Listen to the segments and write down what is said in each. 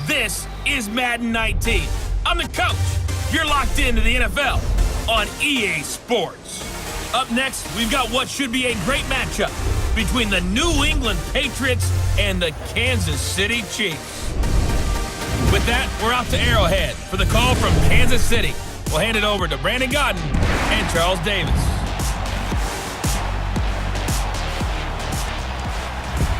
This is Madden 19. I'm the coach. You're locked into the NFL on EA Sports. Up next, we've got what should be a great matchup between the New England Patriots and the Kansas City Chiefs. With that, we're off to Arrowhead for the call from Kansas City. We'll hand it over to Brandon Godden and Charles Davis.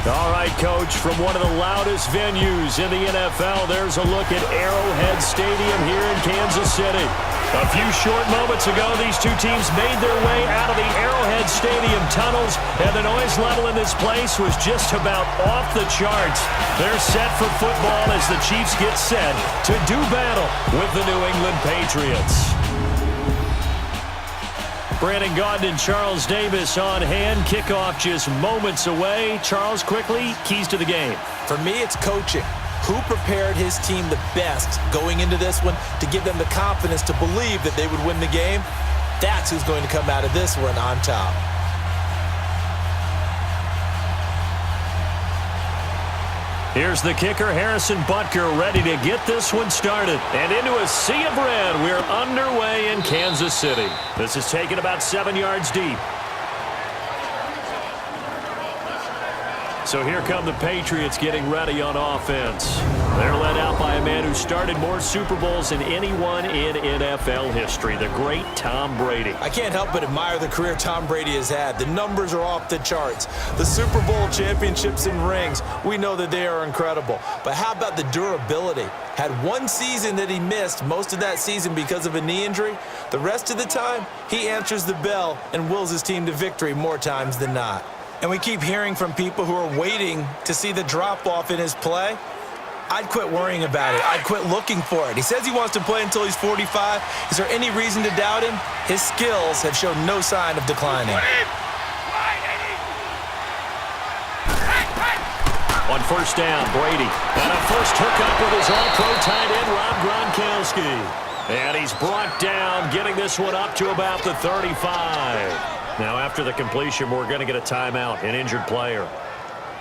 All right, Coach, from one of the loudest venues in the NFL, there's a look at Arrowhead Stadium here in Kansas City. A few short moments ago, these two teams made their way out of the Arrowhead Stadium tunnels, and the noise level in this place was just about off the charts. They're set for football as the Chiefs get set to do battle with the New England Patriots. Brandon Gaudin and Charles Davis on hand. Kickoff just moments away. Charles, quickly, keys to the game. For me, it's coaching. Who prepared his team the best going into this one to give them the confidence to believe that they would win the game? That's who's going to come out of this one on top. Here's the kicker, Harrison Butker, ready to get this one started. And into a sea of red, we're underway in Kansas City. This is taken about 7 yards deep. So here come the Patriots getting ready on offense. They're led out by a man who started more Super Bowls than anyone in NFL history, the great Tom Brady. I can't help but admire the career Tom Brady has had. The numbers are off the charts. The Super Bowl championships and rings, we know that they are incredible. But how about the durability? Had one season that he missed, most of that season because of a knee injury. The rest of the time, he answers the bell and wills his team to victory more times than not. And we keep hearing from people who are waiting to see the drop-off in his play. I'd quit worrying about it. I'd quit looking for it. He says he wants to play until he's 45. Is there any reason to doubt him? His skills have shown no sign of declining. On first down, Brady. And a first hookup with his all-pro tight end, Rob Gronkowski. And he's brought down, getting this one up to about the 35. Now, after the completion, we're going to get a timeout, an injured player.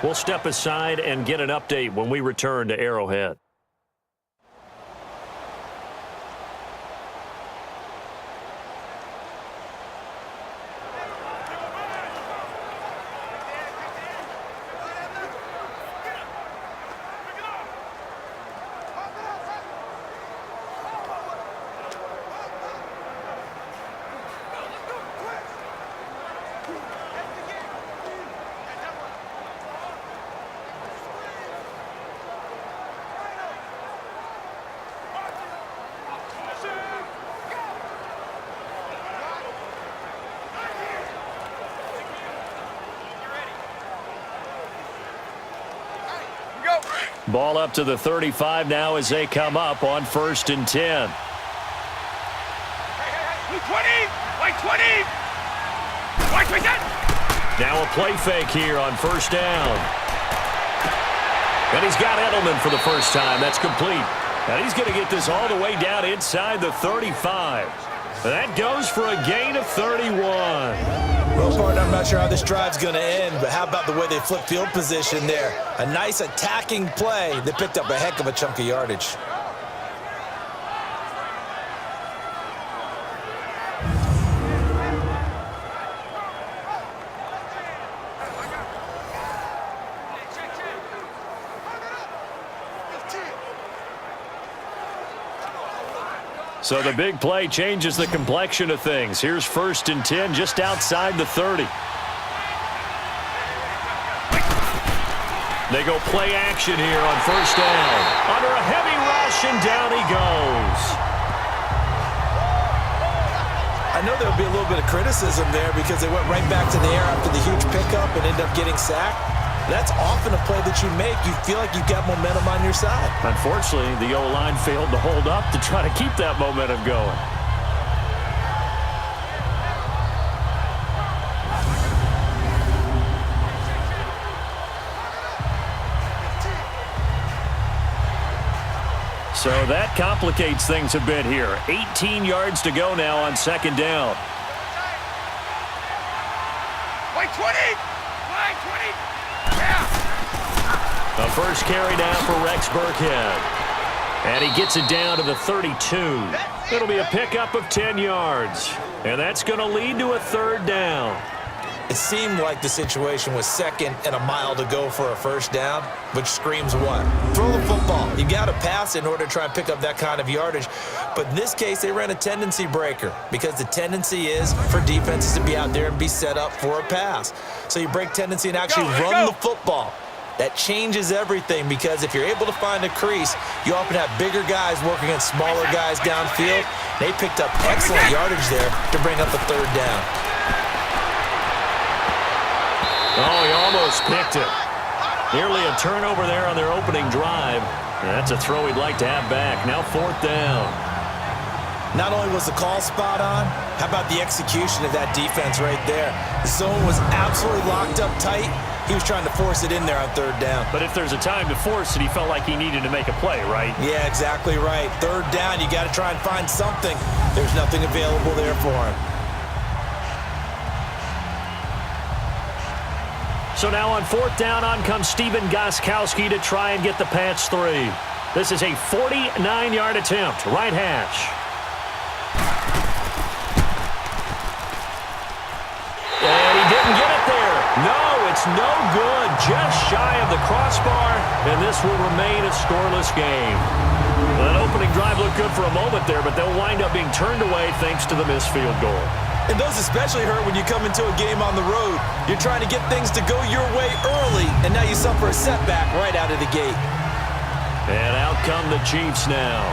We'll step aside and get an update when we return to Arrowhead. Ball up to the 35 now as they come up on 1st and 10. Now a play fake here on 1st down. And he's got Edelman for the first time. That's complete. And he's going to get this all the way down inside the 35. That goes for a gain of 31. Well, partner, I'm not sure how this drive's going to end, but how about the way they flip field position there? A nice attacking play that picked up a heck of a chunk of yardage. So the big play changes the complexion of things. Here's 1st and 10 just outside the 30. They go play action here on 1st down. Under a heavy rush, and down he goes. I know there'll be a little bit of criticism there because they went right back to the air after the huge pickup and ended up getting sacked. That's often a play that you make. You feel like you've got momentum on your side. Unfortunately, the O-line failed to hold up to try to keep that momentum going. So that complicates things a bit here. 18 yards to go now on 2nd down. Wait, 20! Wait, 20! Yeah! The first carry down for Rex Burkhead. And he gets it down to the 32. It'll be a pickup of 10 yards. And that's going to lead to a third down. It seemed like the situation was second and a mile to go for a first down, which screams what? Throw the football. You got to pass in order to try and pick up that kind of yardage. But in this case, they ran a tendency breaker because the tendency is for defenses to be out there and be set up for a pass. So you break tendency and actually run the football. That changes everything because if you're able to find a crease, you often have bigger guys working against smaller guys downfield. They picked up excellent yardage there to bring up a third down. Oh, he almost picked it. Nearly a turnover there on their opening drive. That's a throw he'd like to have back. Now fourth down. Not only was the call spot on, how about the execution of that defense right there? The zone was absolutely locked up tight. He was trying to force it in there on third down. But if there's a time to force it, he felt like he needed to make a play, right? Yeah, exactly right. Third down, you got to try and find something. There's nothing available there for him. So now on fourth down, on comes Steven Gostkowski to try and get the Pats 3. This is a 49-yard attempt, right hash. And he didn't get it there. No, it's no good. Just shy of the crossbar, and this will remain a scoreless game. That opening drive looked good for a moment there, but they'll wind up being turned away thanks to the missed field goal. And those especially hurt when you come into a game on the road. You're trying to get things to go your way early, and now you suffer a setback right out of the gate. And out come the Chiefs now.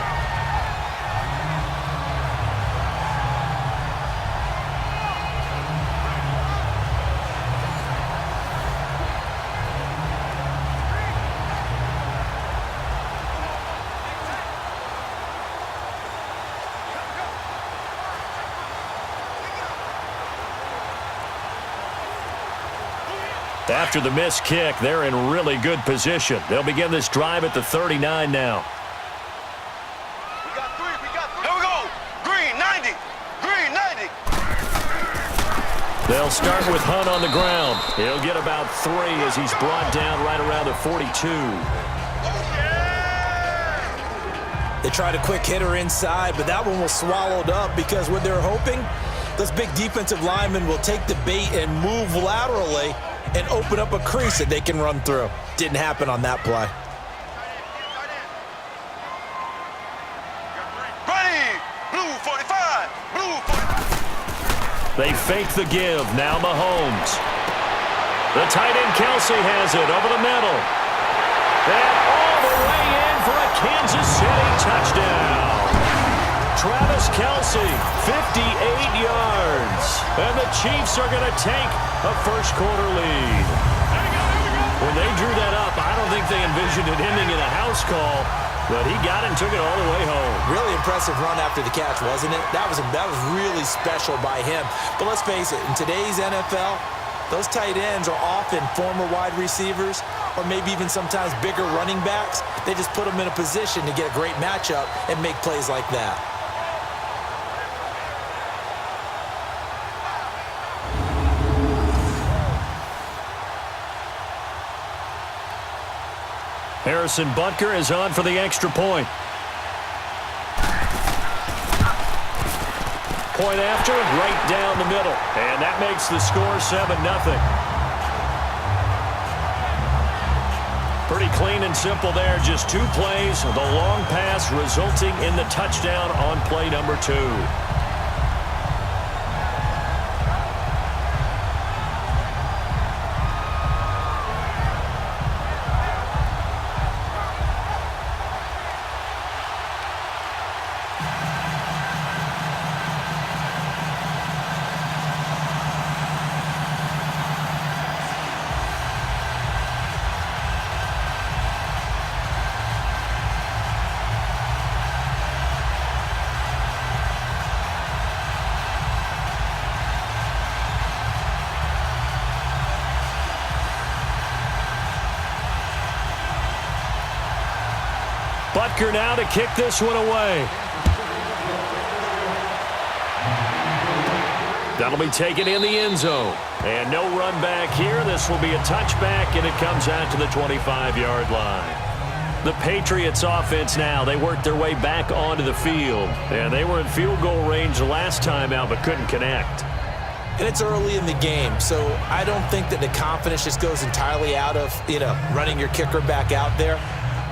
After the missed kick, they're in really good position. They'll begin this drive at the 39 now. We got three. Here we go. Green, 90. Green, 90. They'll start with Hunt on the ground. He'll get about 3 as he's brought down right around the 42. They tried a quick hitter inside, but that one was swallowed up because what they're hoping, those big defensive linemen will take the bait and move laterally and open up a crease that they can run through. Didn't happen on that play. Ready. Blue 45. Blue 45. They fake the give. Now Mahomes. The tight end Kelsey has it over the middle. And all the way in for a Kansas City touchdown. Travis Kelsey, 58 yards. And the Chiefs are going to take a first-quarter lead. When they drew that up, I don't think they envisioned it ending in a house call, but he got it and took it all the way home. Really impressive run after the catch, wasn't it? That was really special by him. But let's face it, in today's NFL, those tight ends are often former wide receivers or maybe even sometimes bigger running backs. They just put them in a position to get a great matchup and make plays like that. Harrison Butker is on for the extra point. Point after, right down the middle. And that makes the score 7-0. Pretty clean and simple there. Just 2 plays. The long pass resulting in the touchdown on play number 2. Butker now to kick this one away. That'll be taken in the end zone. And no run back here. This will be a touchback, and it comes out to the 25-yard line. The Patriots offense now. They worked their way back onto the field. And they were in field goal range the last time out but couldn't connect. And it's early in the game, so I don't think that the confidence just goes entirely out of, running your kicker back out there.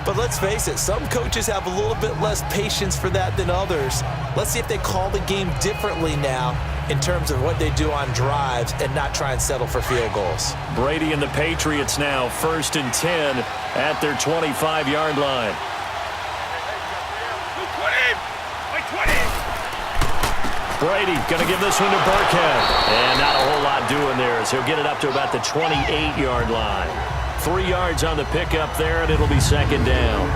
But let's face it, some coaches have a little bit less patience for that than others. Let's see if they call the game differently now in terms of what they do on drives and not try and settle for field goals. Brady and the Patriots now 1st and 10 at their 25-yard line. 20! Brady going to give this one to Burkhead. And not a whole lot doing there as he'll get it up to about the 28-yard line. 3 yards on the pickup there, and it'll be 2nd down.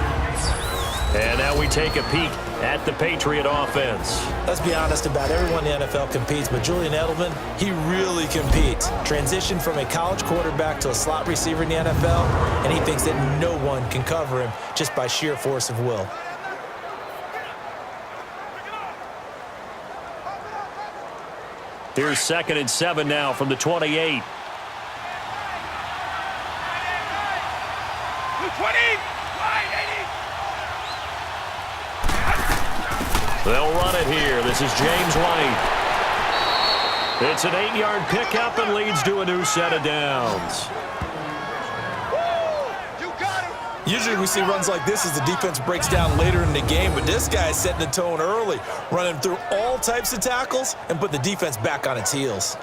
And now we take a peek at the Patriot offense. Let's be honest about everyone in the NFL competes, but Julian Edelman, he really competes. Transitioned from a college quarterback to a slot receiver in the NFL, and he thinks that no one can cover him just by sheer force of will. Here's 2nd and 7 now from the 28. 20! They'll run it here. This is James White. It's an 8-yard pickup and leads to a new set of downs. Usually we see runs like this as the defense breaks down later in the game, but this guy is setting the tone early, running through all types of tackles and put the defense back on its heels.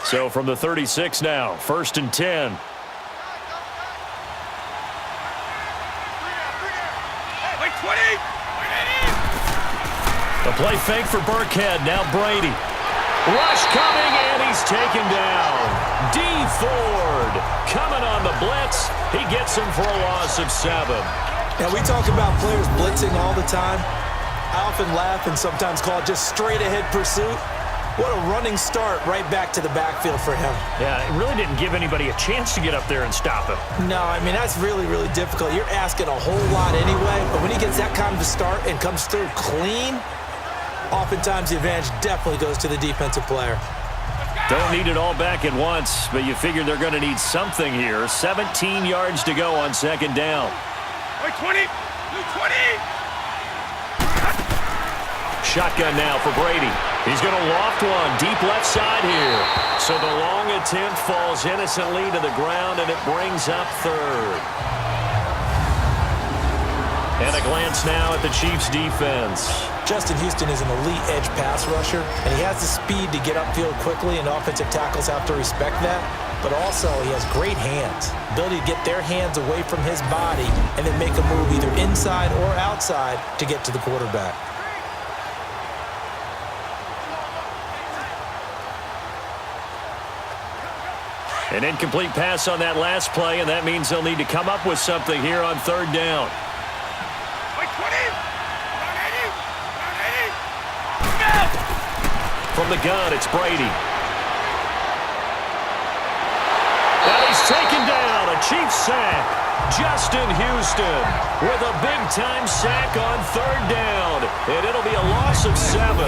So from the 36 now, 1st and 10. The play fake for Burkhead. Now Brady. Rush coming, and he's taken down. D. Ford coming on the blitz. He gets him for a loss of 7. Now, we talk about players blitzing all the time. I often laugh and sometimes call it just straight-ahead pursuit. What a running start right back to the backfield for him. Yeah, it really didn't give anybody a chance to get up there and stop him. No, I mean, that's really, really difficult. You're asking a whole lot anyway, but when he gets that kind of a start and comes through clean, oftentimes the advantage definitely goes to the defensive player. Don't need it all back at once, but you figure they're going to need something here. 17 yards to go on 2nd down. 20! 20! Shotgun now for Brady. He's going to loft one deep left side here. So the long attempt falls innocently to the ground, and it brings up 3rd. And a glance now at the Chiefs' defense. Justin Houston is an elite edge pass rusher, and he has the speed to get upfield quickly, and offensive tackles have to respect that. But also, he has great hands, ability to get their hands away from his body and then make a move either inside or outside to get to the quarterback. An incomplete pass on that last play, and that means they'll need to come up with something here on 3rd down. From the gun, it's Brady. And he's taken down. A Chiefs sack. Justin Houston with a big-time sack on 3rd down. And it'll be a loss of 7.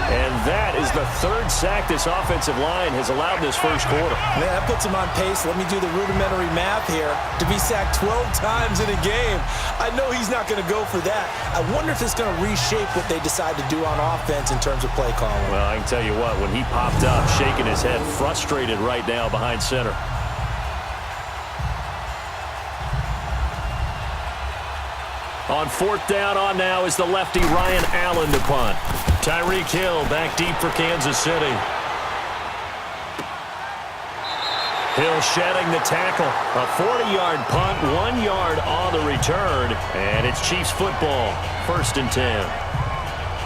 And that is the 3rd sack this offensive line has allowed this first quarter. Man, that puts him on pace. Let me do the rudimentary math here. To be sacked 12 times in a game, I know he's not going to go for that. I wonder if it's going to reshape what they decide to do on offense in terms of play calling. Well, I can tell you what, when he popped up, shaking his head, frustrated right now behind center. On 4th down on now is the lefty Ryan Allen to punt. Tyreek Hill back deep for Kansas City. Hill shedding the tackle. A 40-yard punt, 1 yard on the return. And it's Chiefs football, 1st and 10.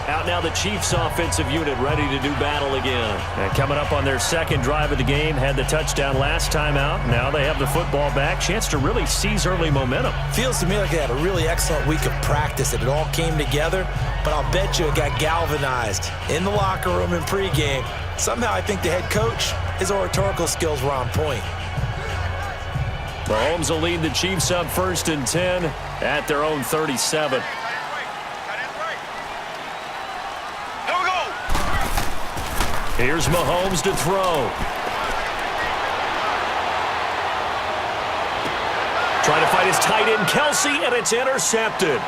Out now the Chiefs offensive unit ready to do battle again. And coming up on their 2nd drive of the game, had the touchdown last time out. Now they have the football back. Chance to really seize early momentum. Feels to me like they had a really excellent week of practice and it all came together, but I'll bet you it got galvanized in the locker room in pregame. Somehow I think the head coach, his oratorical skills were on point. Mahomes will lead the Chiefs up 1st and 10 at their own 37. Here's Mahomes to throw. Trying to find his tight end, Kelsey, and it's intercepted.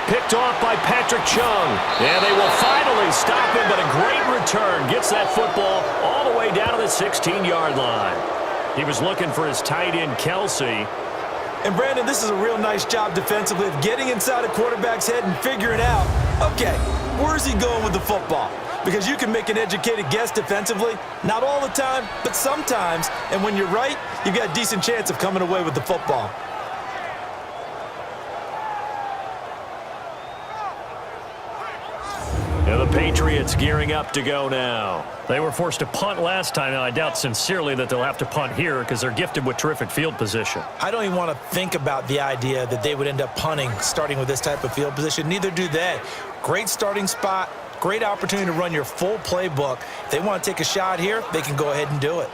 Picked off by Patrick Chung. And they will finally stop him, but a great return. Gets that football all the way down to the 16-yard line. He was looking for his tight end, Kelsey. And, Brandon, this is a real nice job defensively of getting inside a quarterback's head and figuring out, okay, where's he going with the football? Because you can make an educated guess defensively, not all the time, but sometimes. And when you're right, you've got a decent chance of coming away with the football. And the Patriots gearing up to go now. They were forced to punt last time, and I doubt sincerely that they'll have to punt here because they're gifted with terrific field position. I don't even want to think about the idea that they would end up punting starting with this type of field position. Neither do they. Great starting spot, great opportunity to run your full playbook. If they want to take a shot here, they can go ahead and do it.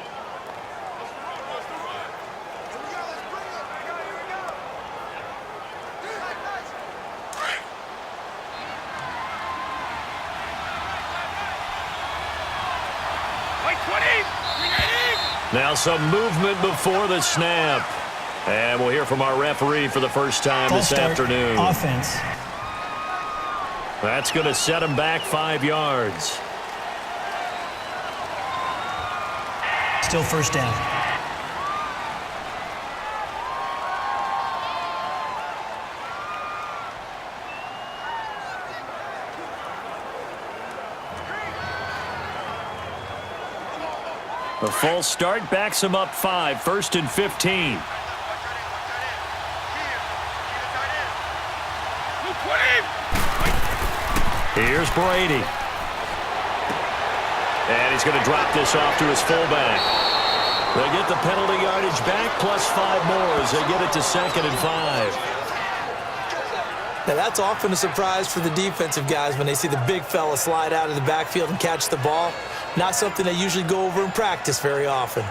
Now some movement before the snap. And we'll hear from our referee for the first time this afternoon. Offense. That's going to set him back 5 yards. Still first down. The false start backs him up 5, 1st and 15. Here's Brady. And he's going to drop this off to his fullback. They get the penalty yardage back plus 5 more as they get it to 2nd and 5. Now, that's often a surprise for the defensive guys when they see the big fella slide out of the backfield and catch the ball. Not something they usually go over in practice very often.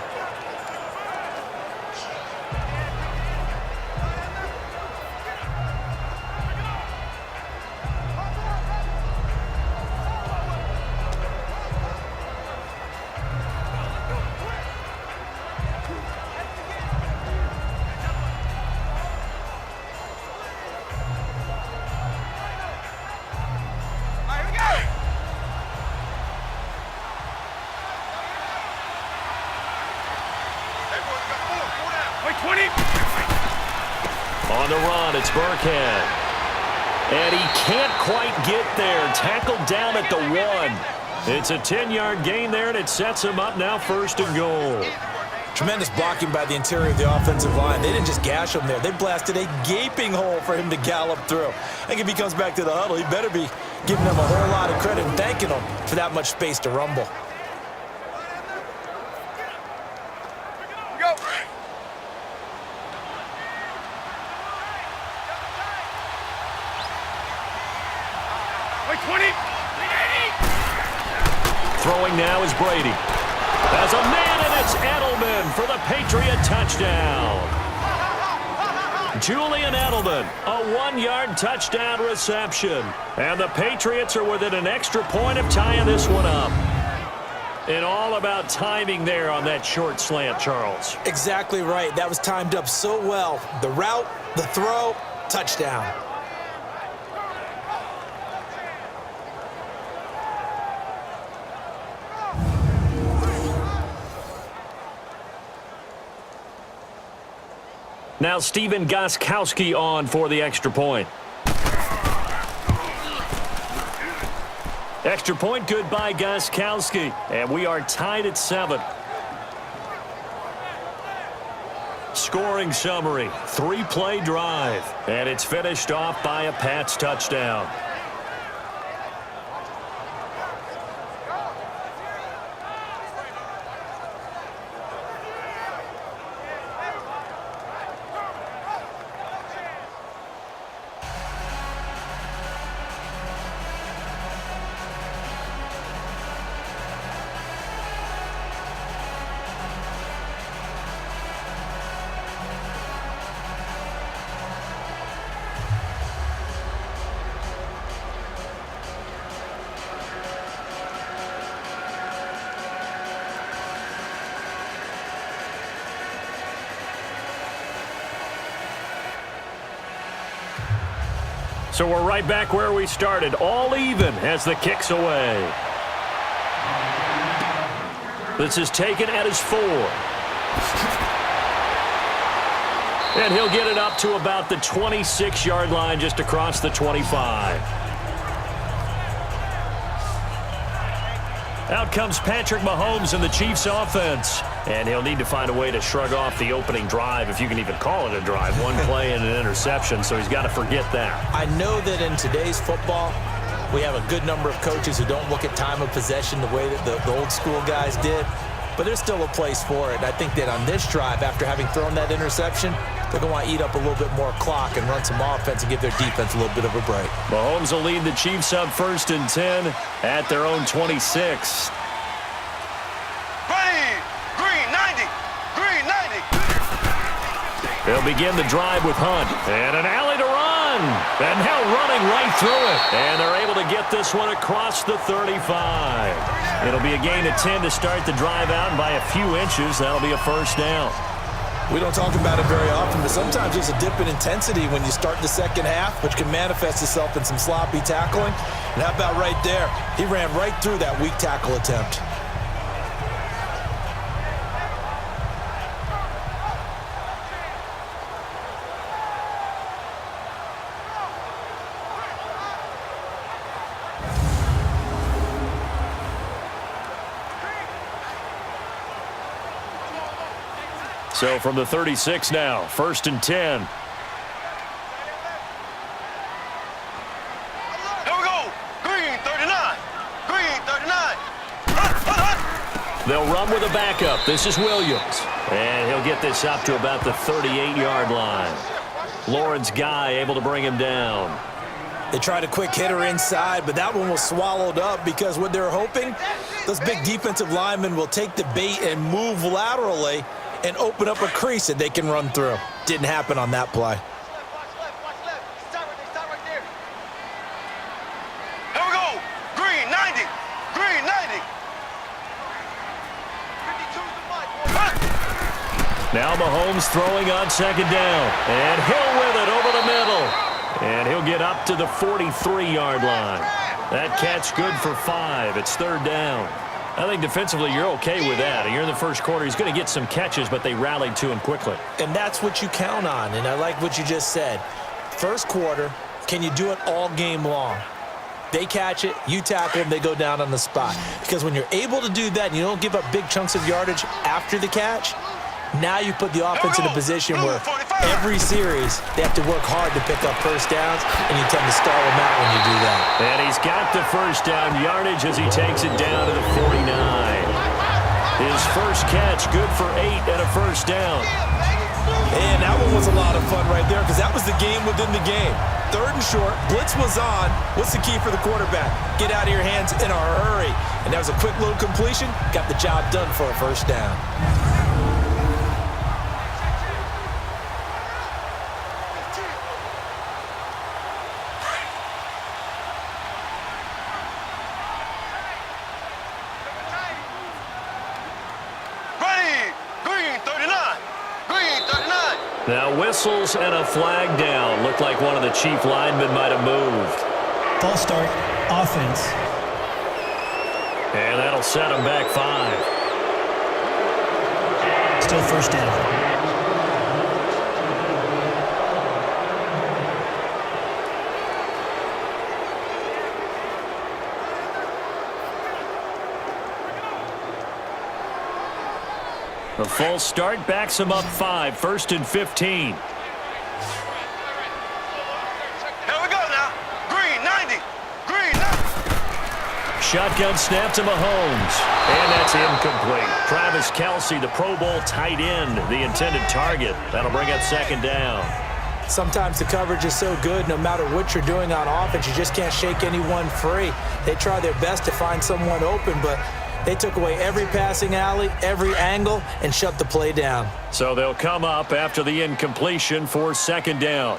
On the run, it's Burkhead. And he can't quite get there. Tackled down at the 1. It's a 10-yard gain there, and it sets him up now 1st and goal. Tremendous blocking by the interior of the offensive line. They didn't just gash him there. They blasted a gaping hole for him to gallop through. I think if he comes back to the huddle, he better be giving them a whole lot of credit and thanking them for that much space to rumble. Throwing now is Brady. As a man, and it's Edelman for the Patriot touchdown. Julian Edelman, a 1-yard touchdown reception. And the Patriots are within an extra point of tying this one up. And all about timing there on that short slant, Charles. Exactly right. That was timed up so well. The route, the throw, touchdown. Now Steven Gostkowski on for the extra point. Extra point good by Gostkowski. And we are tied at 7. Scoring summary, 3-play drive. And it's finished off by a Pats touchdown. So we're right back where we started, all even as the kick's away. This is taken at his 4. And he'll get it up to about the 26-yard line, just across the 25. Out comes Patrick Mahomes in the Chiefs offense. And he'll need to find a way to shrug off the opening drive, if you can even call it a drive. One play and an interception, so he's got to forget that. I know that in today's football, we have a good number of coaches who don't look at time of possession the way that the old school guys did. But there's still a place for it. And I think that on this drive, after having thrown that interception, they're going to want to eat up a little bit more clock and run some offense and give their defense a little bit of a break. Mahomes will lead the Chiefs up 1st and 10 at their own 26. Brady, green 90, green 90. They'll begin the drive with Hunt. And an alley to run. And now running right through it. And they're able to get this one across the 35. It'll be a gain of 10 to start the drive out, and by a few inches, that'll be a first down. We don't talk about it very often, but sometimes there's a dip in intensity when you start the second half, which can manifest itself in some sloppy tackling. And how about right there? He ran right through that weak tackle attempt. So from the 36 now, 1st and 10. Here we go. Green 39. Green 39. They'll run with a backup. This is Williams. And he'll get this up to about the 38-yard line. Lawrence Guy able to bring him down. They tried a quick hitter inside, but that one was swallowed up because what they're hoping, those big defensive linemen will take the bait and move laterally and open up a crease that they can run through. Didn't happen on that play. Watch left. Stop right there. Here we go. Green 90. Green 90. 52's the mic. Now Mahomes throwing on 2nd down. And Hill with it over the middle. And he'll get up to the 43-yard line. That catch good for 5. It's 3rd down. I think defensively you're okay with that. You're in the first quarter. He's going to get some catches, but they rallied to him quickly. And that's what you count on, and I like what you just said. First quarter, can you do it all game long? They catch it, you tackle them, they go down on the spot. Because when you're able to do that and you don't give up big chunks of yardage after the catch, now you put the offense in a position where every series they have to work hard to pick up first downs, and you tend to stall them out when you do that. And he's got the first down yardage as he takes it down to the 49. His first catch, good for 8 and a first down. And that one was a lot of fun right there because that was the game within the game. 3rd and short, blitz was on. What's the key for the quarterback? Get out of your hands in a hurry. And that was a quick little completion, got the job done for a first down. Now whistles and a flag down. Looked like one of the Chief linemen might have moved. False start, offense. And that'll set him back 5. Still first down. The false start backs him up 5, 1st and 15. Here we go now. Green 90. Green 90. Shotgun snap to Mahomes. And that's incomplete. Travis Kelce, the Pro Bowl tight end, the intended target. That'll bring up 2nd down. Sometimes the coverage is so good, no matter what you're doing on offense, you just can't shake anyone free. They try their best to find someone open, but they took away every passing alley, every angle, and shut the play down. So they'll come up after the incompletion for 2nd down.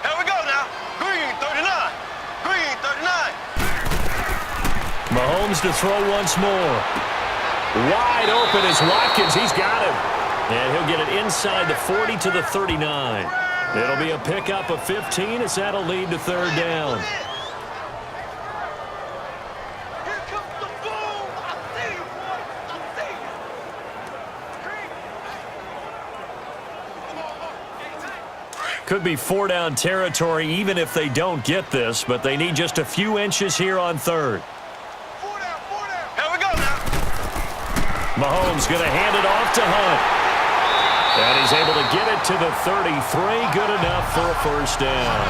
Here we go now. Green 39. Green 39. Mahomes to throw once more. Wide open is Watkins. He's got him. And he'll get it inside the 40 to the 39. It'll be a pickup of 15 as that'll lead to third down. Here comes the boom. I see you, boy. I see you. Could be 4-down territory even if they don't get this, but they need just a few inches here on third. 4 down, 4 down. Here we go now. Mahomes going to hand it off to Hunt. And he's able to get it to the 33. Good enough for a first down.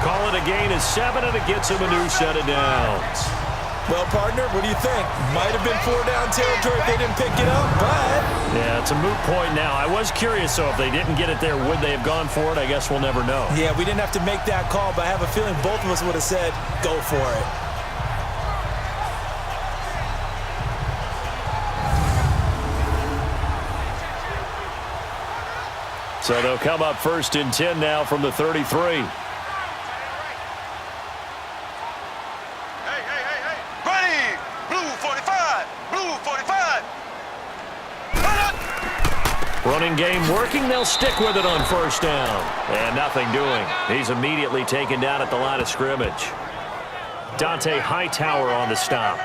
Call it a gain of 7, and it gets him a new set of downs. Well, partner, what do you think? Might have been 4-down territory if they didn't pick it up, but... Yeah, it's a moot point now. I was curious, though, if they didn't get it there, would they have gone for it? I guess we'll never know. Yeah, we didn't have to make that call, but I have a feeling both of us would have said, go for it. So they'll come up 1st and 10 now from the 33. Hey, hey, hey, hey. Brady, blue 45, blue 45. Running game working. They'll stick with it on first down. And nothing doing. He's immediately taken down at the line of scrimmage. Dante Hightower on the stop.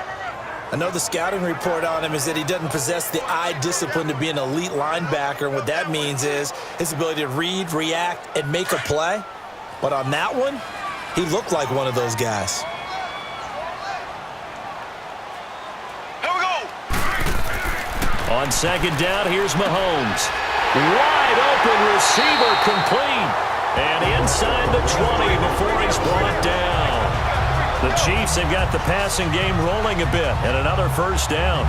I know the scouting report on him is that he doesn't possess the eye discipline to be an elite linebacker. And what that means is his ability to read, react, and make a play. But on that one, he looked like one of those guys. Here we go. On second down, here's Mahomes. Wide open receiver complete. And inside the 20 before he's brought down. The Chiefs have got the passing game rolling a bit, and another first down.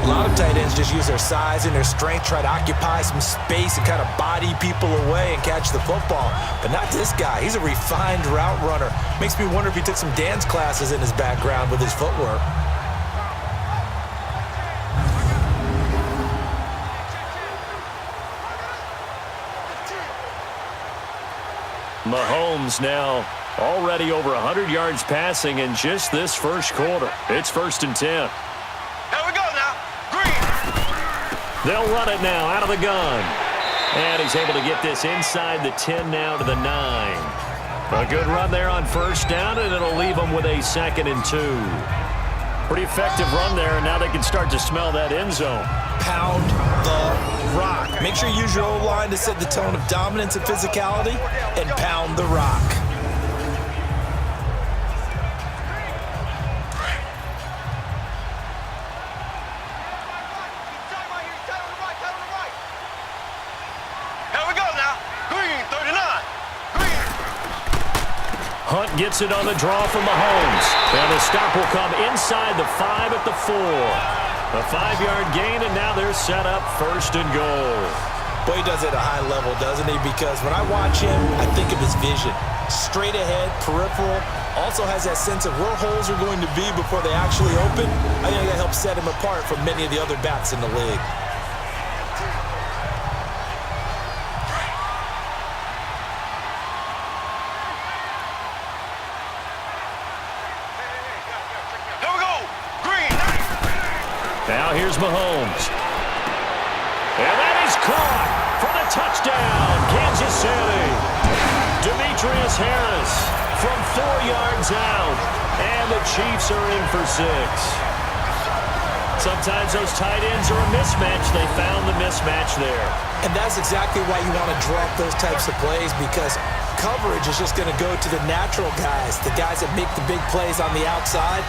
A lot of tight ends just use their size and their strength, try to occupy some space and kind of body people away and catch the football. But not this guy. He's a refined route runner. Makes me wonder if he took some dance classes in his background with his footwork. Mahomes now already over 100 yards passing in just this first quarter. It's 1st and 10. Here we go now. Green. They'll run it now out of the gun. And he's able to get this inside the 10 now to the 9. A good run there on first down, and it'll leave them with a 2nd and 2. Pretty effective run there, and now they can start to smell that end zone. Pound the rock. Make sure you use your O-line to set the tone of dominance and physicality, and pound the rock. Hunt gets it on the draw from Mahomes. And the stop will come inside the 5 at the 4. A 5-yard gain, and now they're set up 1st and goal. Boy, he does it at a high level, doesn't he? Because when I watch him, I think of his vision. Straight ahead, peripheral. Also has that sense of where holes are going to be before they actually open. I think that helps set him apart from many of the other backs in the league. Now here's Mahomes. And that is caught for the touchdown, Kansas City. Demetrius Harris from 4 yards out. And the Chiefs are in for 6. Sometimes those tight ends are a mismatch. They found the mismatch there. And that's exactly why you want to drop those types of plays, because coverage is just going to go to the natural guys, the guys that make the big plays on the outside.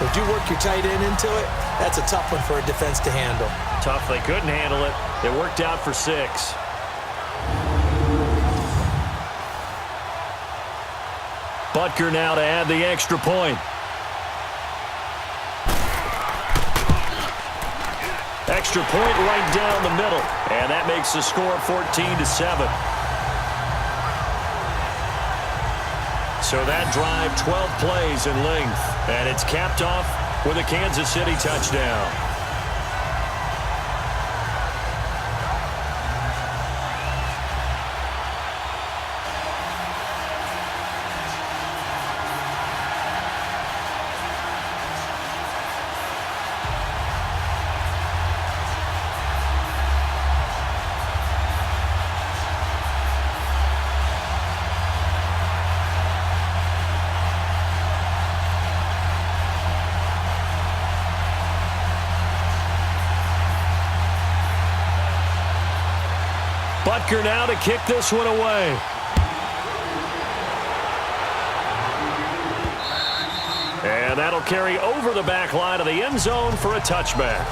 But if you work your tight end into it, that's a tough one for a defense to handle. Tough. They couldn't handle it. It worked out for 6. Butker now to add the extra point. Extra point right down the middle. And that makes the score 14-7. So that drive, 12 plays in length. And it's capped off with a Kansas City touchdown. Butker now to kick this one away. And that'll carry over the back line of the end zone for a touchback.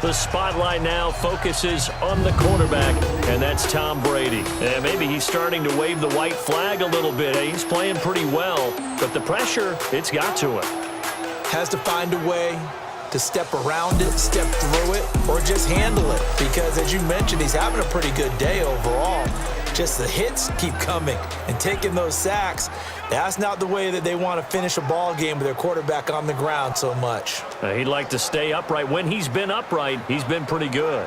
The spotlight now focuses on the quarterback, and that's Tom Brady. And maybe he's starting to wave the white flag a little bit. He's playing pretty well, but the pressure, it's got to him. Has to find a way to step around it, step through it, or just handle it. Because as you mentioned, he's having a pretty good day overall. Just the hits keep coming and taking those sacks. That's not the way that they want to finish a ball game with their quarterback on the ground so much. He'd like to stay upright. When he's been upright, he's been pretty good.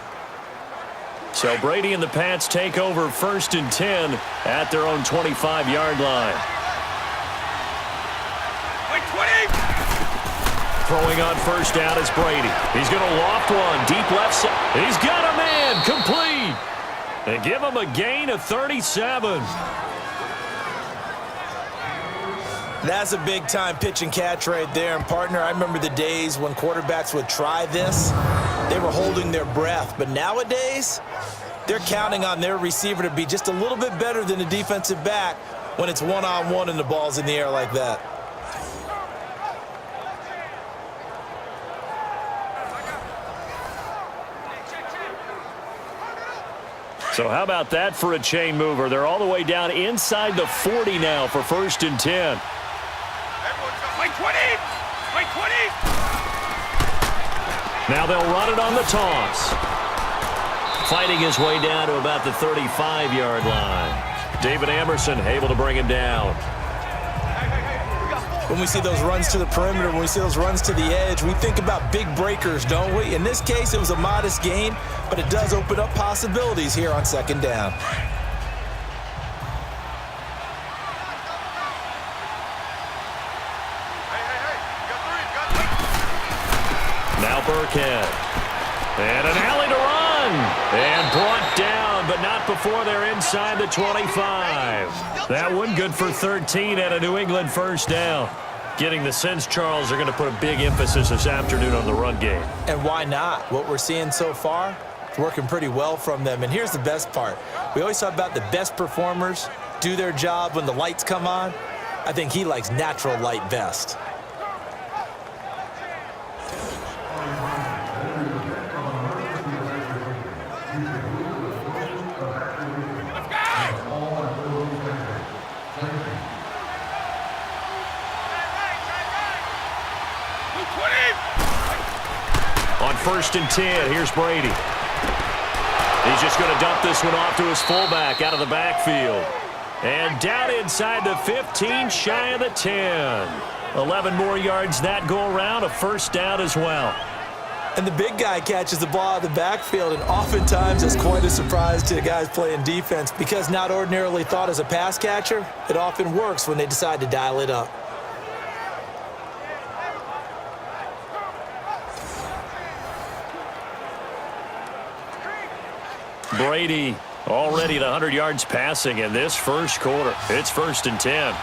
So Brady and the Pats take over 1st and 10 at their own 25-yard line. Throwing on 1st down is Brady. He's going to loft one. Deep left side. He's got a man. Complete. And give him a gain of 37. That's a big-time pitch and catch right there. And, partner, I remember the days when quarterbacks would try this. They were holding their breath. But nowadays, they're counting on their receiver to be just a little bit better than the defensive back when it's one-on-one and the ball's in the air like that. So how about that for a chain mover? They're all the way down inside the 40 now for 1st and 10. Now they'll run it on the toss. Fighting his way down to about the 35-yard line. David Amerson able to bring him down. When we see those runs to the perimeter, when we see those runs to the edge, we think about big breakers, don't we? In this case, it was a modest gain, but it does open up possibilities here on 2nd down. Now Burkhead. And an alley to run. And brought down, but not before they're inside the 25. That one good for 13 at a New England 1st down. Getting the sense, Charles, are going to put a big emphasis this afternoon on the run game. And why not? What we're seeing so far, it's working pretty well from them. And here's the best part. We always talk about the best performers do their job when the lights come on. I think he likes natural light best. On 1st and 10, here's Brady. He's just going to dump this one off to his fullback out of the backfield. And down inside the 15, shy of the 10. 11 more yards that go around, a 1st down as well. And the big guy catches the ball out of the backfield, and oftentimes it's quite a surprise to the guys playing defense because not ordinarily thought as a pass catcher, it often works when they decide to dial it up. Brady already at 100 yards passing in this 1st quarter. It's 1st and 10.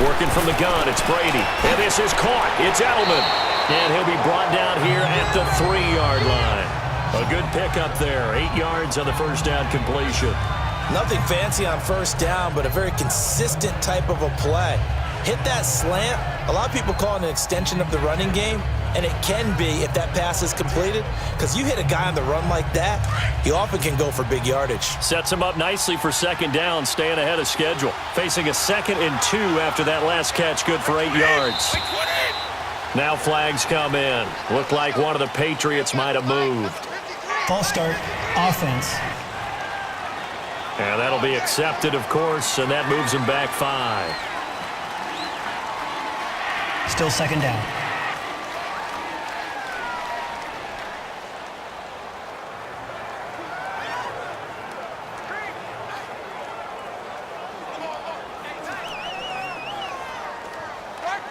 Working from the gun, it's Brady. And this is caught. It's Edelman. And he'll be brought down here at the 3-yard line. A good pickup there. 8 yards on the 1st down completion. Nothing fancy on 1st down, but a very consistent type of a play. Hit that slant. A lot of people call it an extension of the running game, and it can be if that pass is completed, because you hit a guy on the run like that, he often can go for big yardage. Sets him up nicely for 2nd down, staying ahead of schedule. Facing a 2nd and 2 after that last catch, good for 8 yards. Now flags come in. Looked like one of the Patriots might have moved. False start, offense. And that'll be accepted, of course, and that moves him back 5. Still 2nd down.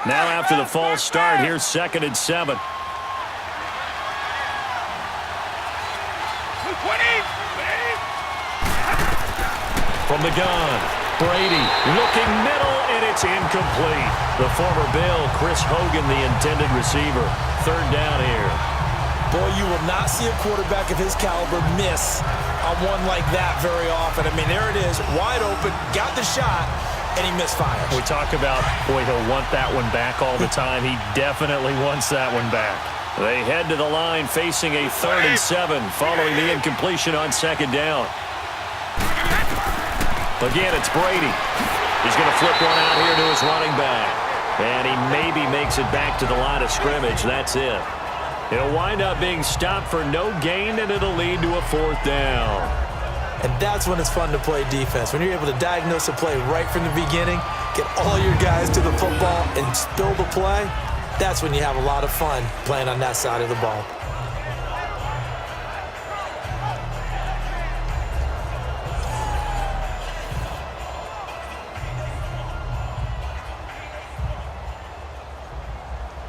Now after the false start, here's 2nd and 7. From the gun, Brady looking middle, and it's incomplete. The former Bill, Chris Hogan, the intended receiver. Third down here. Boy, you will not see a quarterback of his caliber miss on one like that very often. I mean, there it is, wide open, got the shot, and he misfires. We talk about, boy, he'll want that one back all the time. He definitely wants that one back. They head to the line facing a 3rd and 7 following the incompletion on 2nd down. Again, it's Brady. He's going to flip one out here to his running back. And he maybe makes it back to the line of scrimmage. That's it. It'll wind up being stopped for no gain, and it'll lead to a 4th down. And that's when it's fun to play defense. When you're able to diagnose a play right from the beginning, get all your guys to the football, and spill the play, that's when you have a lot of fun playing on that side of the ball.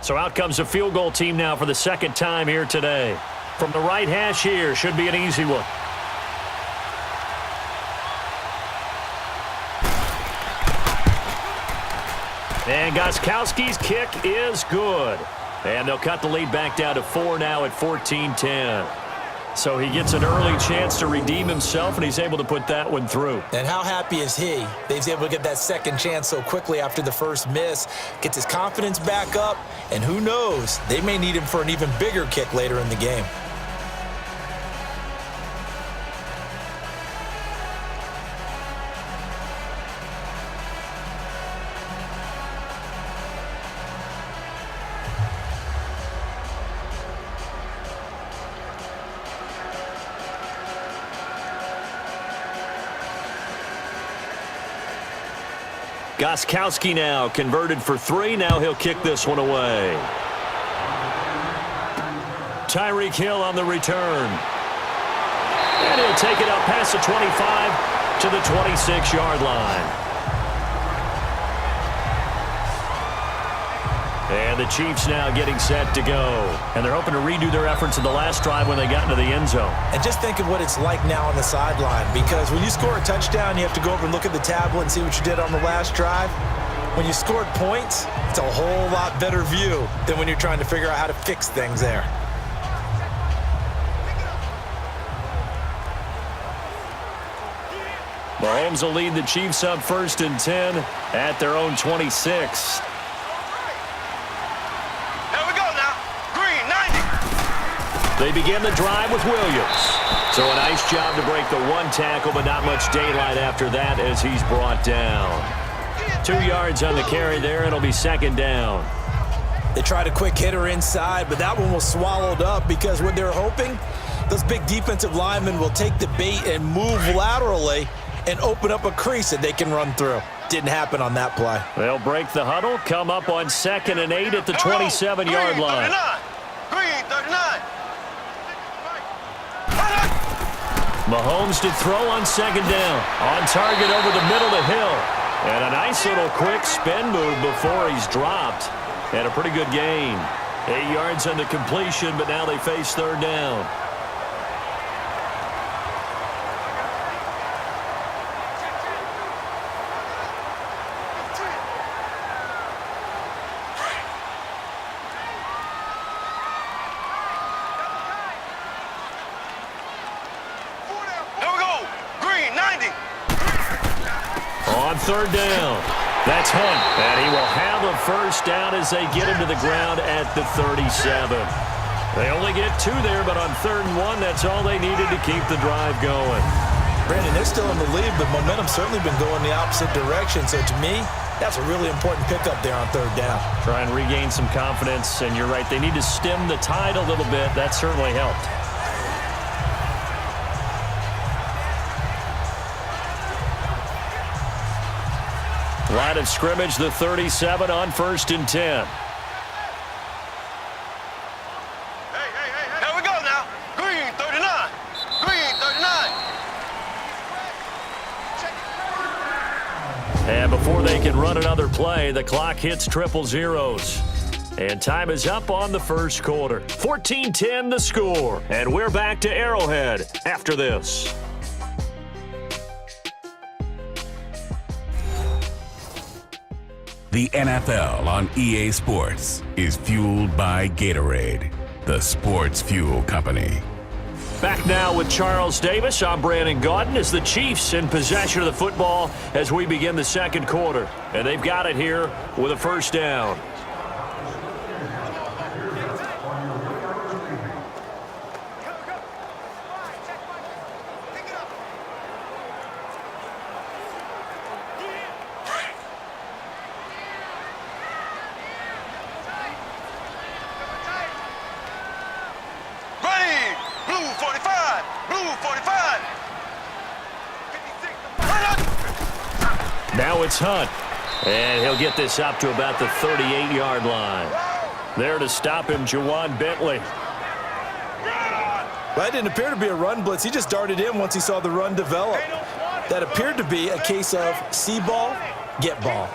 So out comes a field goal team now for the 2nd time here today. From the right hash here, should be an easy one. And Gostkowski's kick is good. And they'll cut the lead back down to 4 now at 14-10. So he gets an early chance to redeem himself, and he's able to put that one through. And how happy is he that he's able to get that second chance so quickly after the first miss, gets his confidence back up, and who knows, they may need him for an even bigger kick later in the game. Gostkowski now converted for 3. Now he'll kick this one away. Tyreek Hill on the return. And he'll take it up past the 25 to the 26-yard line. And the Chiefs now getting set to go. And they're hoping to redo their efforts in the last drive when they got into the end zone. And just think of what it's like now on the sideline, because when you score a touchdown, you have to go over and look at the tablet and see what you did on the last drive. When you scored points, it's a whole lot better view than when you're trying to figure out how to fix things there. Mahomes will lead the Chiefs up 1st and 10 at their own 26. They begin the drive with Williams. So a nice job to break the 1 tackle, but not much daylight after that as he's brought down. 2 yards on the carry there. It'll be 2nd down. They tried a quick hitter inside, but that one was swallowed up because what they're hoping, those big defensive linemen will take the bait and move laterally and open up a crease that they can run through. Didn't happen on that play. They'll break the huddle, come up on 2nd and 8 at the 27-yard line. Green, 39. Mahomes to throw on 2nd down. On target over the middle to Hill. And a nice little quick spin move before he's dropped. And a pretty good gain. 8 yards on the completion, but now they face 3rd down. On 3rd down, that's Hunt, and he will have a 1st down as they get him to the ground at the 37. They only get 2 there, but on 3rd and 1, that's all they needed to keep the drive going. Brandon, they're still in the lead, but momentum's certainly been going the opposite direction. So to me, that's a really important pickup there on 3rd down. Try and regain some confidence, and you're right, they need to stem the tide a little bit. That certainly helped. Line of scrimmage, the 37 on 1st and 10. Here we go now. Green, 39. Green, 39. And before they can run another play, the clock hits triple zeros. And time is up on the 1st quarter. 14-10 the score. And we're back to Arrowhead after this. The NFL on EA Sports is fueled by Gatorade, the sports fuel company. Back now with Charles Davis. I'm Brandon Gaudin as the Chiefs in possession of the football as we begin the second quarter. And they've got it here with a first down. Now it's Hunt, and he'll get this up to about the 38-yard line. There to stop him, Juwan Bentley. That didn't appear to be a run blitz. He just darted in once he saw the run develop. That appeared to be a case of see ball, get ball.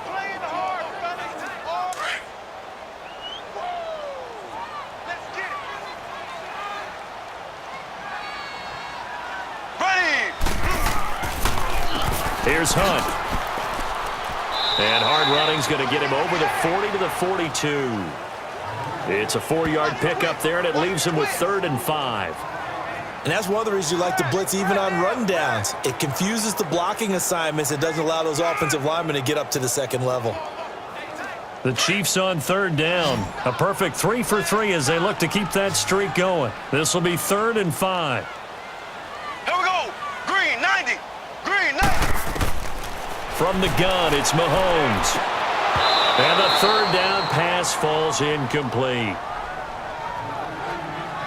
Here's Hunt. And hard running's going to get him over the 40 to the 42. It's a 4-yard pickup there, and it leaves him with 3rd and 5. And that's one of the reasons you like to blitz even on rundowns. It confuses the blocking assignments. It doesn't allow those offensive linemen to get up to the second level. The Chiefs on 3rd down. A perfect 3 for 3 as they look to keep that streak going. This will be 3rd and 5. Here we go. Green, 90. Green, 90. From the gun, it's Mahomes. And the 3rd down pass falls incomplete.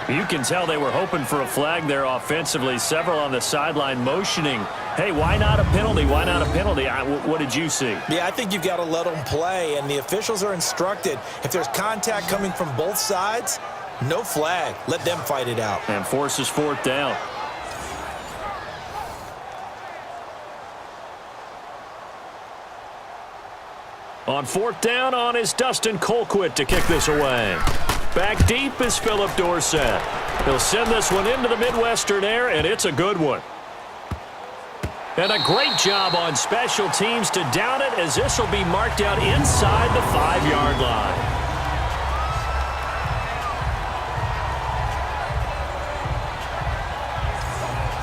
You can tell they were hoping for a flag there offensively. Several on the sideline motioning, hey, why not a penalty? Why not a penalty? What did you see? Yeah, I think you've got to let them play, and the officials are instructed. If there's contact coming from both sides, no flag. Let them fight it out. And forces 4th down. On 4th down is Dustin Colquitt to kick this away. Back deep is Philip Dorsett. He'll send this one into the Midwestern air, and it's a good one. And a great job on special teams to down it, as this will be marked out inside the 5-yard line.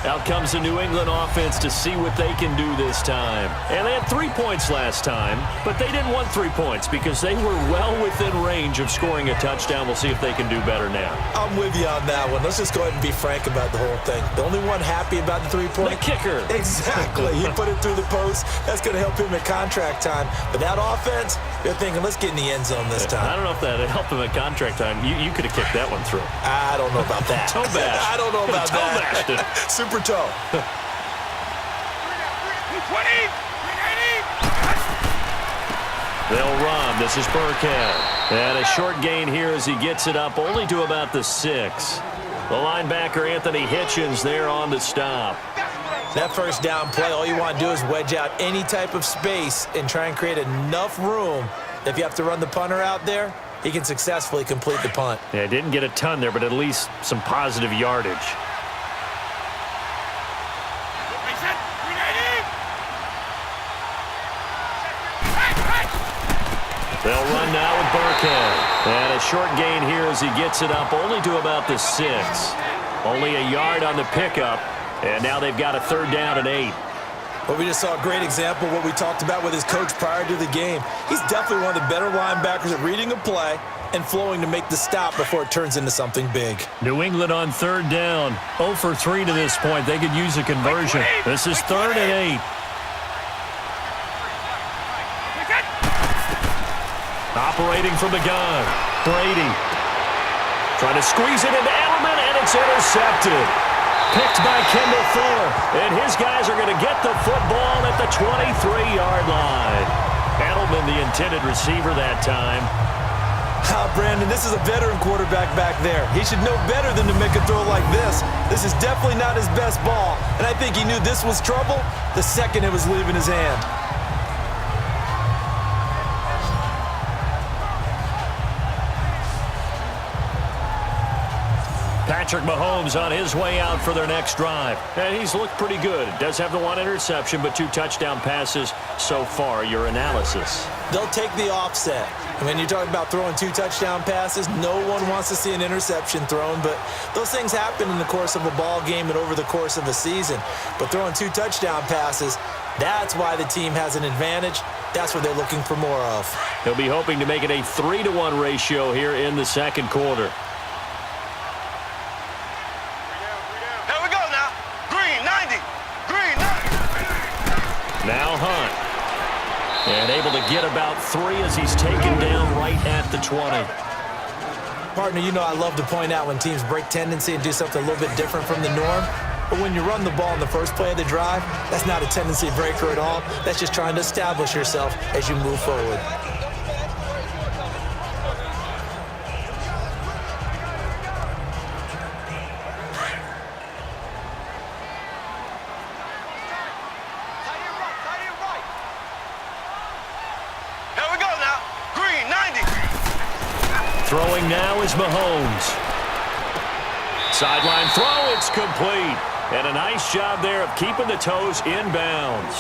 Out comes the New England offense to see what they can do this time. And they had 3 points last time, but they didn't want 3 points because they were well within range of scoring a touchdown. We'll see if they can do better now. I'm with you on that one. Let's just go ahead and be frank about the whole thing. The only one happy about the 3-point? The kicker. Exactly. He put it through the post. That's going to help him at contract time. But that offense, they're thinking, let's get in the end zone this time. I don't know if that helped him at contract time. You could have kicked that one through. I don't know about that. Toe bash. I don't know about that. Super toe. They'll run. This is Burkhead. And a short gain here as he gets it up only to about the 6. The linebacker, Anthony Hitchens, there on the stop. That first down play, all you want to do is wedge out any type of space and try and create enough room. If you have to run the punter out there, he can successfully complete the punt. Yeah, didn't get a ton there, but at least some positive yardage. They'll run now with Burkhead. And a short gain here as he gets it up only to about the 6. Only a yard on the pickup. And now they've got a 3rd down and 8. Well, we just saw a great example of what we talked about with his coach prior to the game. He's definitely one of the better linebackers at reading a play and flowing to make the stop before it turns into something big. New England on 3rd down. 0 for 3 to this point. They could use a conversion. This is 3rd and 8. Operating from the gun, Brady. Trying to squeeze it into Edelman, and it's intercepted. Picked by Kendall Fuller, and his guys are going to get the football at the 23-yard line. Edelman, the intended receiver that time. Brandon, this is a veteran quarterback back there. He should know better than to make a throw like this. This is definitely not his best ball, and I think he knew this was trouble the second it was leaving his hand. Patrick Mahomes on his way out for their next drive. And he's looked pretty good. Does have the one interception, but 2 touchdown passes so far. Your analysis? They'll take the offset. When you're talking about throwing 2 touchdown passes, no one wants to see an interception thrown, but those things happen in the course of a ball game and over the course of a season. But throwing 2 touchdown passes, that's why the team has an advantage. That's what they're looking for more of. He'll be hoping to make it a 3-to-1 ratio here in the second quarter. Here we go now. Green, 90. Green, 90. Now Hunt. And able to get about 3 as he's taken down right at the 20. Partner, you know I love to point out when teams break tendency and do something a little bit different from the norm. But when you run the ball in the first play of the drive, that's not a tendency breaker at all. That's just trying to establish yourself as you move forward. Here we go now. Green, 90. Throwing now is Mahomes. Sideline throw, it's complete. And a nice job there of keeping the toes in bounds.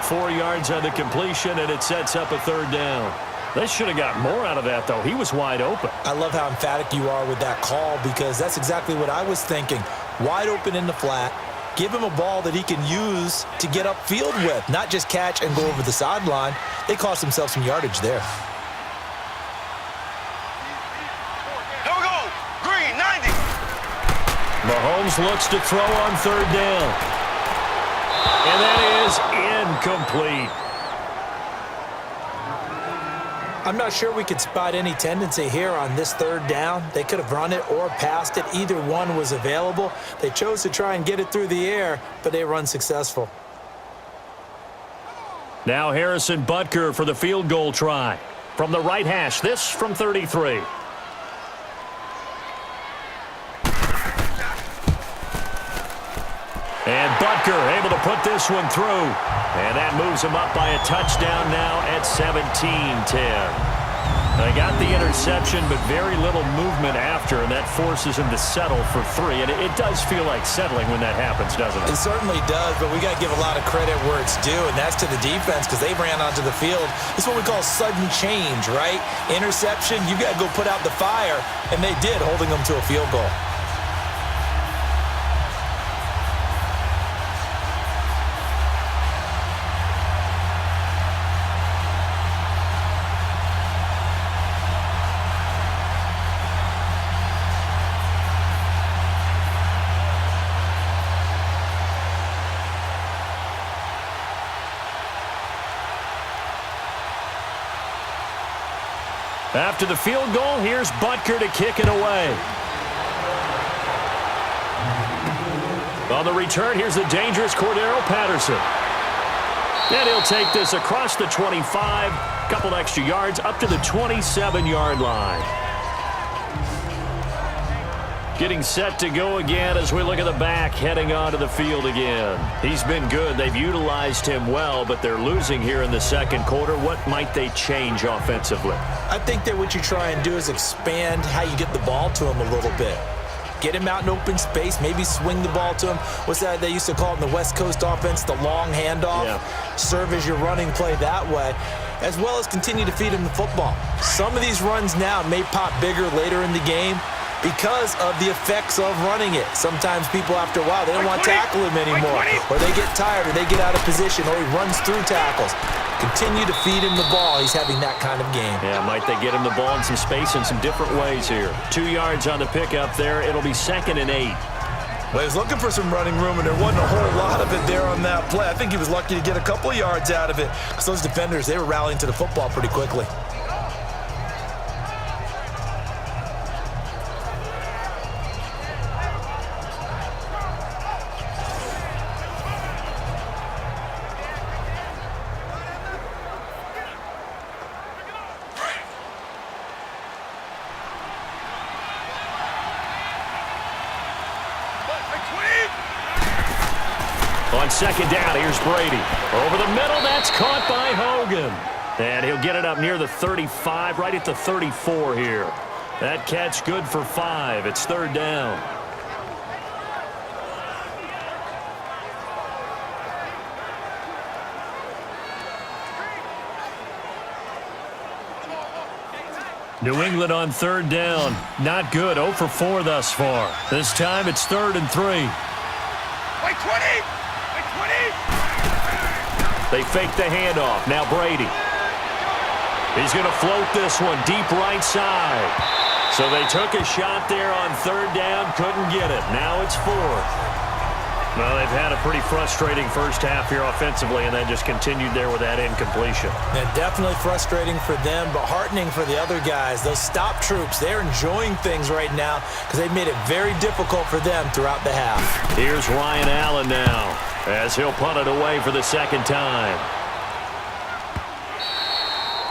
4 yards on the completion, and it sets up a 3rd down. They should have got more out of that, though. He was wide open. I love how emphatic you are with that call because that's exactly what I was thinking. Wide open in the flat. Give him a ball that he can use to get upfield with, not just catch and go over the sideline. They cost themselves some yardage there. Here we go. Green, 90. Mahomes looks to throw on 3rd down. And that is incomplete. I'm not sure we could spot any tendency here on this 3rd down. They could have run it or passed it. Either one was available. They chose to try and get it through the air, but they were unsuccessful. Now Harrison Butker for the field goal try. From the right hash, this from 33. And Butker able to put this one through. And that moves him up by a touchdown now at 17-10. They got the interception, but very little movement after, and that forces him to settle for 3. And it does feel like settling when that happens, doesn't it? It certainly does, but we got to give a lot of credit where it's due, and that's to the defense because they ran onto the field. It's what we call sudden change, right? Interception, you got to go put out the fire, and they did, holding them to a field goal. After the field goal, here's Butker to kick it away. On the return, here's the dangerous Cordero Patterson. And he'll take this across the 25, couple extra yards, up to the 27-yard line. Getting set to go again as we look at the back, heading onto the field again. He's been good. They've utilized him well, but they're losing here in the second quarter. What might they change offensively? I think that what you try and do is expand how you get the ball to him a little bit. Get him out in open space, maybe swing the ball to him. What's that they used to call it in the West Coast offense, the long handoff? Yeah. Serve as your running play that way, as well as continue to feed him the football. Some of these runs now may pop bigger later in the game because of the effects of running it. Sometimes people, after a while, they don't want to tackle him anymore, or they get tired, or they get out of position, or he runs through tackles. Continue to feed him the ball. He's having that kind of game. Yeah, might they get him the ball in some space in some different ways here. 2 yards on the pickup there. It'll be 2nd and 8. Well, he was looking for some running room, and there wasn't a whole lot of it there on that play. I think he was lucky to get a couple of yards out of it because those defenders, they were rallying to the football pretty quickly. On 2nd down, here's Brady. Over the middle, that's caught by Hogan. And he'll get it up near the 35, right at the 34 here. That catch good for 5. It's 3rd down. New England on 3rd down. Not good. 0 for 4 thus far. This time it's 3rd and 3. Wait, 20! Wait, 20! They fake the handoff. Now Brady. He's going to float this one deep right side. So they took a shot there on 3rd down. Couldn't get it. Now it's 4th. Well, they've had a pretty frustrating first half here offensively, and then just continued there with that incompletion. Yeah, definitely frustrating for them, but heartening for the other guys. Those stop troops, they're enjoying things right now because they've made it very difficult for them throughout the half. Here's Ryan Allen now as he'll punt it away for the 2nd time.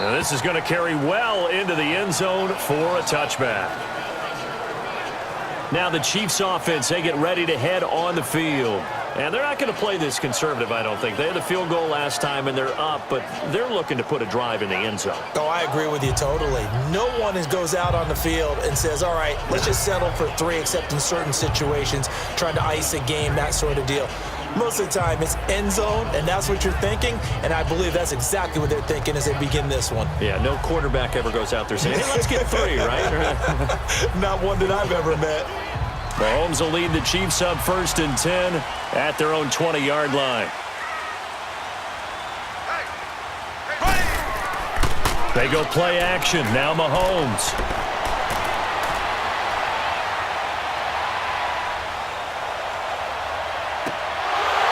Now this is going to carry well into the end zone for a touchback. Now the Chiefs offense, they get ready to head on the field. And they're not going to play this conservative, I don't think. They had the field goal last time, and they're up, but they're looking to put a drive in the end zone. Oh, I agree with you totally. No one goes out on the field and says, all right, let's just settle for 3, except in certain situations, trying to ice a game, that sort of deal. Most of the time, it's end zone, and that's what you're thinking, and I believe that's exactly what they're thinking as they begin this one. Yeah, no quarterback ever goes out there saying, hey, let's get 3, right? Not one that I've ever met. Mahomes will lead the Chiefs up 1st and 10 at their own 20-yard line. They go play action. Now Mahomes.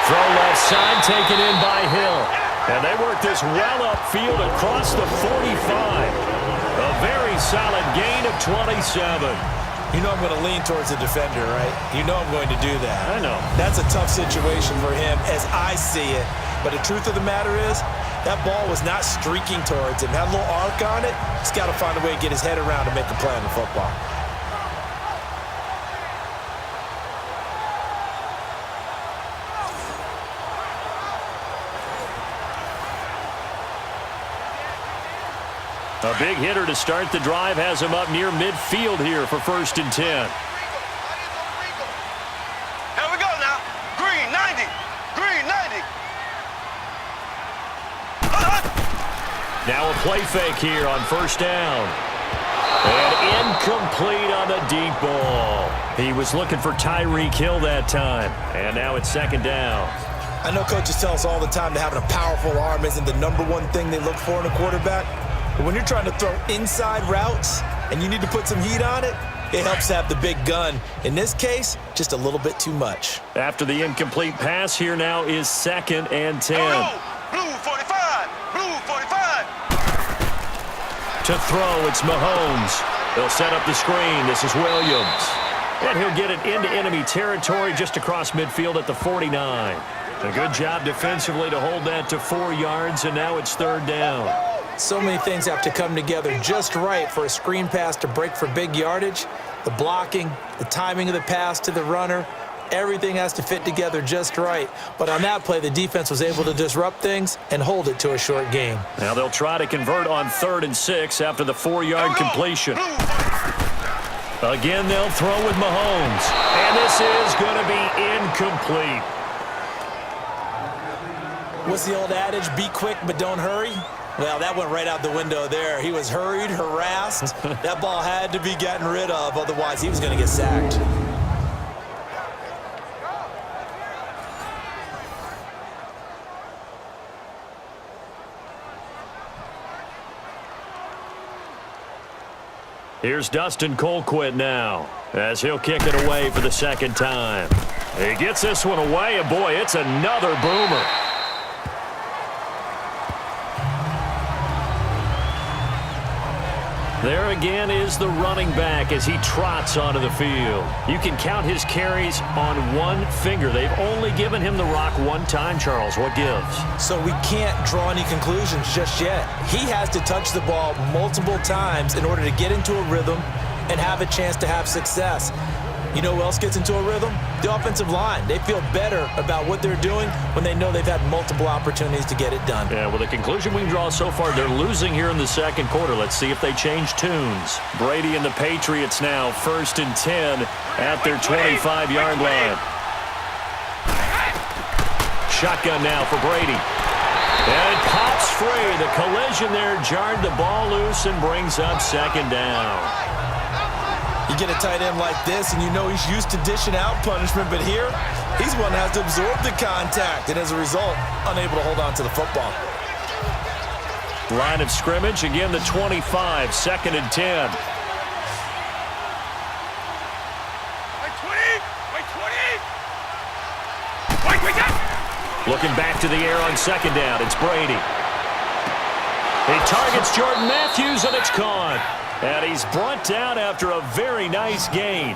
Throw left side, taken in by Hill. And they work this well upfield across the 45. A very solid gain of 27. You know I'm going to lean towards the defender, right? You know I'm going to do that. I know. That's a tough situation for him as I see it. But the truth of the matter is, that ball was not streaking towards him. Had a little arc on it. He's got to find a way to get his head around to make a play on the football. A big hitter to start the drive has him up near midfield here for 1st and 10. Here we go now. Green, 90. Green, 90. Now a play fake here on 1st down. And incomplete on the deep ball. He was looking for Tyreek Hill that time. And now it's 2nd down. I know coaches tell us all the time that having a powerful arm isn't the #1 thing they look for in a quarterback. But when you're trying to throw inside routes and you need to put some heat on it, it helps to have the big gun. In this case, just a little bit too much. After the incomplete pass, here now is 2nd and 10. Blue 45. Blue 45. To throw, it's Mahomes. They'll set up the screen. This is Williams. And he'll get it into enemy territory just across midfield at the 49. A good job defensively to hold that to 4 yards, and now it's 3rd down. So many things have to come together just right for a screen pass to break for big yardage. The blocking, the timing of the pass to the runner, everything has to fit together just right. But on that play, the defense was able to disrupt things and hold it to a short gain. Now they'll try to convert on 3rd and 6 after the 4-yard completion. Again, they'll throw with Mahomes. And this is going to be incomplete. What's the old adage? Be quick, but don't hurry. Well, that went right out the window there. He was hurried, harassed. That ball had to be gotten rid of, otherwise he was going to get sacked. Here's Dustin Colquitt now as he'll kick it away for the 2nd time. He gets this one away, and boy, it's another boomer. There again is the running back as he trots onto the field. You can count his carries on 1 finger. They've only given him the rock 1 time, Charles. What gives? So we can't draw any conclusions just yet. He has to touch the ball multiple times in order to get into a rhythm and have a chance to have success. You know who else gets into a rhythm? The offensive line. They feel better about what they're doing when they know they've had multiple opportunities to get it done. Yeah, well, the conclusion we can draw so far, they're losing here in the second quarter. Let's see if they change tunes. Brady and the Patriots now 1st and 10 at their 25-yard line. Shotgun now for Brady. And it pops free. The collision there jarred the ball loose and brings up 2nd down. You get a tight end like this, and you know he's used to dishing out punishment, but here, he's one that has to absorb the contact, and as a result, unable to hold on to the football. Line of scrimmage, again the 25, 2nd and 10. Looking back to the air on 2nd down, it's Brady. He targets Jordan Matthews, and it's caught. And he's brought down after a very nice gain.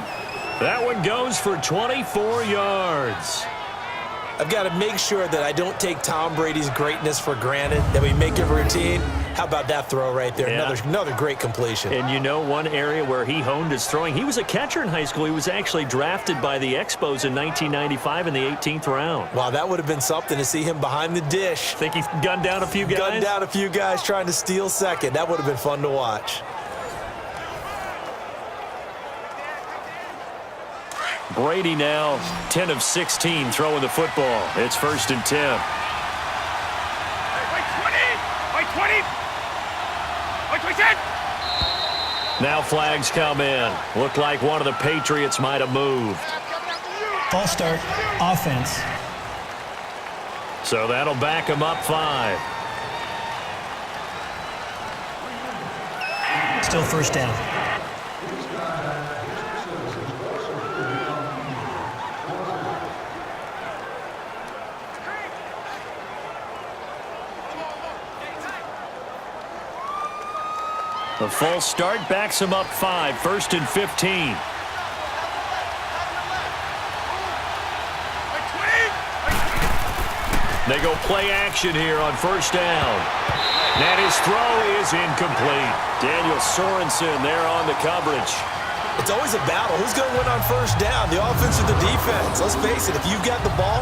That one goes for 24 yards. I've got to make sure that I don't take Tom Brady's greatness for granted, that we make it routine. How about that throw right there? Yeah. Another great completion. And you know one area where he honed his throwing? He was a catcher in high school. He was actually drafted by the Expos in 1995 in the 18th round. Wow, that would have been something to see him behind the dish. Think he gunned down a few guys? Gunned down a few guys trying to steal second. That would have been fun to watch. Brady now 10 of 16 throwing the football. It's 1st and 10. Now flags come in. Looked like one of the Patriots might have moved. False start, offense. So that'll back him up 5. Still 1st down. The false start backs him up 5, 1st and 15. They go play action here on 1st down. And his throw is incomplete. Daniel Sorensen there on the coverage. It's always a battle. Who's going to win on 1st down, the offense or the defense? Let's face it, if you've got the ball,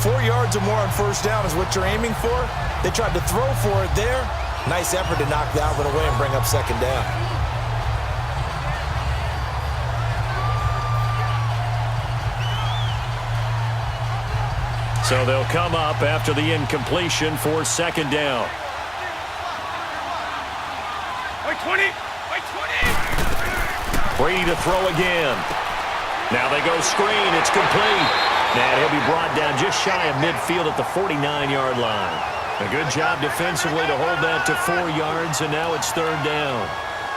4 yards or more on 1st down is what you're aiming for. They tried to throw for it there. Nice effort to knock that one away and bring up 2nd down. So they'll come up after the incompletion for 2nd down. Brady to throw again. Now they go screen. It's complete. And he'll be brought down just shy of midfield at the 49-yard line. A good job defensively to hold that to 4 yards, and now it's 3rd down.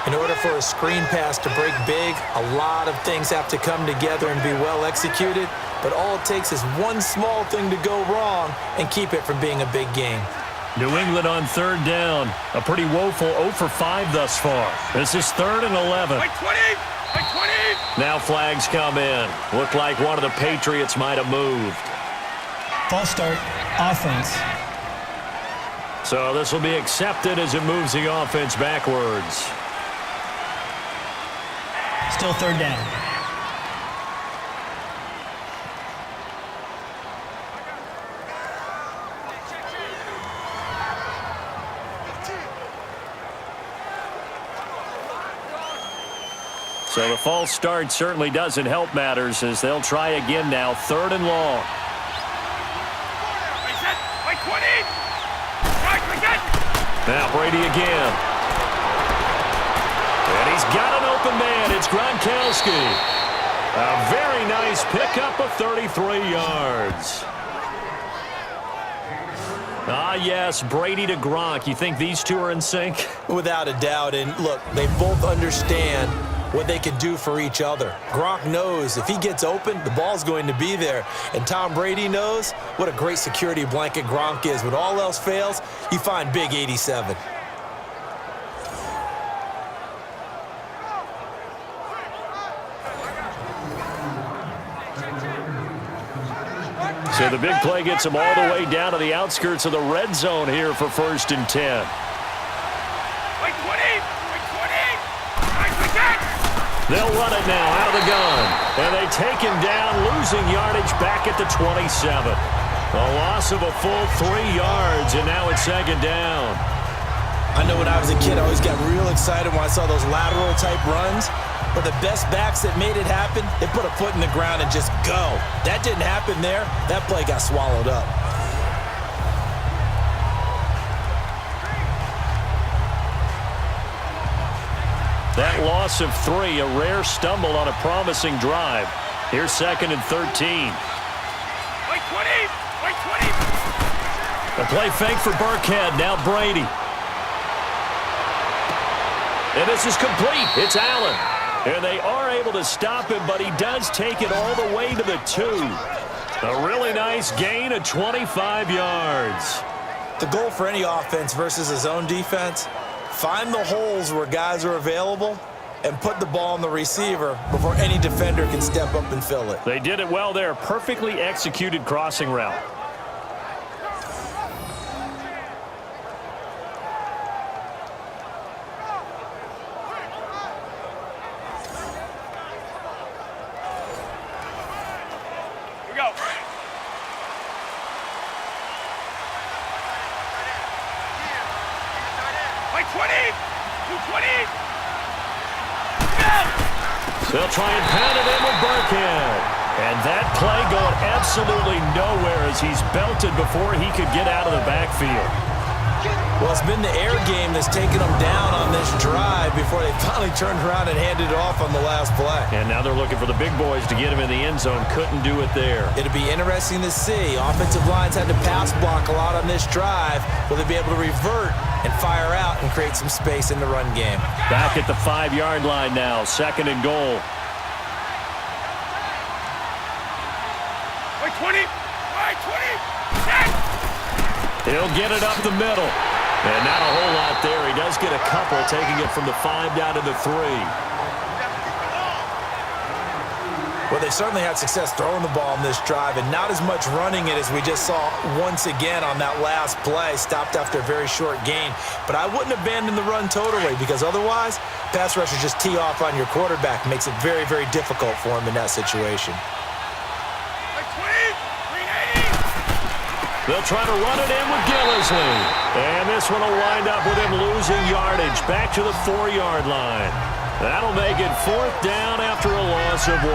In order for a screen pass to break big, a lot of things have to come together and be well executed, but all it takes is one small thing to go wrong and keep it from being a big game. New England on 3rd down. A pretty woeful 0 for 5 thus far. This is 3rd and 11. Now flags come in. Looked like one of the Patriots might have moved. False start, offense. So this will be accepted as it moves the offense backwards. Still 3rd down. So the false start certainly doesn't help matters as they'll try again now. 3rd and long. Now Brady again. And he's got an open man. It's Gronkowski. A very nice pickup of 33 yards. Ah, yes, Brady to Gronk. You think these two are in sync? Without a doubt. And look, they both understand what they can do for each other. Gronk knows if he gets open, the ball's going to be there. And Tom Brady knows what a great security blanket Gronk is. When all else fails, you find big 87. So the big play gets him all the way down to the outskirts of the red zone here for 1st and 10. They'll run it now out of the gun. And they take him down, losing yardage back at the 27. A loss of a full 3 yards, and now it's second down. I know when I was a kid, I always got real excited when I saw those lateral-type runs. But the best backs that made it happen, they put a foot in the ground and just go. That didn't happen there. That play got swallowed up. That loss of 3, a rare stumble on a promising drive. Here's second and 13. Wait 20! Wait 20! A play fake for Burkhead. Now Brady. And this is complete. It's Allen. And they are able to stop him, but he does take it all the way to the 2. A really nice gain of 25 yards. The goal for any offense versus his own defense, find the holes where guys are available and put the ball on the receiver before any defender can step up and fill it. They did it well there. Perfectly executed crossing route. They'll try and pound it in with Burkhead. And that play going absolutely nowhere as he's belted before he could get out of the backfield. Well, it's been the air game that's taken them down on this drive before they finally turned around and handed it off on the last play. And now they're looking for the big boys to get him in the end zone. Couldn't do it there. It'll be interesting to see. Offensive lines had to pass block a lot on this drive. Will they be able to revert and fire out and create some space in the run game? Back at the 5-yard line now. Second and goal. Wait 20! Wait 20! He'll get it up the middle. And not a whole lot there. He does get a couple, taking it from the 5 down to the 3. Well, they certainly had success throwing the ball on this drive and not as much running it as we just saw once again on that last play. Stopped after a very short gain. But I wouldn't abandon the run totally because otherwise, pass rushers just tee off on your quarterback. Makes it very, very difficult for him in that situation. They'll try to run it in with Gillisley. And this one will wind up with him losing yardage back to the 4-yard line. That'll make it 4th down after a loss of 1.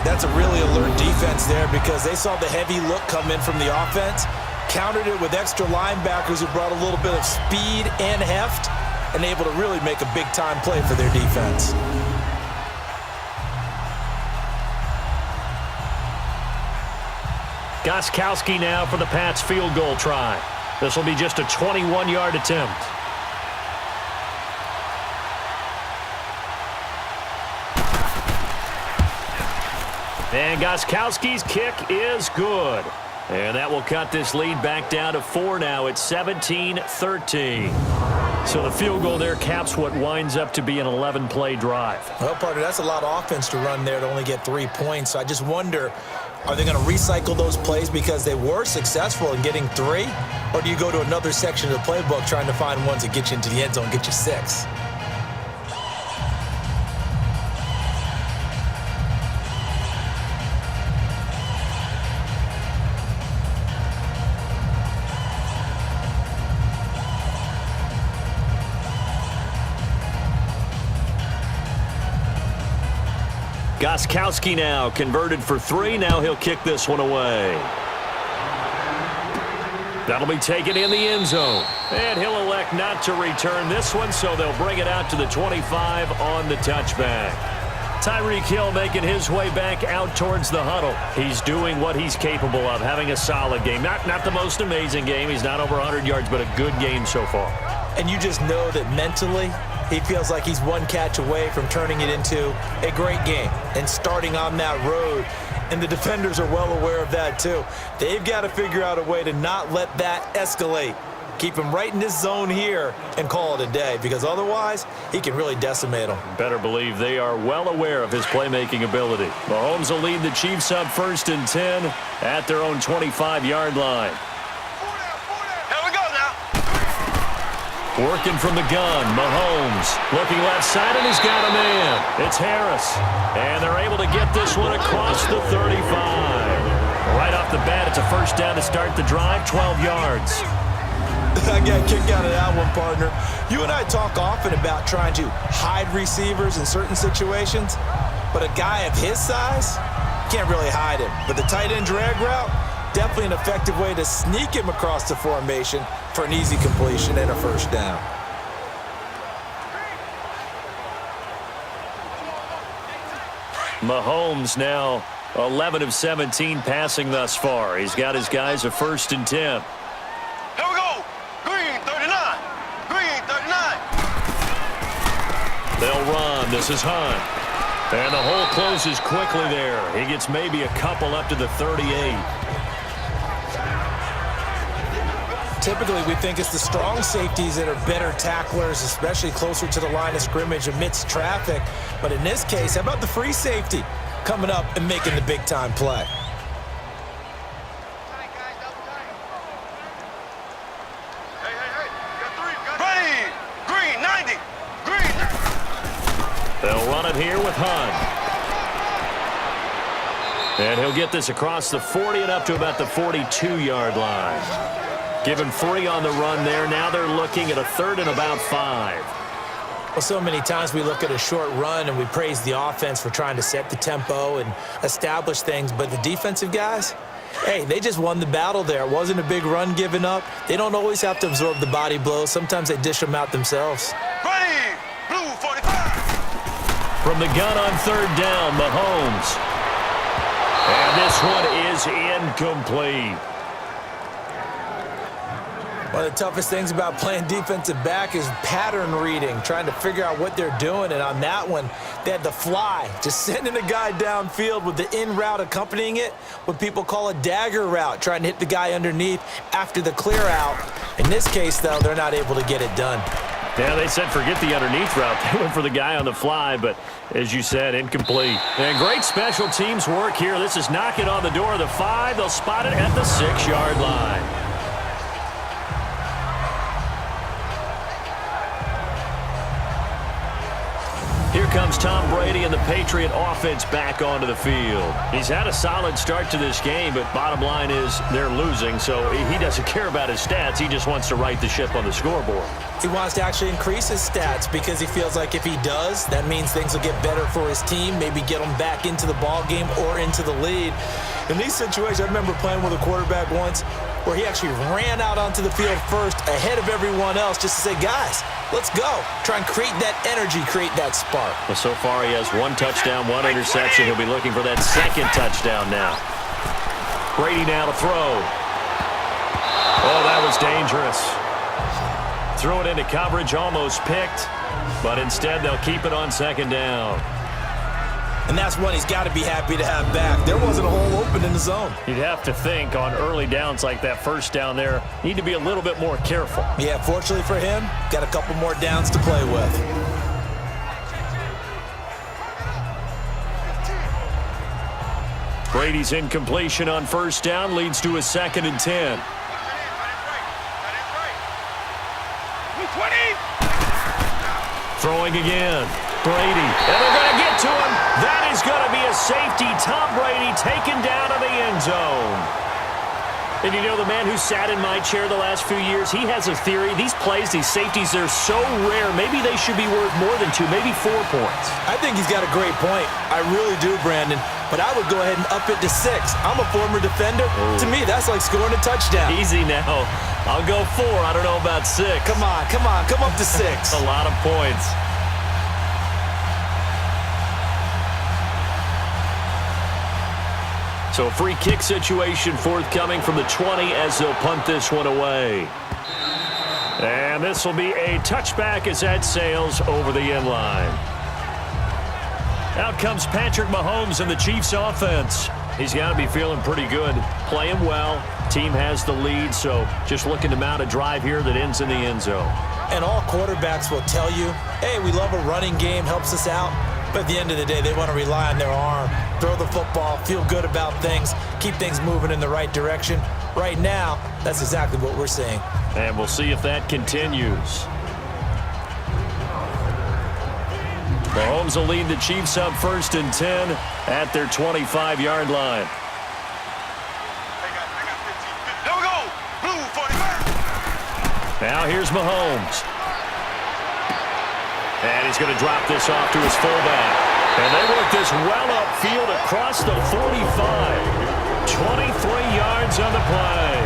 That's a really alert defense there because they saw the heavy look come in from the offense, countered it with extra linebackers who brought a little bit of speed and heft, and able to really make a big-time play for their defense. Gostkowski now for the Pats field goal try. This will be just a 21-yard attempt. And Gostkowski's kick is good. And that will cut this lead back down to 4 now. It's 17-13. So the field goal there caps what winds up to be an 11-play drive. Well, partner, that's a lot of offense to run there to only get 3 points. So I just wonder, are they going to recycle those plays because they were successful in getting 3? Or do you go to another section of the playbook trying to find ones that get you into the end zone and get you 6? Gostkowski now converted for 3. Now he'll kick this one away. That'll be taken in the end zone. And he'll elect not to return this one, so they'll bring it out to the 25 on the touchback. Tyreek Hill making his way back out towards the huddle. He's doing what he's capable of, having a solid game. Not the most amazing game. He's not over 100 yards, but a good game so far. And you just know that mentally, he feels like he's one catch away from turning it into a great game and starting on that road. And the defenders are well aware of that, too. They've got to figure out a way to not let that escalate. Keep him right in this zone here and call it a day, because otherwise he can really decimate them. Better believe they are well aware of his playmaking ability. Mahomes will lead the Chiefs up 1st and 10 at their own 25-yard line. Here we go now. Working from the gun, Mahomes looking left side, and he's got a man. It's Harris, and they're able to get this one across the 35. Right off the bat, it's a first down to start the drive, 12 yards. I got a kick out of that one, partner. You and I talk often about trying to hide receivers in certain situations, but a guy of his size, can't really hide him. But the tight end drag route, definitely an effective way to sneak him across the formation for an easy completion and a first down. Mahomes now 11 of 17 passing thus far. He's got his guys a 1st and 10. Here we go. Green, 39. Green, 39. They'll run. This is Hunt. And the hole closes quickly there. He gets maybe a couple up to the 38. Typically, we think it's the strong safeties that are better tacklers, especially closer to the line of scrimmage amidst traffic. But in this case, how about the free safety coming up and making the big-time play? Brady, green, 90. Green. They'll run it here with Hunt. And he'll get this across the 40 and up to about the 42-yard line. Given 3 on the run there. Now they're looking at a 3rd and about 5. Well, so many times we look at a short run and we praise the offense for trying to set the tempo and establish things, but the defensive guys, hey, they just won the battle there. It wasn't a big run given up. They don't always have to absorb the body blows. Sometimes they dish them out themselves. Brady, blue, 45. From the gun on 3rd down, Mahomes. And this one is incomplete. One of the toughest things about playing defensive back is pattern reading, trying to figure out what they're doing. And on that one, they had the fly, just sending a guy downfield with the in route accompanying it, what people call a dagger route, trying to hit the guy underneath after the clear out. In this case, though, they're not able to get it done. Yeah, they said forget the underneath route. They went for the guy on the fly, but as you said, incomplete. And great special teams work here. This is knocking on the door of the 5. They'll spot it at the 6-yard line. Here comes Tom Brady and the Patriot offense back onto the field. He's had a solid start to this game, but bottom line is they're losing, so he doesn't care about his stats. He just wants to right the ship on the scoreboard. He wants to actually increase his stats because he feels like if he does, that means things will get better for his team, maybe get them back into the ball game or into the lead. In these situations, I remember playing with a quarterback once where he actually ran out onto the field first ahead of everyone else just to say, guys, let's go. Try and create that energy, create that spark. Well, so far he has 1 touchdown, 1 interception. He'll be looking for that 2nd touchdown now. Brady now to throw. Oh, that was dangerous. Threw it into coverage, almost picked, but instead they'll keep it on 2nd down. And that's one he's got to be happy to have back. There wasn't a hole open in the zone. You'd have to think on early downs like that 1st down there, need to be a little bit more careful. Yeah, fortunately for him, got a couple more downs to play with. Brady's incompletion on 1st down leads to a 2nd and 10. 20. Throwing again. Brady. And they're going to get to him. That is going to be a safety. Tom Brady taken down to the end zone. And you know, the man who sat in my chair the last few years, he has a theory. These plays, these safeties, they're so rare. Maybe they should be worth more than 2, maybe 4 points. I think he's got a great point. I really do, Brandon. But I would go ahead and up it to 6. I'm a former defender. Ooh. To me, that's like scoring a touchdown. Easy now. I'll go 4. I don't know about 6. Come on. Come up to 6. A lot of points. So a free kick situation forthcoming from the 20 as they'll punt this one away. And this will be a touchback as that sails over the end line. Out comes Patrick Mahomes and the Chiefs offense. He's got to be feeling pretty good, playing well. Team has the lead, so just looking to mount a drive here that ends in the end zone. And all quarterbacks will tell you, hey, we love a running game, helps us out. But at the end of the day, they want to rely on their arm, throw the football, feel good about things, keep things moving in the right direction. Right now, that's exactly what we're seeing. And we'll see if that continues. Mahomes will lead the Chiefs up 1st and 10 at their 25-yard line. Here we go. Blue 45. Now here's Mahomes. And he's going to drop this off to his fullback. And they work this well upfield across the 45. 23 yards on the play.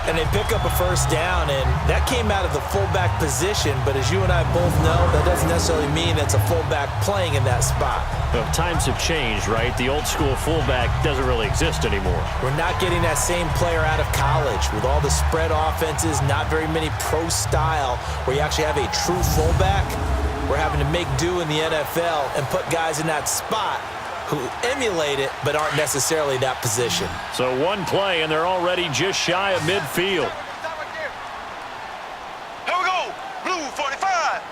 And they pick up a first down, and that came out of the fullback position. But as you and I both know, that doesn't necessarily mean it's a fullback playing in that spot. Well, times have changed, right? The old school fullback doesn't really exist anymore. We're not getting that same player out of college with all the spread offenses, not very many pro style where you actually have a true fullback. We're having to make do in the NFL and put guys in that spot who emulate it but aren't necessarily that position. So one play, and they're already just shy of midfield. Here we go. Blue 45.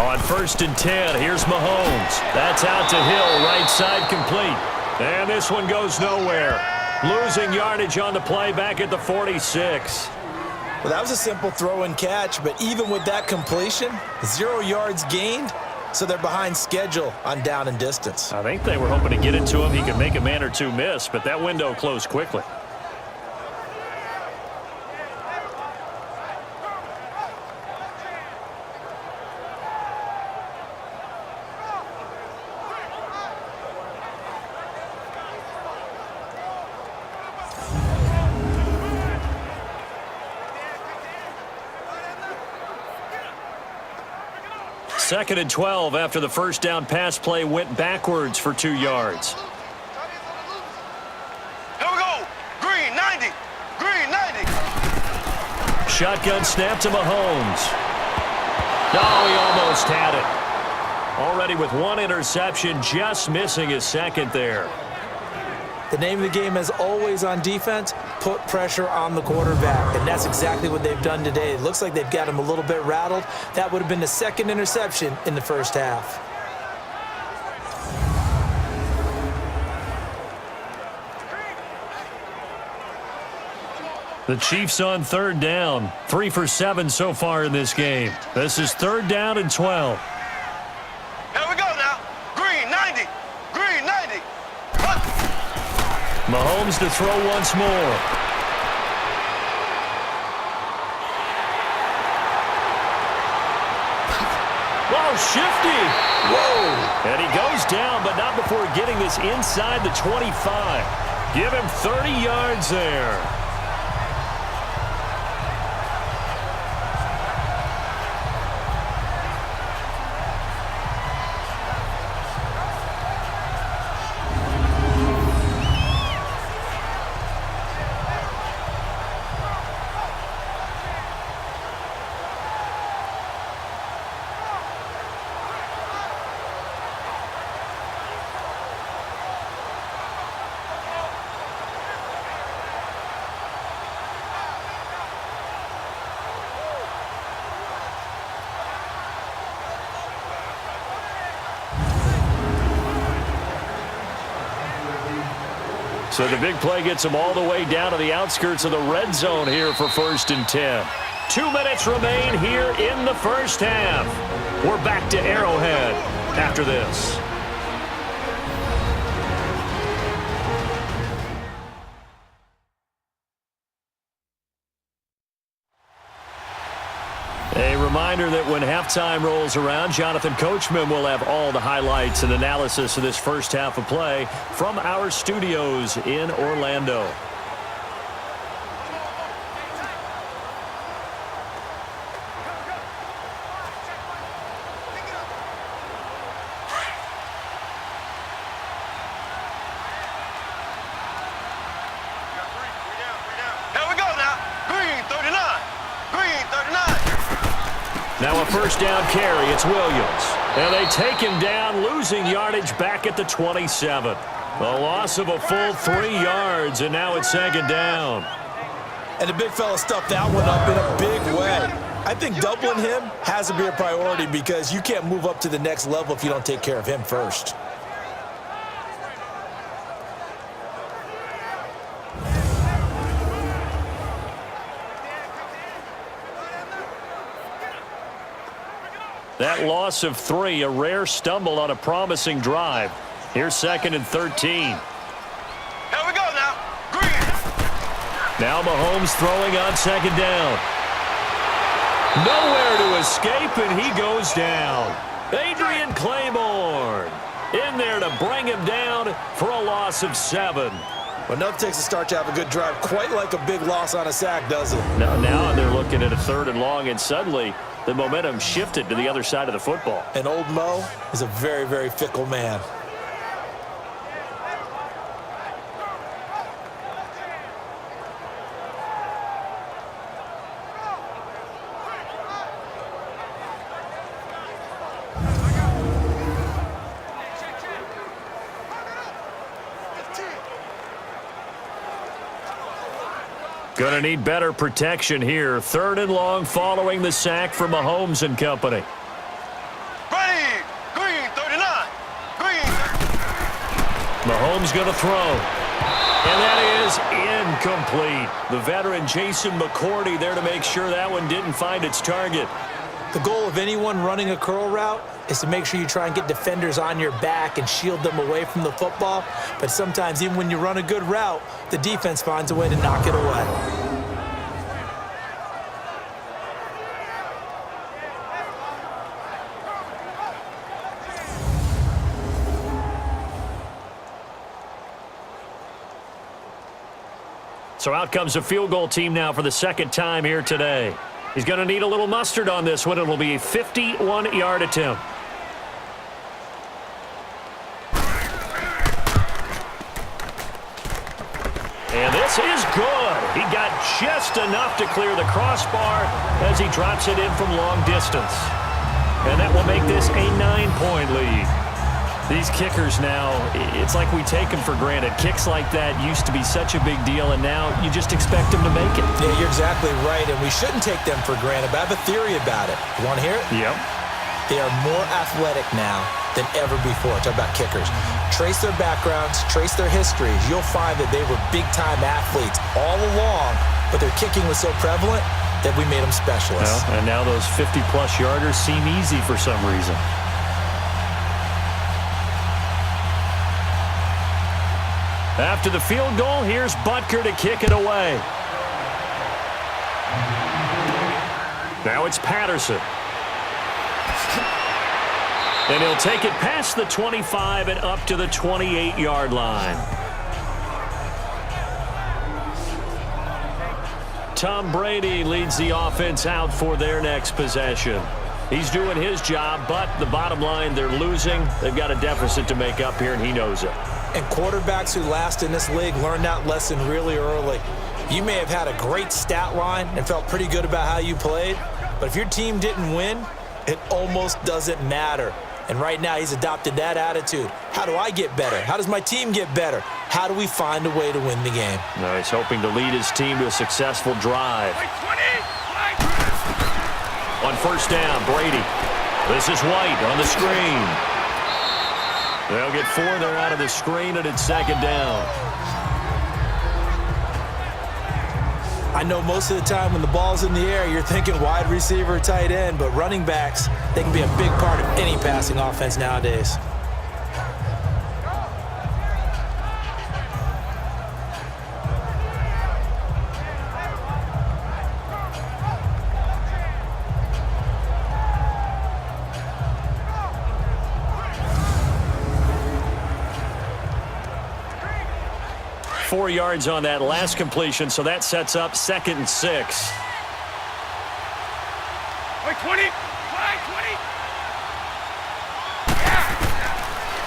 On 1st and 10, here's Mahomes. That's out to Hill, right side complete. And this one goes nowhere. Losing yardage on the play back at the 46. Well, that was a simple throw and catch, but even with that completion, 0 yards gained. So they're behind schedule on down and distance. I think they were hoping to get it to him. He could make a man or two miss, but that window closed quickly. Second and 12 after the first down pass play went backwards for 2 yards. Here we go. Green 90. Green 90. Shotgun snap to Mahomes. Oh, he almost had it. Already with 1 interception, just missing his second there. The name of the game is always on defense, put pressure on the quarterback. And that's exactly what they've done today. It looks like they've got him a little bit rattled. That would have been the second interception in the first half. The Chiefs on 3rd down. 3 for 7 so far in this game. This is 3rd down and 12. Here we go now. Green 90. Green 90. Mahomes to throw once more. Whoa, shifty. Whoa. And he goes down, but not before getting this inside the 25. Give him 30 yards there. So the big play gets him all the way down to the outskirts of the red zone here for 1st and 10. 2 minutes remain here in the first half. We're back to Arrowhead after this. A reminder that when halftime rolls around, Jonathan Coachman will have all the highlights and analysis of this first half of play from our studios in Orlando. Here we go now. Green 39. Green 39. Now a first down carry. It's Williams. And they take him down, losing yardage back at the 27. A loss of a full 3 yards, and now it's 2nd down. And the big fella stuffed that one up in a big way. I think doubling him has to be a priority because you can't move up to the next level if you don't take care of him first. That loss of 3, a rare stumble on a promising drive. Here's 2nd and 13. Here we go now. Green. Now Mahomes throwing on 2nd down. Nowhere to escape, and he goes down. Adrian Claiborne in there to bring him down for a loss of 7. Well, enough takes a start to have a good drive, quite like a big loss on a sack, does it? Now they're looking at a 3rd and long, and suddenly the momentum shifted to the other side of the football. And old Mo is a very, very fickle man. Gonna need better protection here. 3rd and long following the sack from Mahomes and company. Brady. Green, 39. Green. Mahomes gonna throw. And that is incomplete. The veteran Jason McCourty there to make sure that one didn't find its target. The goal of anyone running a curl route is to make sure you try and get defenders on your back and shield them away from the football. But sometimes, even when you run a good route, the defense finds a way to knock it away. So out comes a field goal team now for the 2nd time here today. He's going to need a little mustard on this one. It'll be a 51-yard attempt. And this is good. He got just enough to clear the crossbar as he drops it in from long distance. And that will make this a 9-point lead. These kickers now, it's like we take them for granted. Kicks like that used to be such a big deal, and now you just expect them to make it. Yeah, you're exactly right, and we shouldn't take them for granted, but I have a theory about it. You want to hear it? Yep. They are more athletic now than ever before. Talk about kickers. Trace their backgrounds, trace their histories. You'll find that they were big-time athletes all along, but their kicking was so prevalent that we made them specialists. Well, and now those 50-plus yarders seem easy for some reason. After the field goal, here's Butker to kick it away. Now it's Patterson. And he'll take it past the 25 and up to the 28-yard line. Tom Brady leads the offense out for their next possession. He's doing his job, but the bottom line, they're losing. They've got a deficit to make up here, and he knows it. And quarterbacks who last in this league learn that lesson really early. You may have had a great stat line and felt pretty good about how you played, but if your team didn't win, it almost doesn't matter. And right now, he's adopted that attitude. How do I get better? How does my team get better? How do we find a way to win the game? Now he's hoping to lead his team to a successful drive. On 1st down, Brady. This is White on the screen. They'll get 4 there out of the screen, and it's 2nd down. I know most of the time when the ball's in the air, you're thinking wide receiver, tight end, but running backs, they can be a big part of any passing offense nowadays. Four yards on that last completion, so that sets up 2nd and 6. Wait, 20.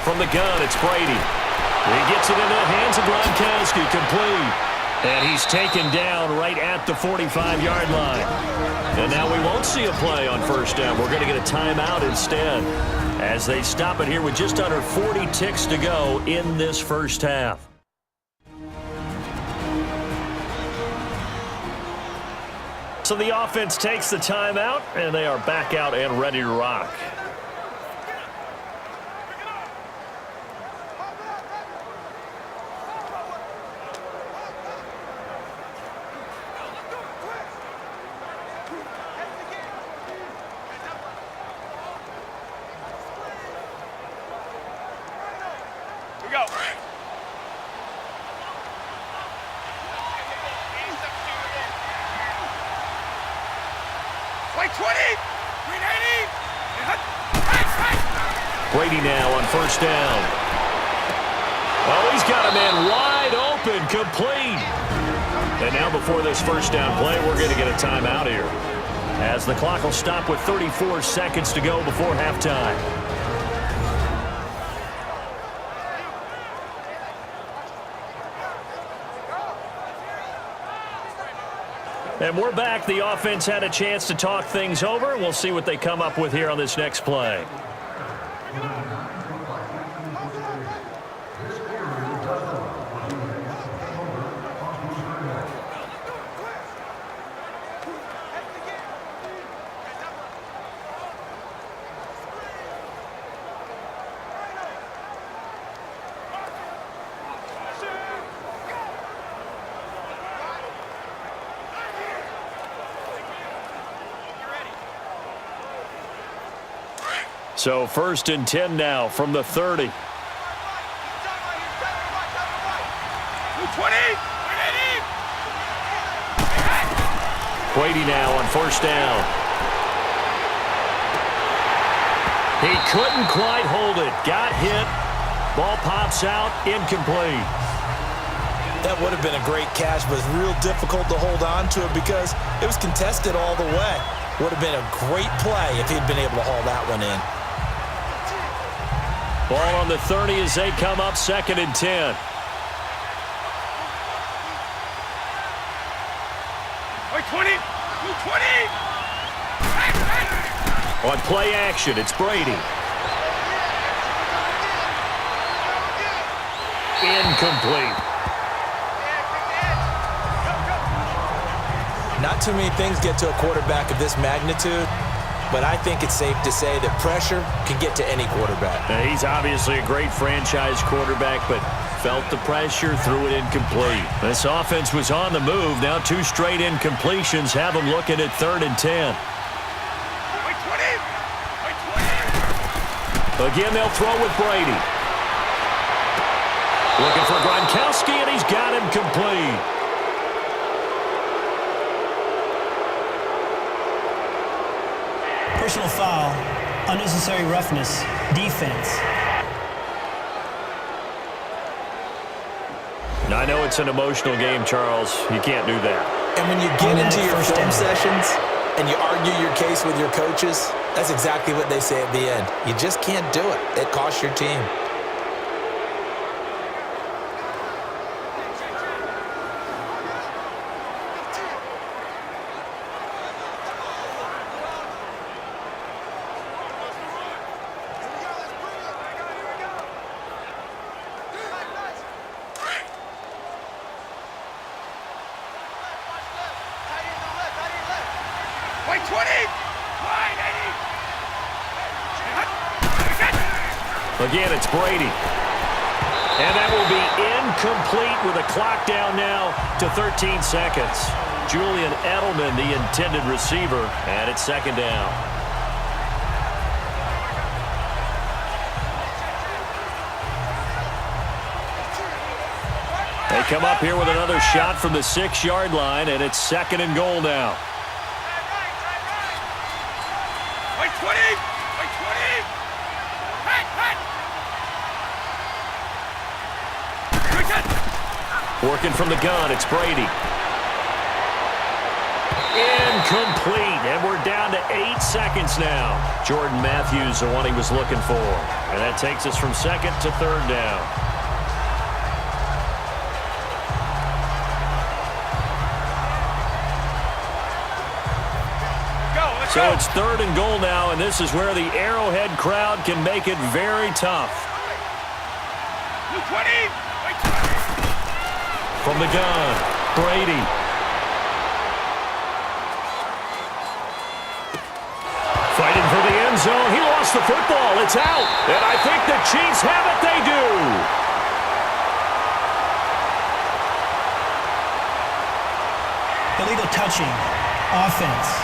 From the gun, it's Brady. He gets it into the hands of Gronkowski, complete. And he's taken down right at the 45-yard line. And now we won't see a play on 1st down. We're going to get a timeout instead as they stop it here with just under 40 ticks to go in this first half. So the offense takes the timeout, and they are back out and ready to rock. Wait, 20. Green 80. Brady now on first down. Oh, he's got a man wide open, complete. And now before this first down play, we're going to get a timeout here, as the clock will stop with 34 seconds to go before halftime. And we're back. The offense had a chance to talk things over. We'll see what they come up with here on this next play. So 1st and 10 now from the 30. 20. Brady now on first down. He couldn't quite hold it. Got hit. Ball pops out. Incomplete. That would have been a great catch, but it's real difficult to hold on to it because it was contested all the way. Would have been a great play if he'd been able to haul that one in. Ball on the 30 as they come up 2nd and 10. Wait, 20. 20. On play action, it's Brady. Incomplete. Not too many things get to a quarterback of this magnitude, but I think it's safe to say that pressure can get to any quarterback. Now, he's obviously a great franchise quarterback, but felt the pressure, threw it incomplete. This offense was on the move. Now 2 straight incompletions have them looking at 3rd and 10. Wait, 20. Again, they'll throw with Brady. Looking for Gronkowski, and he's got him complete. Personal foul, unnecessary roughness, defense. Now, I know it's an emotional game, Charles. You can't do that. And when you get into your first film down sessions and you argue your case with your coaches, that's exactly what they say at the end. You just can't do it. It costs your team. Wait, 20. Again, it's Brady. And that will be incomplete with a clock down now to 13 seconds. Julian Edelman, the intended receiver, and it's 2nd down. They come up here with another shot from the 6-yard line, and it's 2nd and goal now. Wait, 20. Wait, 20. Working from the gun, it's Brady. Incomplete, and we're down to 8 seconds now. Jordan Matthews, the one he was looking for. And that takes us from 2nd to 3rd down. So it's 3rd and goal now, and this is where the Arrowhead crowd can make it very tough. 20. From the gun, Brady. Fighting for the end zone. He lost the football. It's out. And I think the Chiefs have it. They do. Illegal touching, offense.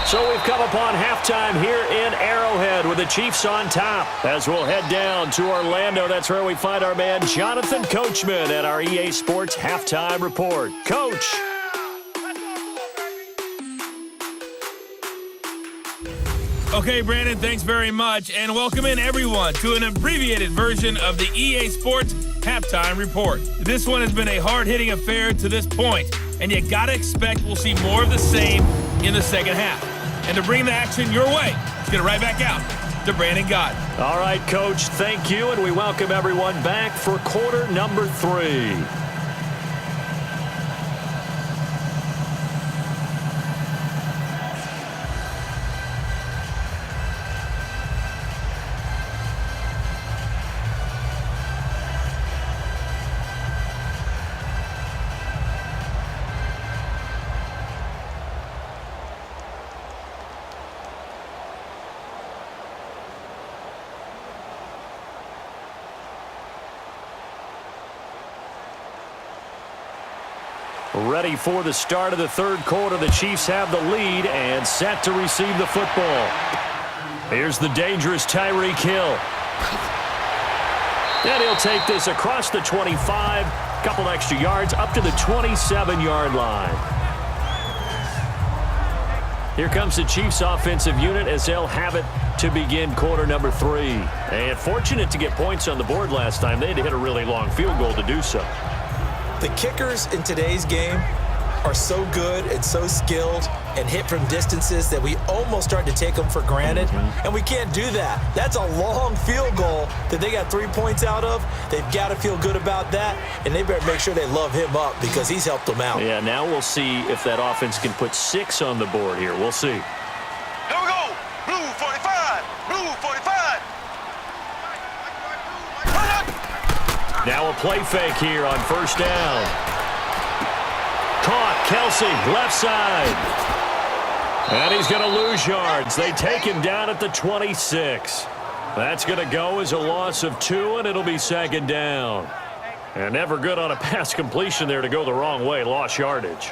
So we've come upon halftime here in Arrowhead with the Chiefs on top. As we'll head down to Orlando, that's where we find our man Jonathan Coachman at our EA Sports Halftime Report. Coach. Okay, Brandon, thanks very much, and welcome in everyone to an abbreviated version of the EA Sports Halftime Report. This one has been a hard-hitting affair to this point, and you gotta expect we'll see more of the same in the second half. And to bring the action your way, let's get it right back out to Brandon Gott. All right, Coach, thank you, and we welcome everyone back for quarter number 3. Ready for the start of the third quarter. The Chiefs have the lead and set to receive the football. Here's the dangerous Tyreek Hill. And he'll take this across the 25, couple extra yards up to the 27-yard line. Here comes the Chiefs offensive unit as they'll have it to begin quarter number 3. And fortunate to get points on the board last time. They had to hit a really long field goal to do so. The kickers in today's game are so good and so skilled and hit from distances that we almost start to take them for granted, and we can't do that. That's a long field goal that they got 3 points out of. They've got to feel good about that, and they better make sure they love him up because he's helped them out. Yeah, now we'll see if that offense can put 6 on the board here. We'll see. Here we go. Blue 45. Blue 45. Run up. Now a play fake here on first down. Caught, Kelsey, left side. And he's going to lose yards. They take him down at the 26. That's going to go as a loss of 2, and it'll be second down. And never good on a pass completion there to go the wrong way. Lost yardage.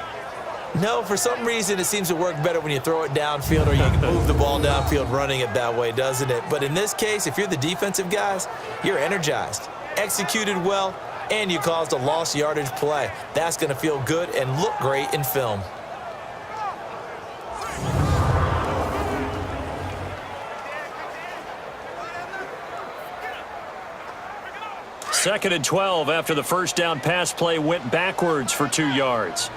No, for some reason it seems to work better when you throw it downfield or you can move the ball downfield running it that way, doesn't it? But in this case, if you're the defensive guys, you're energized, executed well, and you caused a lost yardage play. That's going to feel good and look great in film. Second and 12 after the first down pass play went backwards for 2 yards.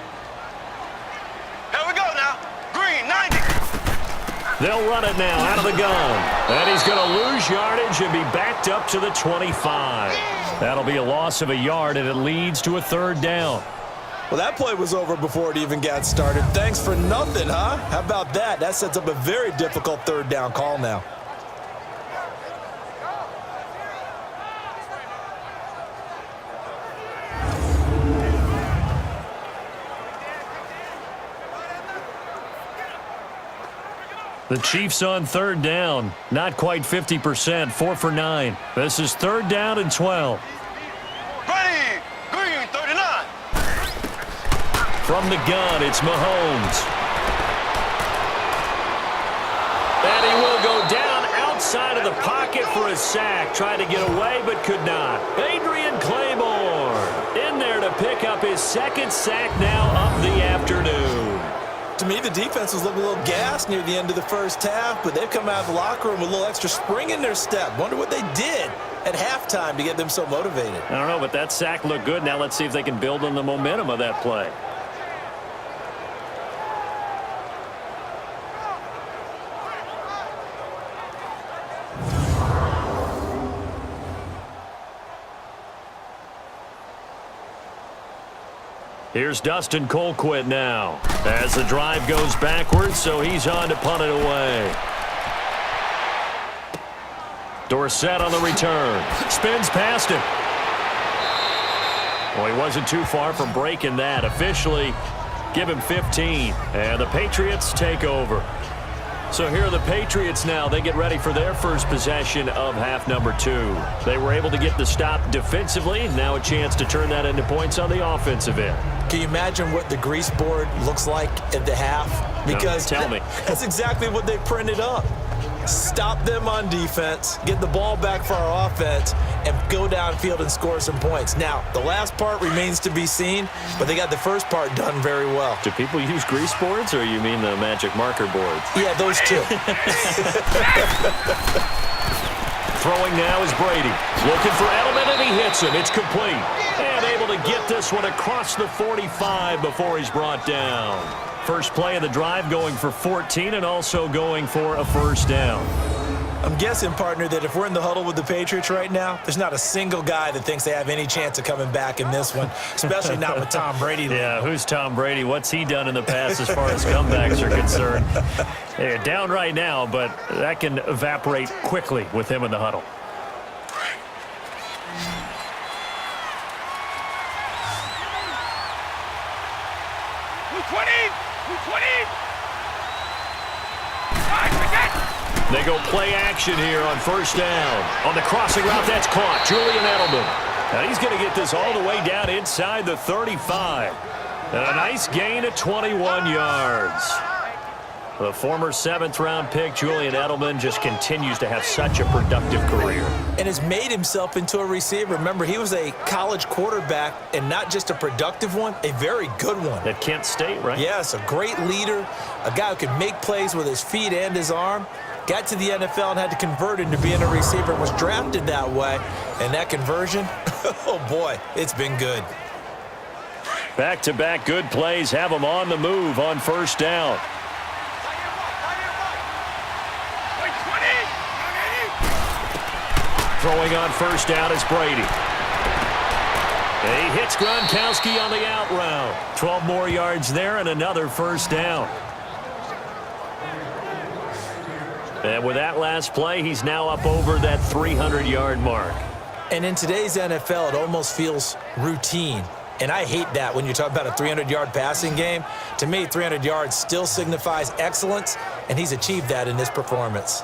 Here we go now. Green 90. They'll run it now out of the gun. And he's going to lose yardage and be backed up to the 25. That'll be a loss of a yard, and it leads to a third down. Well, that play was over before it even got started. Thanks for nothing, huh? How about that? That sets up a very difficult third down call now. The Chiefs on third down. Not quite 50%, 4 for 9. This is third down and 12. Brady. Green 39. From the gun, it's Mahomes. And he will go down outside of the pocket for a sack. Tried to get away, but could not. Adrian Claymore in there to pick up his second sack now of the afternoon. To me, the defense was looking a little gassed near the end of the first half, but they've come out of the locker room with a little extra spring in their step. Wonder what they did at halftime to get them so motivated. I don't know, but that sack looked good. Now let's see if they can build on the momentum of that play. Here's Dustin Colquitt now as the drive goes backwards, so he's on to punt it away. Dorsett on the return. Spins past him. Well, he wasn't too far from breaking that. Officially, give him 15. And the Patriots take over. So here are the Patriots now. They get ready for their first possession of half number 2. They were able to get the stop defensively. Now a chance to turn that into points on the offensive end. Can you imagine what the grease board looks like at the half? Because tell me. That's exactly what they printed up. Stop them on defense, get the ball back for our offense, and go downfield and score some points. Now, the last part remains to be seen, but they got the first part done very well. Do people use grease boards, or you mean the magic marker boards? Yeah, those two. Throwing now is Brady. Looking for Edelman, and he hits him. It's complete. And able to get this one across the 45 before he's brought down. First play of the drive going for 14 and also going for a first down. I'm guessing, partner, that if we're in the huddle with the Patriots right now, there's not a single guy that thinks they have any chance of coming back in this one, especially not with Tom Brady. Yeah, who's Tom Brady? What's he done in the past as far as comebacks are concerned? They're down right now, but that can evaporate quickly with him in the huddle. They go play action here on first down. On the crossing route, that's caught. Julian Edelman. And he's going to get this all the way down inside the 35. And a nice gain of 21 yards. The former 7th-round pick, Julian Edelman, just continues to have such a productive career. And has made himself into a receiver. Remember, he was a college quarterback, and not just a productive one, a very good one. At Kent State, right? Yes, a great leader, a guy who could make plays with his feet and his arm. Got to the NFL and had to convert into being a receiver, was drafted that way. And that conversion, oh boy, it's been good. Back-to-back good plays have him on the move on first down. Throwing on first down is Brady. He hits Gronkowski on the out route. 12 more yards there and another first down. And with that last play, he's now up over that 300-yard mark. And in today's NFL, it almost feels routine. And I hate that when you talk about a 300-yard passing game. To me, 300 yards still signifies excellence, and he's achieved that in this performance.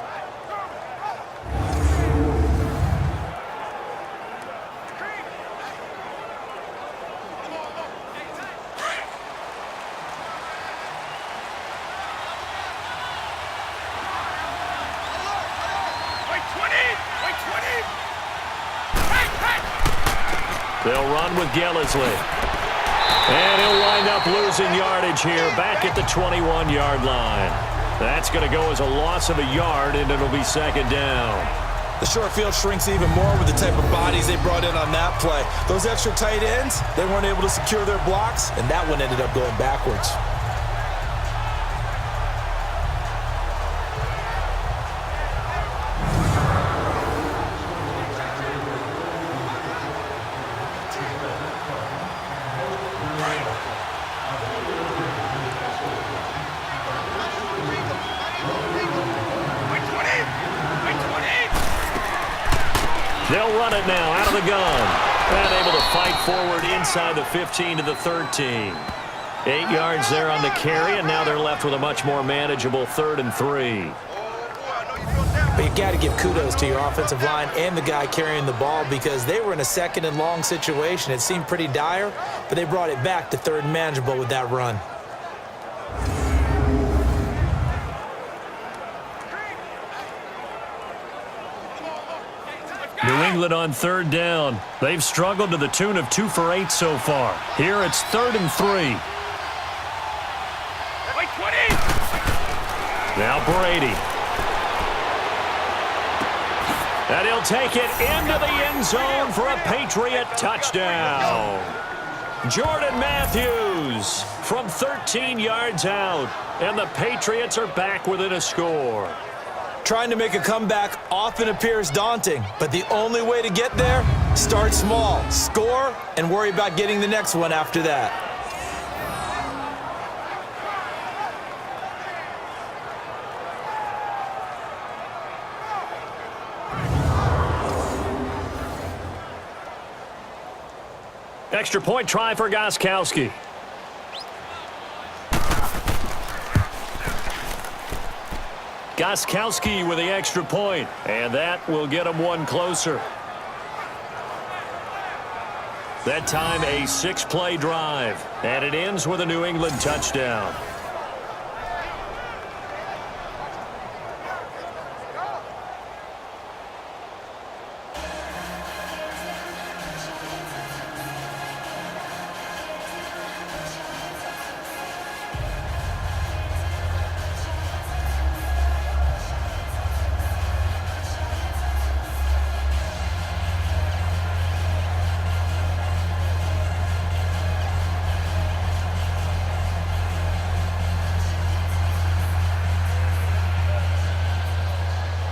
They'll run with Gillisley. And he'll wind up losing yardage here back at the 21-yard line. That's going to go as a loss of a yard, and it'll be second down. The short field shrinks even more with the type of bodies they brought in on that play. Those extra tight ends, they weren't able to secure their blocks, and that one ended up going backwards. They'll run it now out of the gun. And able to fight forward inside the 15 to the 13. 8 yards there on the carry, and now they're left with a much more manageable 3rd and 3. But you got to give kudos to your offensive line and the guy carrying the ball, because they were in a 2nd and long situation. It seemed pretty dire, but they brought it back to 3rd and manageable with that run. New England on 3rd down. They've struggled to the tune of 2 for 8 so far. Here it's 3rd and 3. Now Brady. And he'll take it into the end zone for a Patriot touchdown. Jordan Matthews from 13 yards out. And the Patriots are back within a score. Trying to make a comeback often appears daunting, but the only way to get there, start small, score, and worry about getting the next one after that. Extra point try for Gronkowski. Gronkowski with the extra point, and that will get him one closer. That time a 6-play drive, and it ends with a New England touchdown.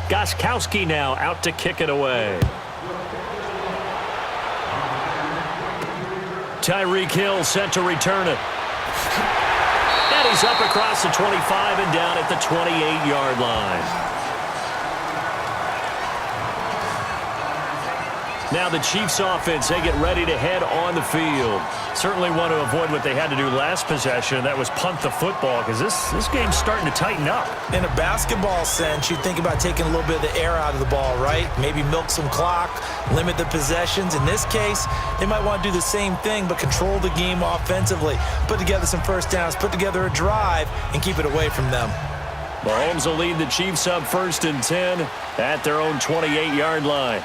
Gostkowski now out to kick it away. Tyreek Hill set to return it. And he's up across the 25 and down at the 28-yard line. Now the Chiefs offense, they get ready to head on the field. Certainly want to avoid what they had to do last possession. That was punt the football, because this game's starting to tighten up. In a basketball sense, you think about taking a little bit of the air out of the ball, right? Maybe milk some clock, limit the possessions. In this case, they might want to do the same thing, but control the game offensively. Put together some first downs, put together a drive, and keep it away from them. Mahomes will lead the Chiefs up 1st and 10 at their own 28-yard line.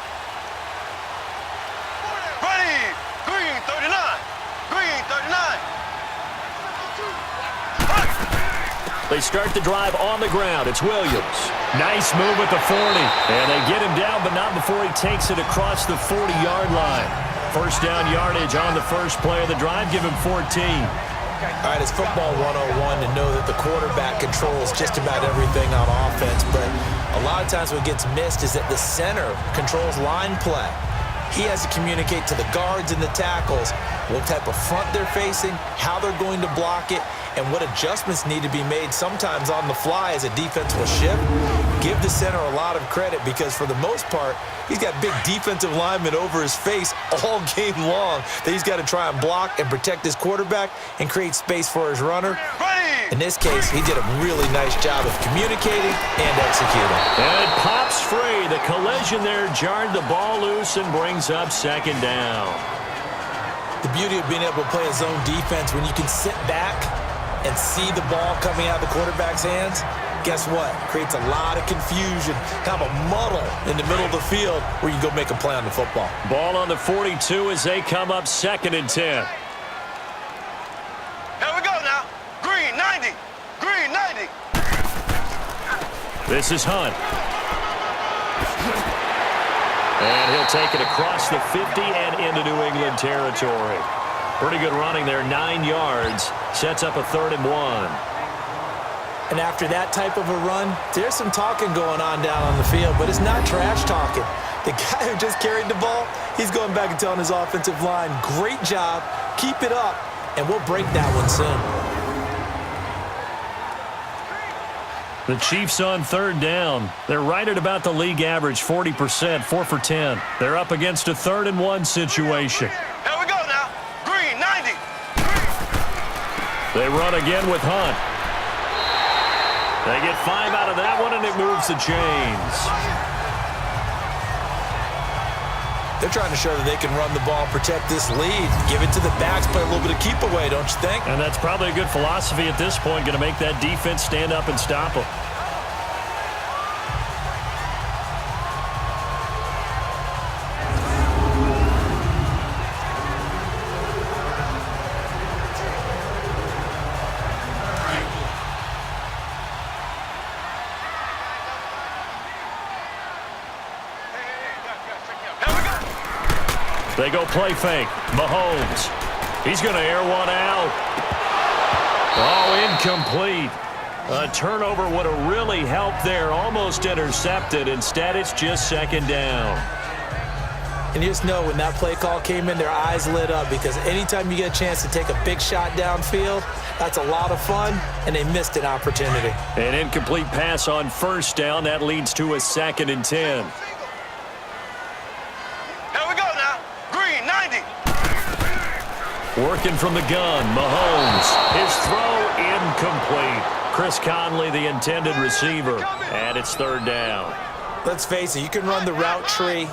They start the drive on the ground. It's Williams. Nice move at the 40. And they get him down, but not before he takes it across the 40-yard line. First down yardage on the first play of the drive. Give him 14. All right, it's football 101 to know that the quarterback controls just about everything on offense, but a lot of times what gets missed is that the center controls line play. He has to communicate to the guards and the tackles what type of front they're facing, how they're going to block it, and what adjustments need to be made sometimes on the fly as a defense will shift. Give the center a lot of credit because for the most part, he's got big defensive linemen over his face all game long that he's got to try and block and protect his quarterback and create space for his runner. In this case, he did a really nice job of communicating and executing. And it pops free. The collision there jarred the ball loose and brings up 2nd down. The beauty of being able to play a zone defense when you can sit back and see the ball coming out of the quarterback's hands, guess what? Creates a lot of confusion, kind of a muddle in the middle of the field where you go make a play on the football. Ball on the 42 as they come up 2nd and 10. Here we go now. Green, 90. Green, 90. This is Hunt. And he'll take it across the 50 and into New England territory. Pretty good running there, 9 yards. Sets up a 3rd and 1. And after that type of a run, there's some talking going on down on the field, but it's not trash talking. The guy who just carried the ball, he's going back and telling his offensive line, great job, keep it up, and we'll break that one soon. The Chiefs on 3rd down. They're right at about the league average, 40%, 4 for 10. They're up against a 3rd and 1 situation. Here we go now. Green, 90. They run again with Hunt. They get 5 out of that one, and it moves the chains. They're trying to show that they can run the ball, protect this lead, give it to the backs, play a little bit of keep away, don't you think? And that's probably a good philosophy at this point, going to make that defense stand up and stop them. They go play fake. Mahomes. He's going to air one out. Oh, incomplete. A turnover would have really helped there. Almost intercepted. Instead, it's just 2nd down. And you just know when that play call came in, their eyes lit up because anytime you get a chance to take a big shot downfield, that's a lot of fun, and they missed an opportunity. An incomplete pass on 1st down. That leads to a 2nd and 10. Working from the gun, Mahomes. His throw incomplete. Chris Conley, the intended receiver, and it's 3rd down. Let's face it, you can run the route tree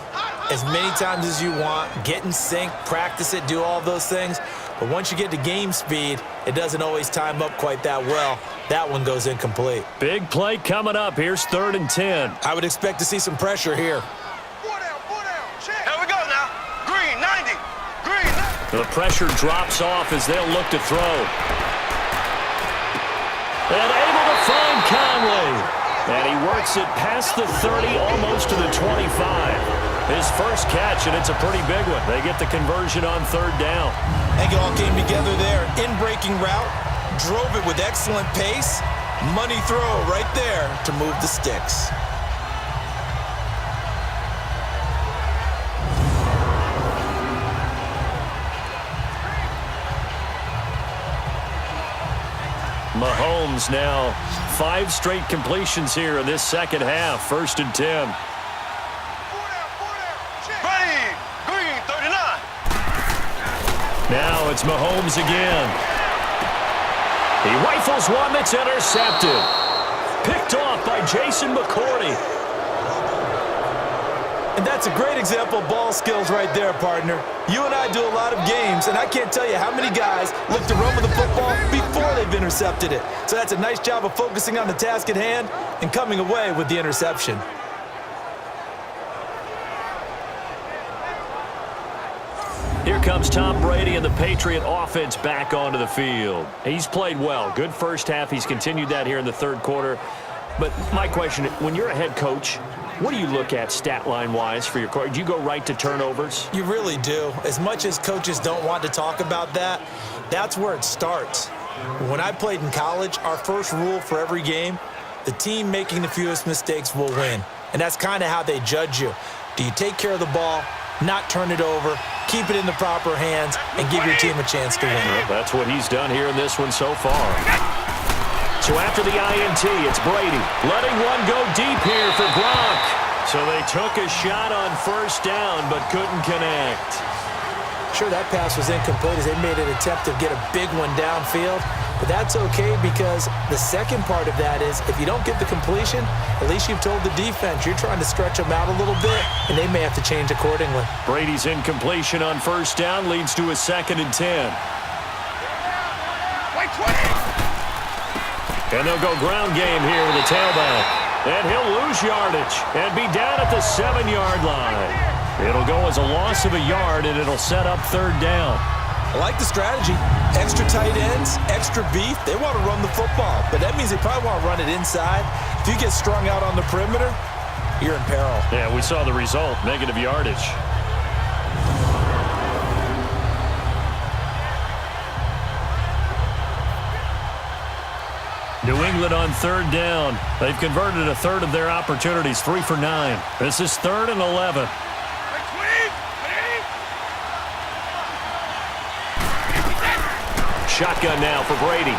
as many times as you want, get in sync, practice it, do all those things. But once you get to game speed, it doesn't always time up quite that well. That one goes incomplete. Big play coming up. Here's 3rd and 10. I would expect to see some pressure here. Four down, check. Here we go now. Green, 90. Green, 90. The pressure drops off as they'll look to throw. And able to find Conley. And he works it past the 30, almost to the 25. His first catch, and it's a pretty big one. They get the conversion on 3rd down. I think it all came together there. In-breaking route, drove it with excellent pace. Money throw right there to move the sticks. Mahomes now 5 straight completions here in this second half. 1st and 10. Brady, green, 39. Now it's Mahomes again. He rifles one that's intercepted. Picked off by Jason McCourty. And that's a great example of ball skills right there, partner. You and I do a lot of games, and I can't tell you how many guys look to run with the football before they've intercepted it. So that's a nice job of focusing on the task at hand and coming away with the interception. Here comes Tom Brady and the Patriot offense back onto the field. He's played well. Good first half. He's continued that here in the 3rd quarter. But my question, when you're a head coach, what do you look at stat line-wise for your coach? Do you go right to turnovers? You really do. As much as coaches don't want to talk about that, that's where it starts. When I played in college, our first rule for every game, the team making the fewest mistakes will win. And that's kind of how they judge you. Do you take care of the ball, not turn it over, keep it in the proper hands, and give your team a chance to win? Well, that's what he's done here in this one so far. So after the INT, it's Brady letting one go deep here for Gronk. So they took a shot on 1st down but couldn't connect. Sure, that pass was incomplete as they made an attempt to get a big one downfield. But that's okay because the second part of that is if you don't get the completion, at least you've told the defense you're trying to stretch them out a little bit, and they may have to change accordingly. Brady's incompletion on 1st down leads to a 2nd and 10. Wait, 20. And they'll go ground game here with the tailback. And he'll lose yardage and be down at the 7-yard line. It'll go as a loss of a yard, and it'll set up 3rd down. I like the strategy. Extra tight ends, extra beef. They want to run the football, but that means they probably want to run it inside. If you get strung out on the perimeter, you're in peril. Yeah, we saw the result, negative yardage. New England on 3rd down. They've converted a 1/3 of their opportunities, 3 for 9. This is 3rd and 11. Shotgun now for Brady.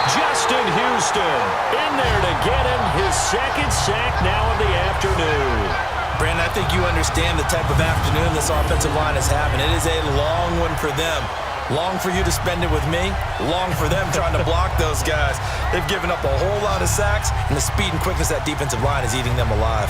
Justin Houston in there to get him his 2nd sack now of the afternoon. Brandon, I think you understand the type of afternoon this offensive line is having. It is a long one for them. Long for you to spend it with me. Long for them trying to block those guys. They've given up a whole lot of sacks, and the speed and quickness of that defensive line is eating them alive.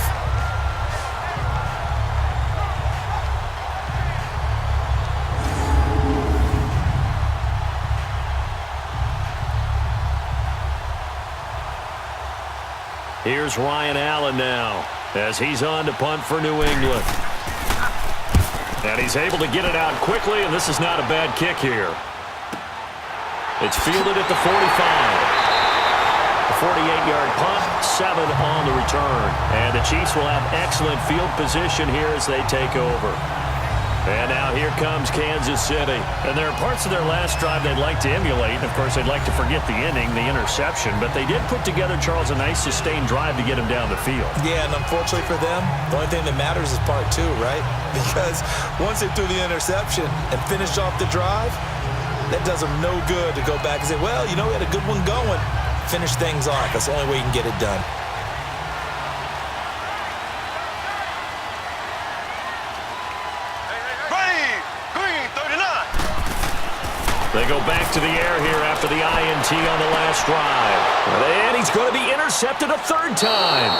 Here's Ryan Allen now as he's on to punt for New England. And he's able to get it out quickly, and this is not a bad kick here. It's fielded at the 45. A 48-yard punt, 7 on the return. And the Chiefs will have excellent field position here as they take over. And now here comes Kansas City. And there are parts of their last drive they'd like to emulate. And, of course, they'd like to forget the inning, the interception. But they did put together, Charles, a nice sustained drive to get him down the field. Yeah, and unfortunately for them, the only thing that matters is part 2, right? Because once they threw the interception and finished off the drive, that does them no good to go back and say, well, you know, we had a good one going. Finish things off. That's the only way you can get it done. They go back to the air here after the INT on the last drive. And he's going to be intercepted a third time.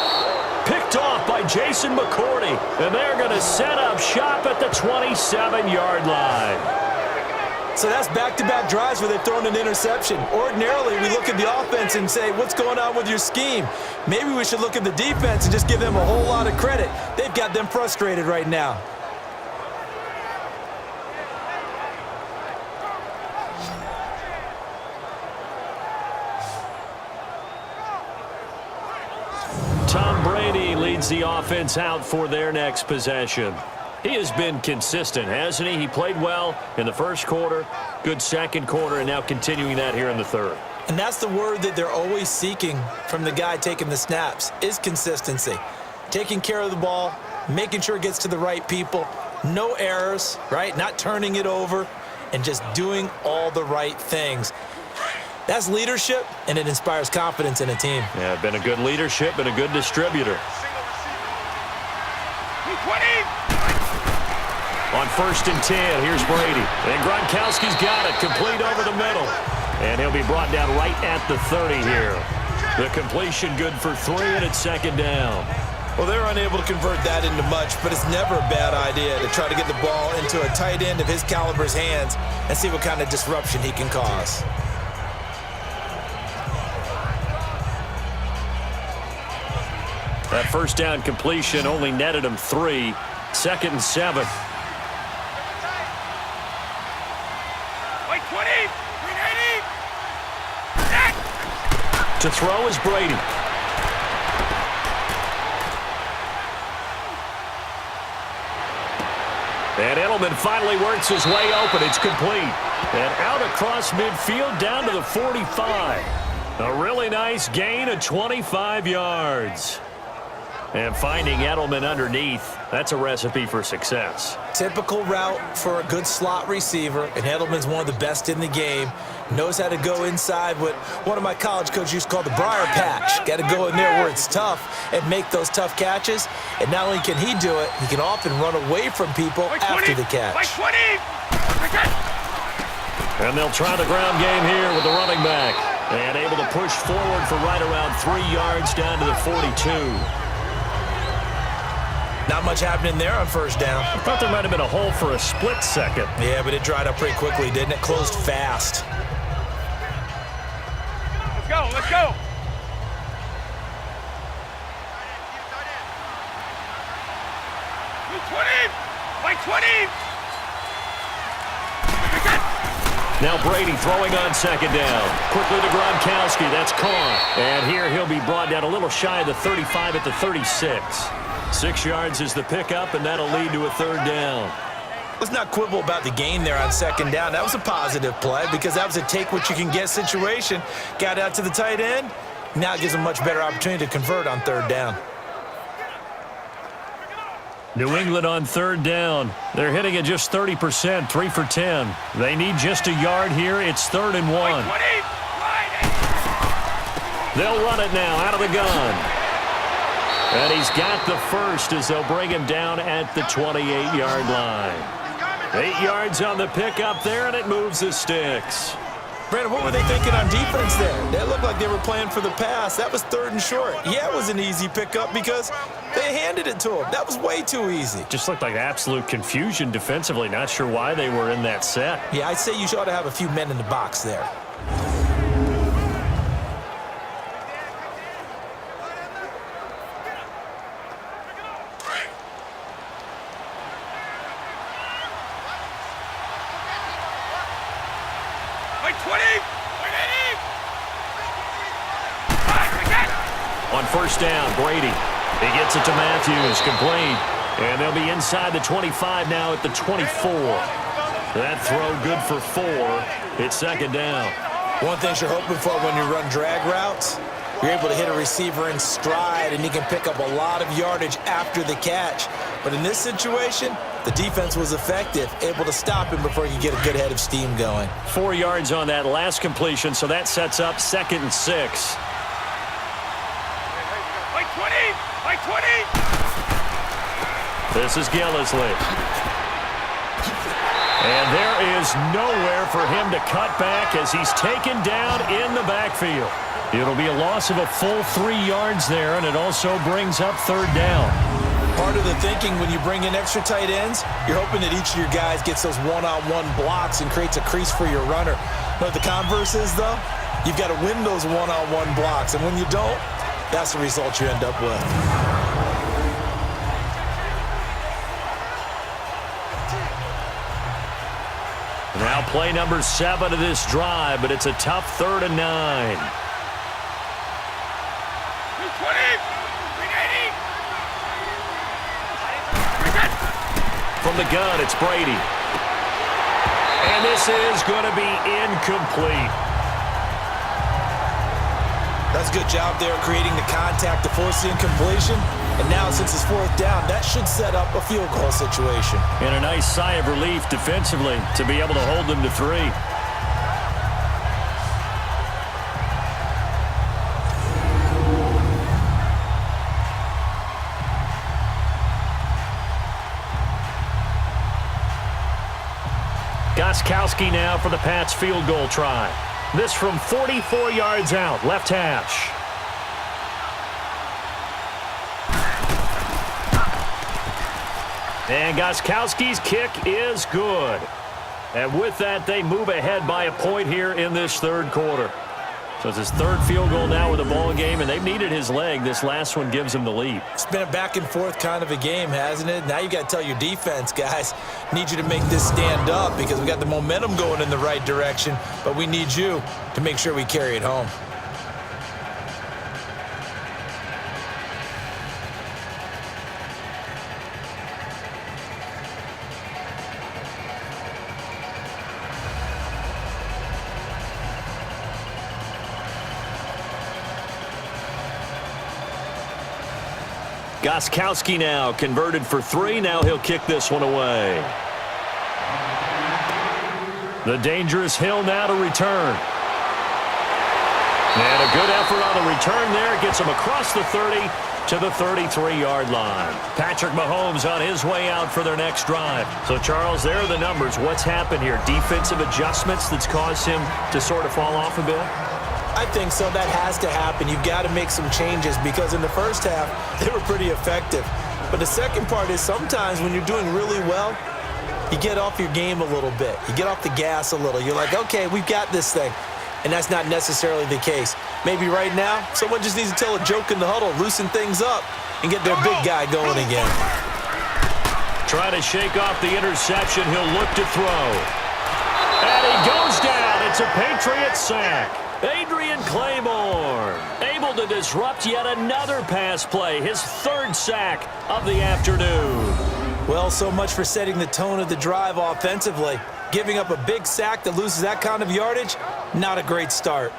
Picked off by Jason McCourty. And they're going to set up shop at the 27-yard line. So that's back-to-back drives where they've thrown an interception. Ordinarily, we look at the offense and say, what's going on with your scheme? Maybe we should look at the defense and just give them a whole lot of credit. They've got them frustrated right now. Tom Brady leads the offense out for their next possession. He has been consistent, hasn't he? He played well in the first quarter, good second quarter, and now continuing that here in the third. And that's the word that they're always seeking from the guy taking the snaps, is consistency. Taking care of the ball, making sure it gets to the right people, no errors, right? Not turning it over, and just doing all the right things. That's leadership, and it inspires confidence in a team. Yeah, been a good leadership and a good distributor. On 1st and 10, here's Brady. And Gronkowski's got it, complete over the middle. And he'll be brought down right at the 30 here. The completion good for 3, and it's second down. Well, they're unable to convert that into much, but it's never a bad idea to try to get the ball into a tight end of his caliber's hands and see what kind of disruption he can cause. That first down completion only netted him 3. 2nd and 7. To throw is Brady. And Edelman finally works his way open. It's complete. And out across midfield down to the 45. A really nice gain of 25 yards. And finding Edelman underneath, that's a recipe for success. Typical route for a good slot receiver, and Edelman's one of the best in the game. Knows how to go inside what one of my college coaches used to call the briar patch. Got to go in there where it's tough and make those tough catches. And not only can he do it, he can often run away from people after the catch. And they'll try the ground game here with the running back. And able to push forward for right around 3 yards down to the 42. Not much happening there on first down. I thought there might have been a hole for a split second. Yeah, but it dried up pretty quickly, didn't it? Closed fast. Let's go, let's go. Like 20. Now Brady throwing on second down. Quickly to Gronkowski. That's caught. And here he'll be brought down a little shy of the 35 at the 36. 6 yards is the pickup, and that'll lead to a third down. Let's not quibble about the gain there on second down. That was a positive play because that was a take-what-you-can-get situation. Got out to the tight end. Now it gives them much better opportunity to convert on third down. New England on third down. They're hitting at just 30%, 3 for 10. They need just a yard here. It's 3rd and 1. They'll run it now out of the gun. And he's got the first as they'll bring him down at the 28-yard line. 8 yards on the pickup there, and it moves the sticks. Brandon, what were they thinking on defense there? They looked like they were playing for the pass. That was 3rd and short. Yeah, it was an easy pickup because they handed it to him. That was way too easy. Just looked like absolute confusion defensively. Not sure why they were in that set. Yeah, I'd say you ought to have a few men in the box there. On first down, Brady. He gets it to Matthews, complete. And they'll be inside the 25 now at the 24. That throw good for 4. It's second down. One thing you're hoping for when you run drag routes, you're able to hit a receiver in stride, and he can pick up a lot of yardage after the catch. But in this situation, the defense was effective, able to stop him before he could get a good head of steam going. 4 yards on that last completion, so that sets up 2nd and 6. Like 20. This is Gillisley. And there is nowhere for him to cut back as he's taken down in the backfield. It'll be a loss of a full 3 yards there, and it also brings up third down. Part of the thinking when you bring in extra tight ends, you're hoping that each of your guys gets those one-on-one blocks and creates a crease for your runner. But the converse is, though, you've got to win those one-on-one blocks, and when you don't, that's the result you end up with. Now play number 7 of this drive, but it's a tough 3rd and 9. From the gun, it's Brady. And this is going to be incomplete. That's a good job there creating the contact to force the incompletion. And now, since it's 4th down, that should set up a field goal situation. And a nice sigh of relief defensively to be able to hold them to 3. Gostkowski now for the Pats field goal try. This from 44 yards out, left hash. And Gostkowski's kick is good. And with that, they move ahead by a point here in this 3rd quarter. So it's his 3rd field goal now with the ball game, and they've needed his leg. This last one gives him the lead. It's been a back-and-forth kind of a game, hasn't it? Now you got to tell your defense, guys, need you to make this stand up because we got the momentum going in the right direction, but we need you to make sure we carry it home. Gostkowski now converted for 3. Now he'll kick this one away. The dangerous Hill now to return. And a good effort on the return there. Gets him across the 30 to the 33-yard line. Patrick Mahomes on his way out for their next drive. So, Charles, there are the numbers. What's happened here? Defensive adjustments that's caused him to sort of fall off a bit? I think so. That has to happen. You've got to make some changes because in the first half, they were pretty effective. But the second part is sometimes when you're doing really well, you get off your game a little bit. You get off the gas a little. You're like, okay, we've got this thing. And that's not necessarily the case. Maybe right now, someone just needs to tell a joke in the huddle, loosen things up, and get their big guy going again. Try to shake off the interception. He'll look to throw. And he goes down. It's a Patriots sack. Adrian Claiborne able to disrupt yet another pass play, his 3rd sack of the afternoon. Well, so much for setting the tone of the drive offensively. Giving up a big sack that loses that kind of yardage, not a great start.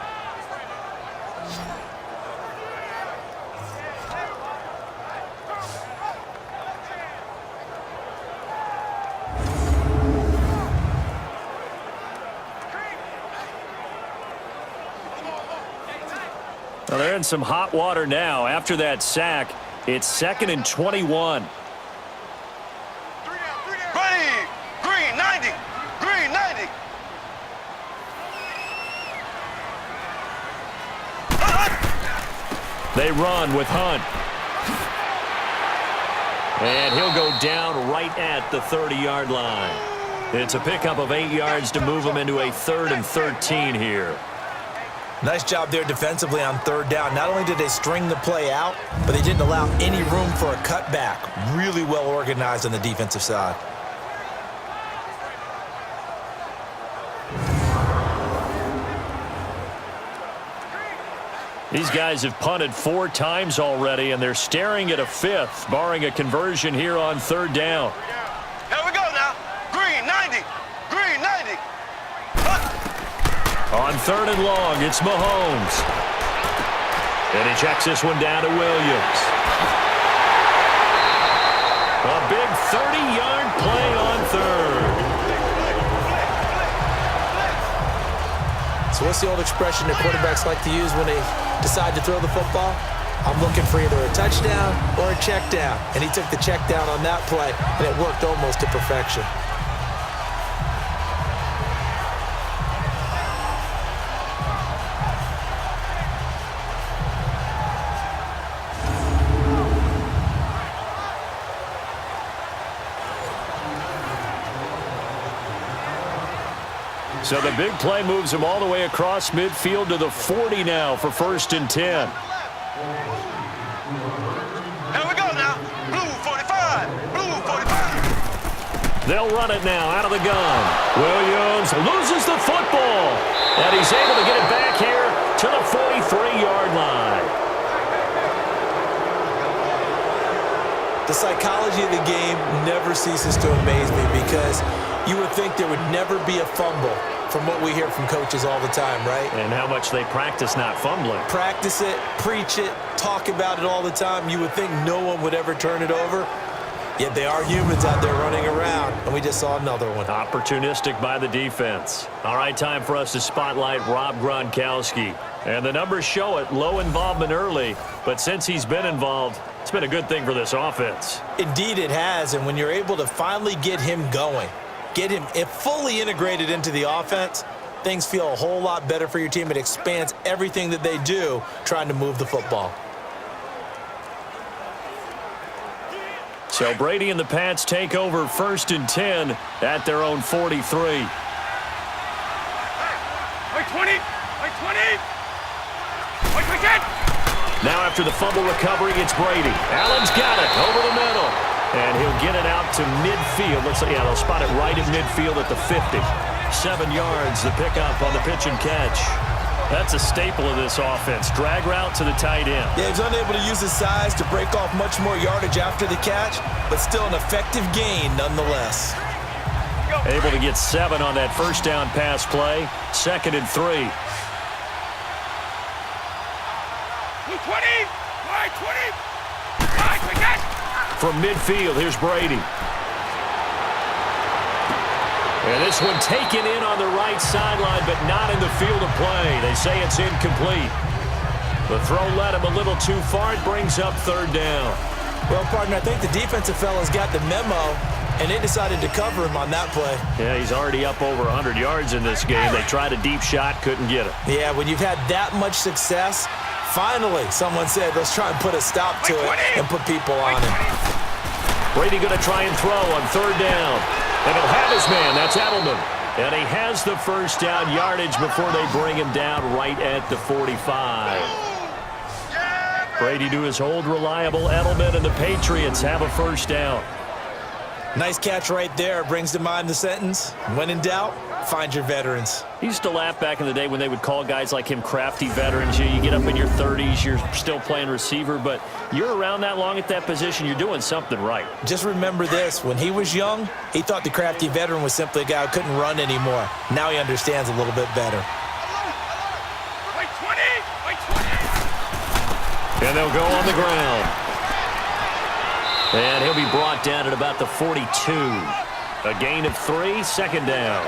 Well, they're in some hot water now. After that sack, it's 2nd and 21. Brady, green, 90, green, 90. They run with Hunt. And he'll go down right at the 30-yard line. It's a pickup of 8 yards to move him into a 3rd and 13 here. Nice job there defensively on 3rd down. Not only did they string the play out, but they didn't allow any room for a cutback. Really well organized on the defensive side. These guys have punted 4 times already, and they're staring at a 5th, barring a conversion here on 3rd down. Here we go now. Green, 90, green, 90. On 3rd and long, it's Mahomes. And he checks this one down to Williams. A big 30-yard play on 3rd. So what's the old expression that quarterbacks like to use when they decide to throw the football? I'm looking for either a touchdown or a check down. And he took the check down on that play, and it worked almost to perfection. So the big play moves him all the way across midfield to the 40 now for 1st and 10. Here we go now. Blue 45. Blue 45. They'll run it now out of the gun. Williams loses the football. And he's able to get it back here to the 43-yard line. The psychology of the game never ceases to amaze me because you would think there would never be a fumble from what we hear from coaches all the time, right? And how much they practice not fumbling. Practice it, preach it, talk about it all the time. You would think no one would ever turn it over. Yet they are humans out there running around, and we just saw another one. Opportunistic by the defense. All right, time for us to spotlight Rob Gronkowski. And the numbers show it, low involvement early, but since he's been involved, it's been a good thing for this offense. Indeed it has, and when you're able to finally get him going, get him fully integrated into the offense, things feel a whole lot better for your team. It expands everything that they do trying to move the football. So Brady and the Pats take over 1st and 10 at their own 43. Wait 20. Wait 20. Wait 10. Now after the fumble recovery, it's Brady. Allen's got it over the middle. And he'll get it out to midfield. Looks like, yeah, they'll spot it right at midfield at the 50. 7 yards, the pickup on the pitch and catch. That's a staple of this offense. Drag route to the tight end. Yeah, he's unable to use his size to break off much more yardage after the catch, but still an effective gain nonetheless. Able to get 7 on that first down pass play. 2nd and 3. 20. Wide 20. Wide, quick catch. From midfield, here's Brady. And this one taken in on the right sideline, but not in the field of play. They say it's incomplete. The throw led him a little too far. It brings up 3rd down. Well, partner, I think the defensive fellas got the memo, and they decided to cover him on that play. Yeah, he's already up over 100 yards in this game. They tried a deep shot, couldn't get it. Yeah, when you've had that much success, finally someone said, let's try and put a stop to it and put people on him. Brady going to try and throw on 3rd down. And he'll have his man. That's Edelman. And he has the first down yardage before they bring him down right at the 45. Brady to his old reliable Edelman, and the Patriots have a first down. Nice catch right there. Brings to mind the sentence, when in doubt, find your veterans. He used to laugh back in the day when they would call guys like him crafty veterans. You get up in your 30s, you're still playing receiver, but you're around that long at that position, you're doing something right. Just remember this. When he was young, he thought the crafty veteran was simply a guy who couldn't run anymore. Now he understands a little bit better. Wait 20. Wait 20. And they'll go on the ground. And he'll be brought down at about the 42. A gain of 3, 2nd down.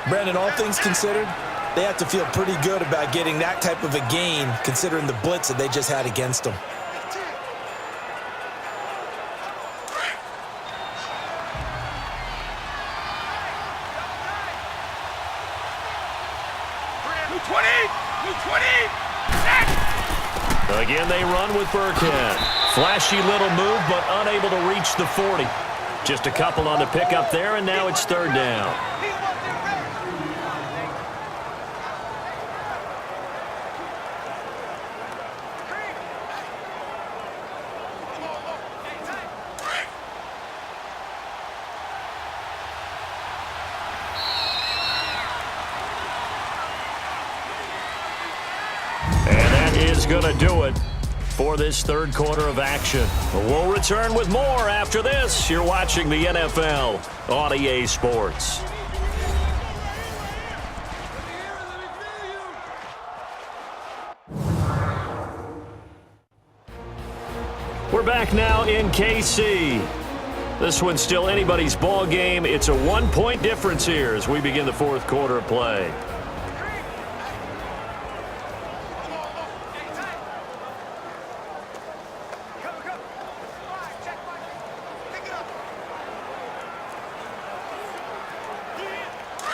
Brandon, all things considered, they have to feel pretty good about getting that type of a gain considering the blitz that they just had against them. Again, they run with Burkhead. Flashy little move, but unable to reach the 40. Just a couple on the pickup there, and now it's 3rd down. Going to do it for this 3rd quarter of action. We'll return with more after this. You're watching the NFL on EA Sports. We're back now in KC. This one's still anybody's ball game. It's a 1-point difference here as we begin the 4th quarter of play.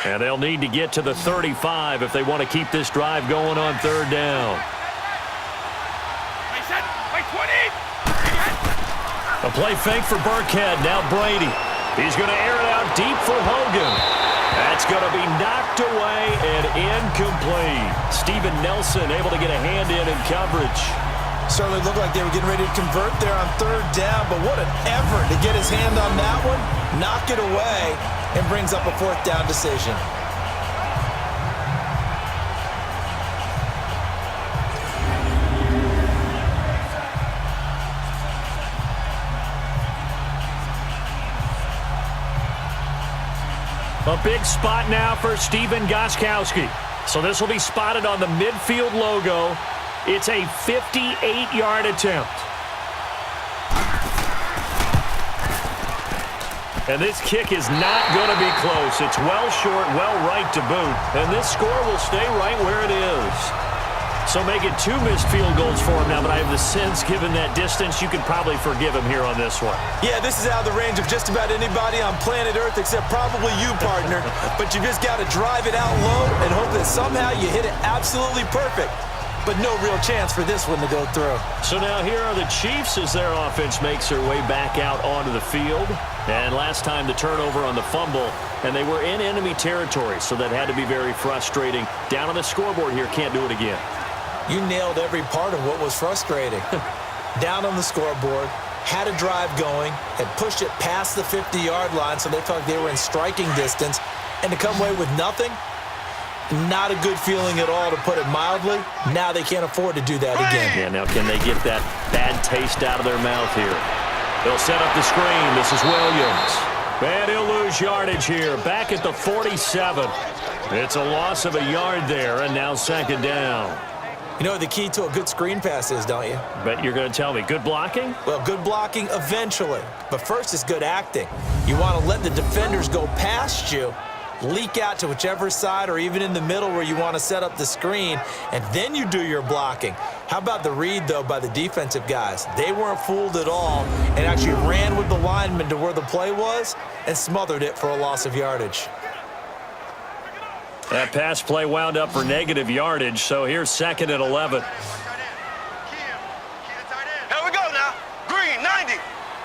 And they'll need to get to the 35 if they want to keep this drive going on 3rd down. A play fake for Burkhead. Now Brady. He's going to air it out deep for Hogan. That's going to be knocked away and incomplete. Steven Nelson able to get a hand in coverage. Certainly looked like they were getting ready to convert there on third down, but what an effort to get his hand on that one, knock it away, and brings up a fourth down decision. A big spot now for Steven Gostkowski. So this will be spotted on the midfield logo. It's a 58-yard attempt. And this kick is not going to be close. It's well short, well right to boot. And this score will stay right where it is. So make it 2 missed field goals for him now, but I have the sense, given that distance, you could probably forgive him here on this one. Yeah, this is out of the range of just about anybody on planet Earth except probably you, partner. But you just got to drive it out low and hope that somehow you hit it absolutely perfect. But no real chance for this one to go through. So now here are the Chiefs as their offense makes their way back out onto the field. And last time the turnover on the fumble, and they were in enemy territory, so that had to be very frustrating. Down on the scoreboard here, can't do it again. You nailed every part of what was frustrating. Down on the scoreboard, had a drive going, had pushed it past the 50-yard line so they felt like they were in striking distance, and to come away with nothing, not a good feeling at all, to put it mildly. Now they can't afford to do that again. Yeah, now can they get that bad taste out of their mouth here? They'll set up the screen. This is Williams. And he'll lose yardage here, back at the 47. It's a loss of a yard there, and now second down. You know what the key to a good screen pass is, don't you? Bet you're going to tell me. Good blocking? Well, good blocking eventually. But first is good acting. You want to let the defenders go past you, leak out to whichever side or even in the middle where you want to set up the screen, and then you do your blocking. How about the read, though, by the defensive guys? They weren't fooled at all and actually ran with the lineman to where the play was and smothered it for a loss of yardage. That pass play wound up for negative yardage, so here's second and 11. Here we go now. Green, 90.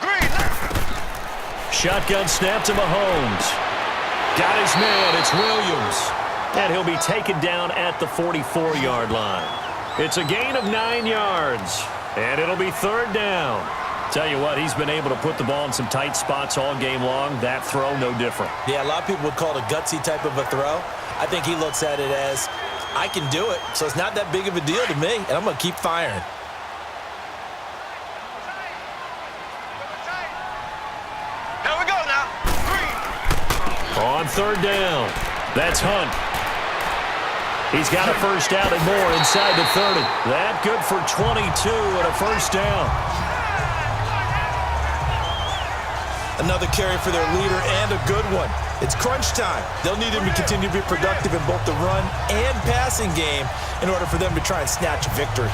Green, 90. Shotgun snap to Mahomes. Got his man. It's Williams. And he'll be taken down at the 44-yard line. It's a gain of 9 yards, and it'll be third down. Tell you what, he's been able to put the ball in some tight spots all game long. That throw, no different. Yeah, a lot of people would call it a gutsy type of a throw. I think he looks at it as, I can do it, so it's not that big of a deal to me, and I'm going to keep firing. Here we go now. Green. On third down, that's Hunt. He's got a first down and more inside the 30. That good for 22 and a first down. Another carry for their leader and a good one. It's crunch time. They'll need him to continue to be productive in both the run and passing game in order for them to try and snatch a victory.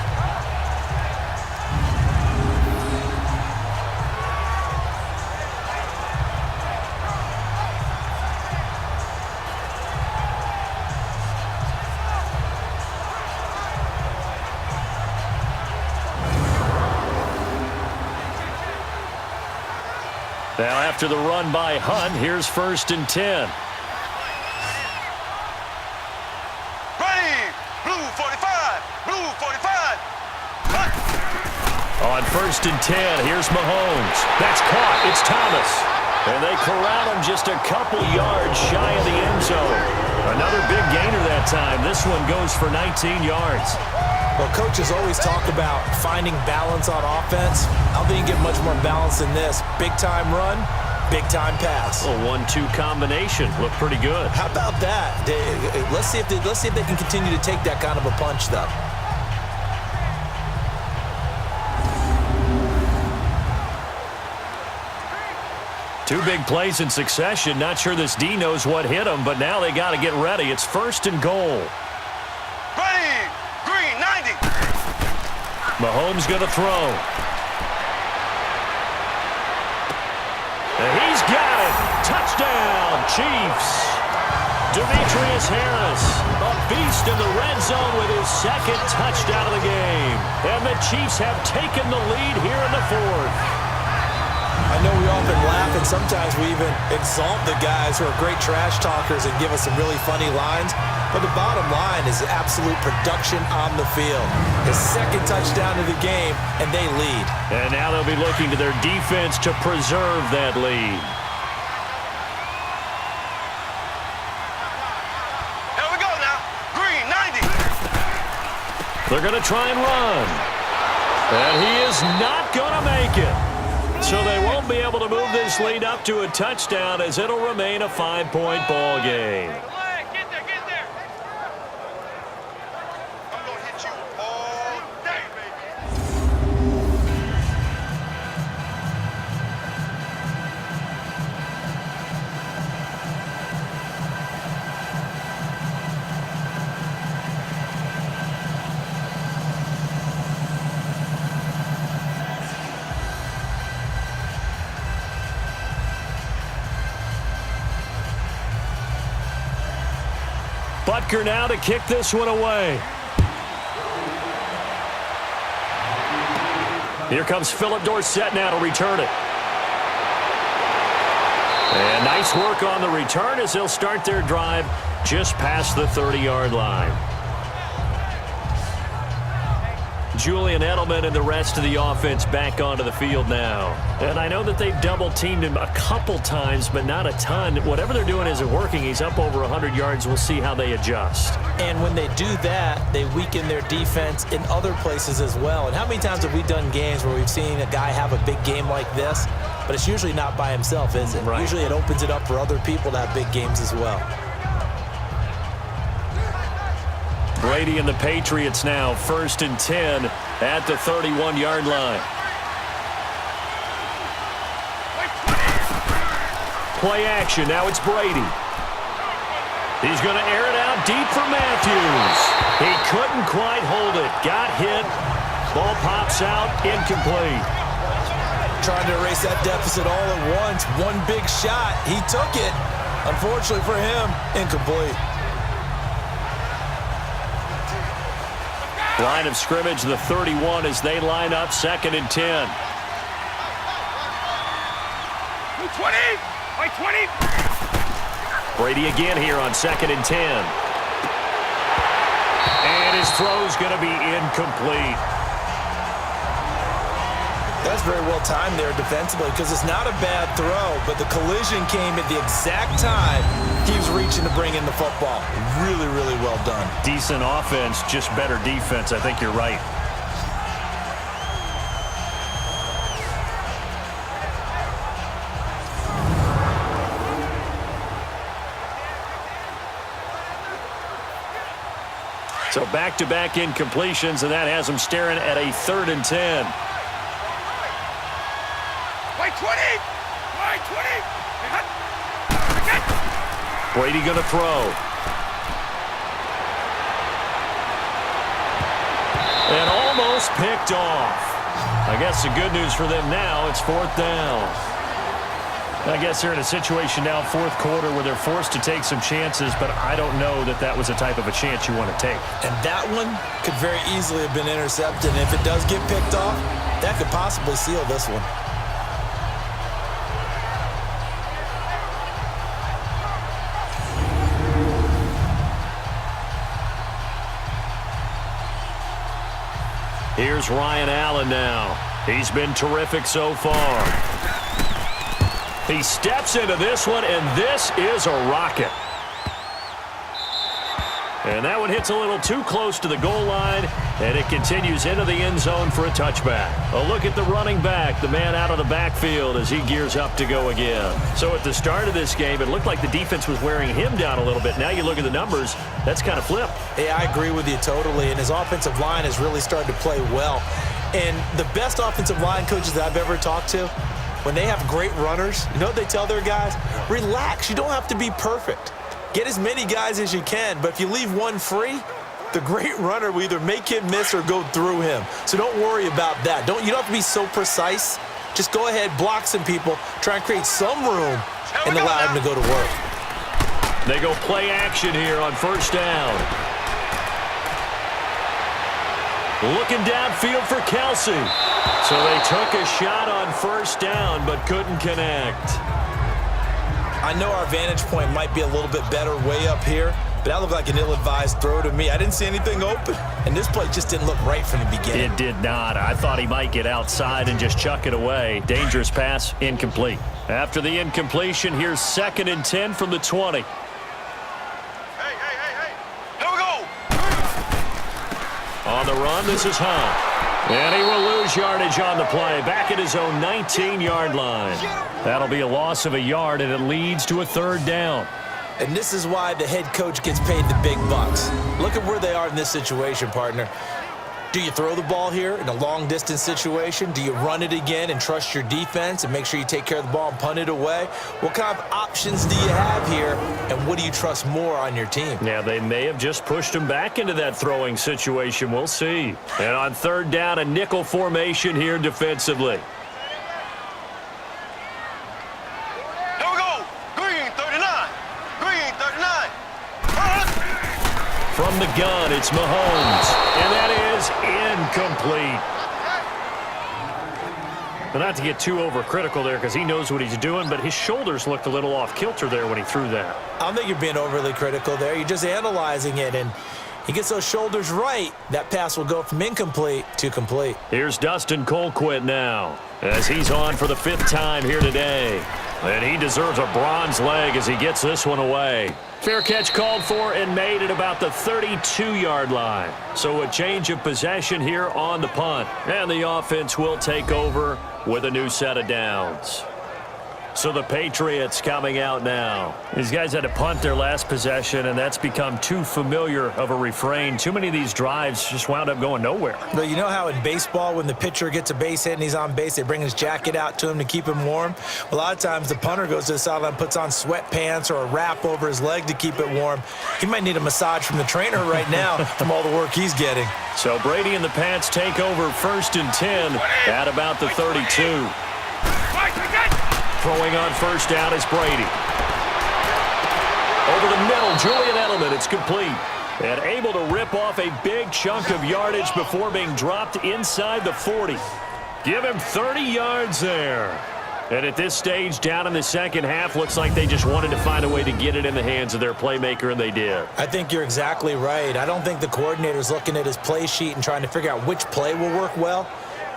Now after the run by Hunt, here's first and 10. Ready. Blue 45. Blue 45. Hunt. On first and 10, here's Mahomes. That's caught. It's Thomas. And they corral him just a couple yards shy of the end zone. Another big gainer that time. This one goes for 19 yards. Well, coaches always talk about finding balance on offense. I don't think you can get much more balance than this. Big-time run, big-time pass. A 1-2 combination. Looked pretty good. How about that? Let's see if they can continue to take that kind of a punch, though. Two big plays in succession. Not sure this D knows what hit him, but now they got to get ready. It's first and goal. Ready. Green 90. Mahomes going to throw. And he's got it. Touchdown, Chiefs. Demetrius Harris, a beast in the red zone with his second touchdown of the game. And the Chiefs have taken the lead here in the fourth. I I know we often laugh, and sometimes we even exalt the guys who are great trash talkers and give us some really funny lines. But the bottom line is absolute production on the field. His second touchdown of the game, and they lead. And now they'll be looking to their defense to preserve that lead. Here we go now. Green, 90. They're going to try and run. And he is not going to make it. So they won't be able to move this lead up to a touchdown as it'll remain a 5-point ball game. Get there. I'm going to hit you all day, baby. Butker now to kick this one away. Here comes Philip Dorsett now to return it. And nice work on the return as they'll start their drive just past the 30-yard line. Julian Edelman and the rest of the offense back onto the field now. And I know that they've double-teamed him a couple times, but not a ton. Whatever they're doing isn't working. He's up over 100 yards. We'll see how they adjust. And when they do that, they weaken their defense in other places as well. And how many times have we done games where we've seen a guy have a big game like this, but it's usually not by himself, is it? Right. Usually it opens it up for other people to have big games as well. Brady and the Patriots now 1st and 10 at the 31-yard line. Play action. Now it's Brady. He's going to air it out deep for Matthews. He couldn't quite hold it. Got hit. Ball pops out. Incomplete. Trying to erase that deficit all at once. One big shot. He took it. Unfortunately for him, incomplete. Line of scrimmage, the 31 as they line up 2nd and 10. 20. Brady again here on 2nd and 10. And his throw's going to be incomplete. That's very well timed there defensively because it's not a bad throw, but the collision came at the exact time he was reaching to bring in the football. Really, really well done. Decent offense, just better defense. I think you're right. So back-to-back incompletions, and that has them staring at a 3rd and 10. Brady going to throw. And almost picked off. I guess the good news for them now, it's 4th down. I guess they're in a situation now, 4th quarter, where they're forced to take some chances, but I don't know that that was the type of a chance you want to take. And that one could very easily have been intercepted. And if it does get picked off, that could possibly seal this one. Here's Ryan Allen now. He's been terrific so far. He steps into this one, and this is a rocket. And that one hits a little too close to the goal line, and it continues into the end zone for a touchback. A look at the running back, the man out of the backfield as he gears up to go again. So at the start of this game, it looked like the defense was wearing him down a little bit. Now you look at the numbers, that's kind of flipped. Yeah, I agree with you totally, and his offensive line has really started to play well. And the best offensive line coaches that I've ever talked to, when they have great runners, you know what they tell their guys? Relax, you don't have to be perfect. Get as many guys as you can, but if you leave one free, the great runner will either make him miss or go through him. So don't worry about that. You don't have to be so precise. Just go ahead, block some people, try and create some room, and allow him to go to work. They go play action here on 1st down. Looking downfield for Kelsey. So they took a shot on first down but couldn't connect. I know our vantage point might be a little bit better way up here, but that looked like an ill-advised throw to me. I didn't see anything open, and this play just didn't look right from the beginning. It did not. I thought he might get outside and just chuck it away. Dangerous pass, incomplete. After the incompletion, here's 2nd and 10 from the 20. Hey. Here we go. On the run, this is Hunt. And he will lose yardage on the play, back at his own 19-yard line. That'll be a loss of a yard, and it leads to a 3rd down. And this is why the head coach gets paid the big bucks. Look at where they are in this situation, partner. Do you throw the ball here in a long-distance situation? Do you run it again and trust your defense and make sure you take care of the ball and punt it away? What kind of options do you have here, and what do you trust more on your team? Yeah, they may have just pushed him back into that throwing situation. We'll see. And on 3rd down, a nickel formation here defensively. Here we go. Green 39. Green 39. From the gun, it's Mahomes. And that is incomplete. But not to get too overcritical there because he knows what he's doing, but his shoulders looked a little off kilter there when he threw that. I don't think you're being overly critical there. You're just analyzing it, and he gets those shoulders right. That pass will go from incomplete to complete. Here's Dustin Colquitt now as he's on for the 5th time here today. And he deserves a bronze leg as he gets this one away. Fair catch called for and made at about the 32-yard line. So a change of possession here on the punt. And the offense will take over with a new set of downs. So the Patriots coming out now. These guys had to punt their last possession, and that's become too familiar of a refrain. Too many of these drives just wound up going nowhere. Well, you know how in baseball when the pitcher gets a base hit and he's on base, they bring his jacket out to him to keep him warm? A lot of times the punter goes to the sideline, puts on sweatpants or a wrap over his leg to keep it warm. He might need a massage from the trainer right now from all the work he's getting. So Brady and the Pats take over 1st and 10 at about the 32. Throwing on first down is Brady. Over the middle, Julian Edelman, it's complete. And able to rip off a big chunk of yardage before being dropped inside the 40. Give him 30 yards there. And at this stage, down in the second half, looks like they just wanted to find a way to get it in the hands of their playmaker, and they did. I think you're exactly right. I don't think the coordinator's looking at his play sheet and trying to figure out which play will work well.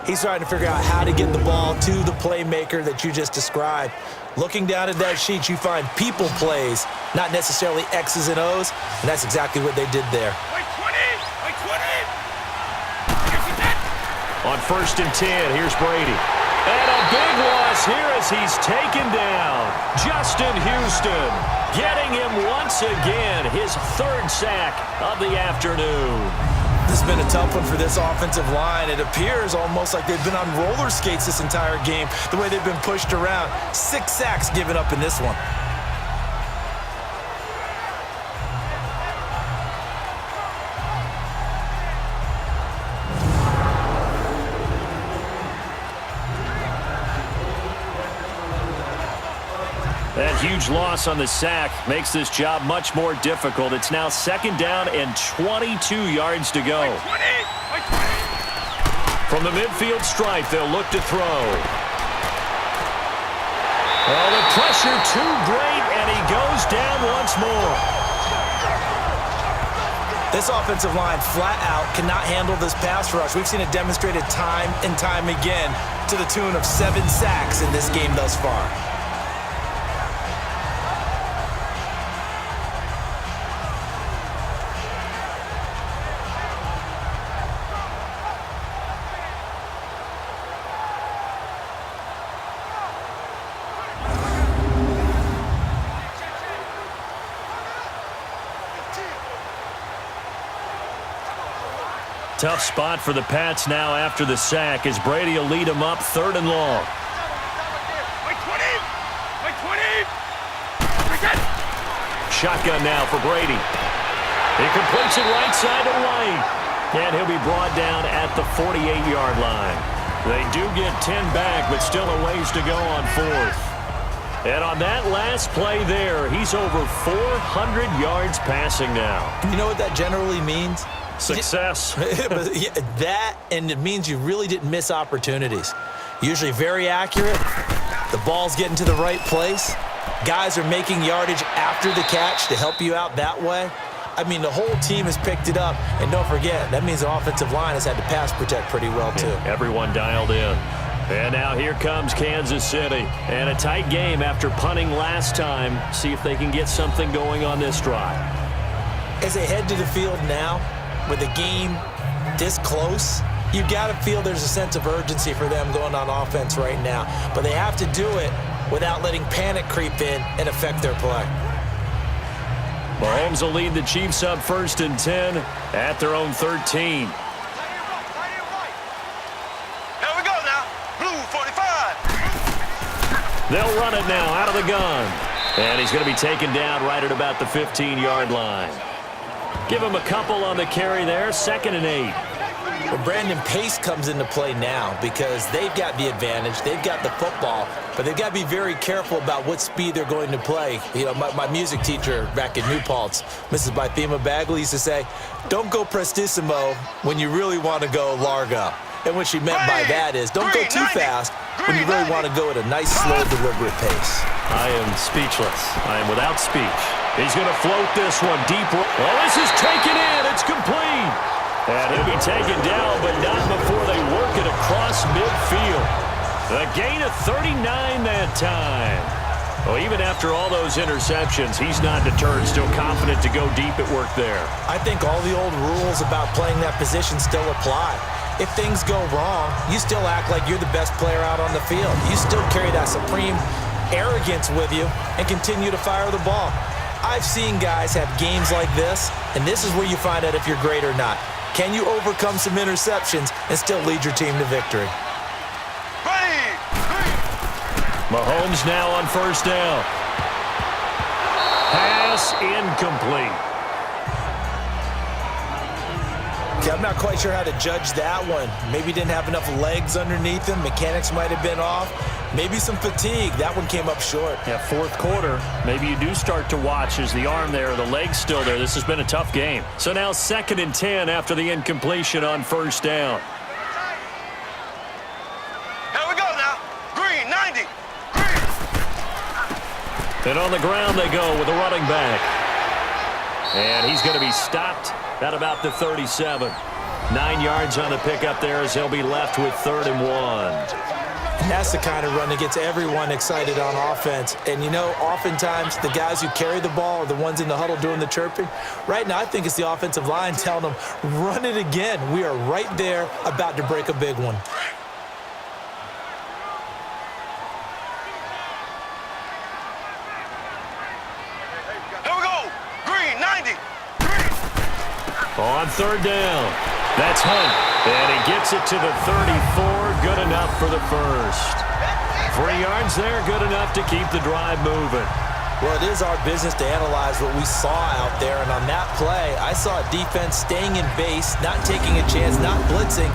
He's trying to figure out how to get the ball to the playmaker that you just described. Looking down at that sheet, you find people plays, not necessarily X's and O's, and that's exactly what they did there. On 1st and 10, here's Brady. And a big loss here as he's taken down. Justin Houston getting him once again, his 3rd sack of the afternoon. This has been a tough one for this offensive line. It appears almost like they've been on roller skates this entire game, the way they've been pushed around. 6 sacks given up in this one. That huge loss on the sack makes this job much more difficult. It's now 2nd down and 22 yards to go. From the midfield stripe, they'll look to throw. Oh, the pressure too great, and he goes down once more. This offensive line flat out cannot handle this pass rush. We've seen it demonstrated time and time again to the tune of 7 sacks in this game thus far. Tough spot for the Pats now after the sack as Brady will lead them up 3rd and long. Shotgun now for Brady. He completes it right side to White. And he'll be brought down at the 48-yard line. They do get 10 back, but still a ways to go on 4th. And on that last play there, he's over 400 yards passing now. You know what that generally means? Success. But yeah, that, and it means you really didn't miss opportunities. Usually very accurate. The ball's getting to the right place. Guys are making yardage after the catch to help you out that way. I mean, the whole team has picked it up. And don't forget, that means the offensive line has had to pass protect pretty well, too. Yeah, everyone dialed in. And now here comes Kansas City. And a tight game after punting last time. See if they can get something going on this drive. As they head to the field now, with the game this close, you got to feel there's a sense of urgency for them going on offense right now. But they have to do it without letting panic creep in and affect their play. Mahomes will lead the Chiefs up 1st and 10 at their own 13. Here we go now. Blue 45. They'll run it now out of the gun. And he's going to be taken down right at about the 15-yard line. Give him a couple on the carry there. 2nd and 8. Well, Brandon, pace comes into play now because they've got the advantage. They've got the football, but they've got to be very careful about what speed they're going to play. You know, my music teacher back in New Paltz, Mrs. Bythema Bagley, used to say, don't go prestissimo when you really want to go largo. And what she meant by that is don't go too fast when you really want to go at a nice, slow, deliberate pace. I am speechless. I am without speech. He's going to float this one deep. Oh, this is taken in. It's complete. And he'll be taken down, but not before they work it across midfield. A gain of 39 that time. Well, even after all those interceptions, he's not deterred, still confident to go deep at work there. I think all the old rules about playing that position still apply. If things go wrong, you still act like you're the best player out on the field. You still carry that supreme arrogance with you and continue to fire the ball. I've seen guys have games like this, and this is where you find out if you're great or not. Can you overcome some interceptions and still lead your team to victory? Mahomes now on 1st down. Pass incomplete. Okay, I'm not quite sure how to judge that one. Maybe didn't have enough legs underneath him. Mechanics might have been off. Maybe some fatigue. That one came up short. Yeah, 4th quarter. Maybe you do start to watch as the arm there, the leg's still there. This has been a tough game. So now 2nd and 10 after the incompletion on 1st down. Here we go now. Green 90. Green. And on the ground they go with the running back. And he's going to be stopped at about the 37. 9 yards on the pickup there as they'll be left with 3rd and 1. And that's the kind of run that gets everyone excited on offense. And, you know, oftentimes the guys who carry the ball are the ones in the huddle doing the chirping. Right now, I think it's the offensive line telling them, run it again. We are right there about to break a big one. Here we go. Green 90. Green. On 3rd down. That's Hunt. And he gets it to the 34. Good enough for the first. 3 yards there. Good enough to keep the drive moving. Well, it is our business to analyze what we saw out there. And on that play, I saw a defense staying in base, not taking a chance, not blitzing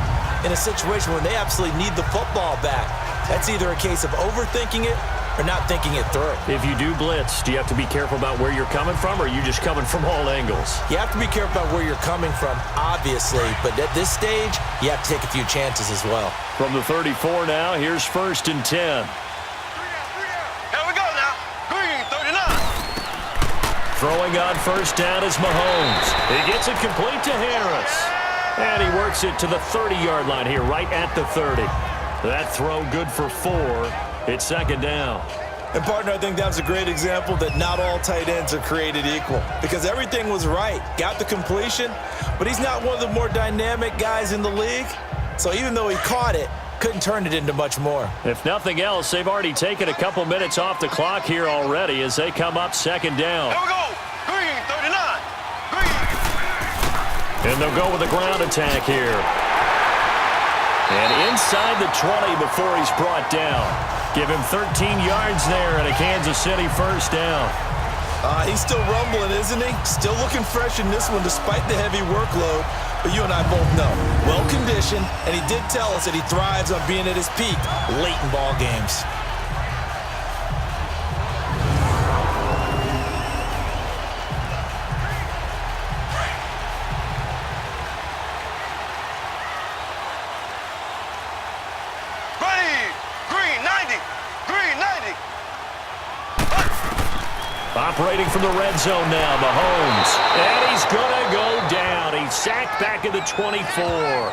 in a situation where they absolutely need the football back. That's either a case of overthinking it or not thinking it through. If you do blitz, do you have to be careful about where you're coming from, or are you just coming from all angles? You have to be careful about where you're coming from, obviously, but at this stage, you have to take a few chances as well. From the 34 now, here's 1st and 10. Here we go now. Green 39. Throwing on 1st down is Mahomes. He gets it complete to Harris. And he works it to the 30-yard line here, right at the 30. That throw good for 4. It's 2nd down. And, partner, I think that was a great example that not all tight ends are created equal because everything was right. Got the completion, but he's not one of the more dynamic guys in the league. So even though he caught it, couldn't turn it into much more. If nothing else, they've already taken a couple minutes off the clock here already as they come up 2nd down. Here we go. Green 39. Green. And they'll go with a ground attack here. And inside the 20 before he's brought down. Give him 13 yards there and a Kansas City 1st down. He's still rumbling, isn't he? Still looking fresh in this one despite the heavy workload. But you and I both know, well-conditioned, and he did tell us that he thrives on being at his peak late in ball games. Operating from the red zone now, Mahomes. And he's going to go down. He's sacked back at the 24.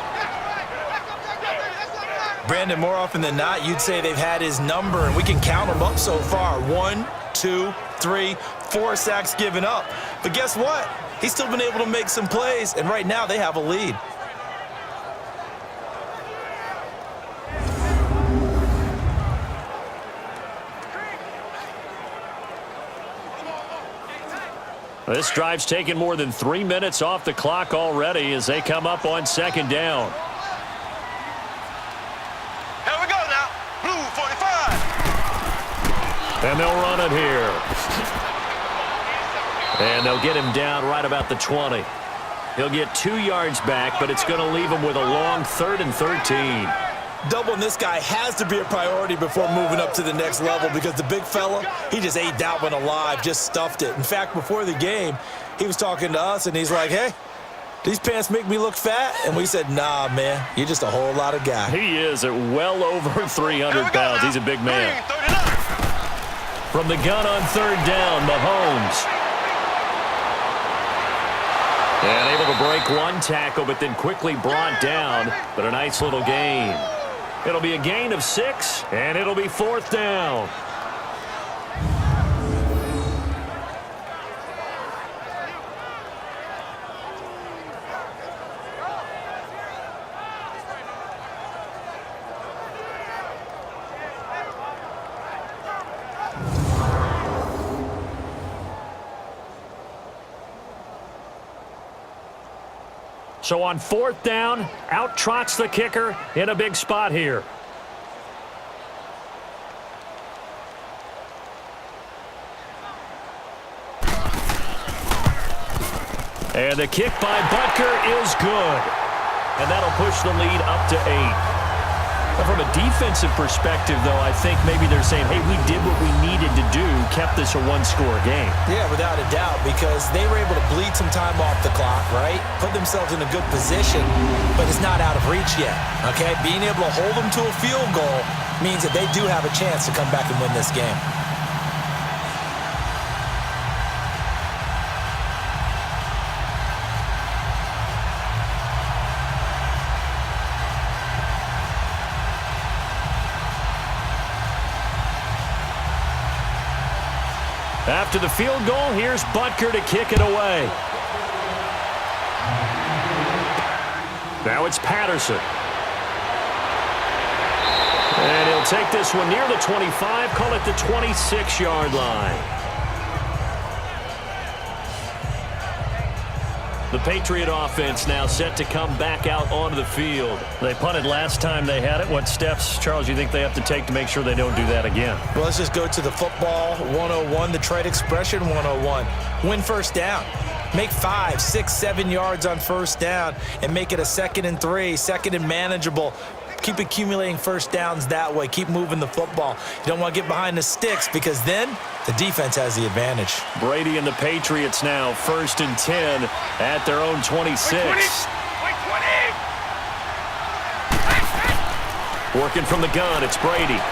Brandon, more often than not, you'd say they've had his number, and we can count them up so far. 1, 2, 3, 4 sacks given up. But guess what? He's still been able to make some plays, and right now they have a lead. This drive's taken more than 3 minutes off the clock already as they come up on second down. Here we go now. Blue 45. And they'll run it here. And they'll get him down right about the 20. He'll get 2 yards back, but it's going to leave him with a long 3rd and 13. Doubling this guy has to be a priority before moving up to the next level because the big fella, he just ate that one alive, just stuffed it. In fact, before the game, he was talking to us, and he's like, hey, these pants make me look fat? And we said, nah, man, you're just a whole lot of guy. He is at well over 300 pounds. He's a big man. From the gun on 3rd down, Mahomes. And able to break 1 tackle, but then quickly brought down. But a nice little gain. It'll be a gain of 6, and it'll be 4th down. So on 4th down, out trots the kicker in a big spot here. And the kick by Butker is good. And that'll push the lead up to 8. But from a defensive perspective, though, I think maybe they're saying, hey, we did what we needed to do, kept this a 1-score game. Yeah, without a doubt, because they were able to bleed some time off the clock, right? Put themselves in a good position, but it's not out of reach yet, okay? Being able to hold them to a field goal means that they do have a chance to come back and win this game. After the field goal, here's Butker to kick it away. Now it's Patterson. And he'll take this one near the 25, call it the 26-yard line. The Patriot offense now set to come back out onto the field. They punted last time they had it. What steps, Charles, you think they have to take to make sure they don't do that again? Well, let's just go to the football 101, the trade expression 101. Win first down. Make 5, 6, 7 yards on first down and make it a 2nd and 3, 2nd and manageable. Keep accumulating first downs that way. Keep moving the football. You don't want to get behind the sticks because then the defense has the advantage. Brady and the Patriots now 1st and 10 at their own 26. Working from the gun, it's Brady.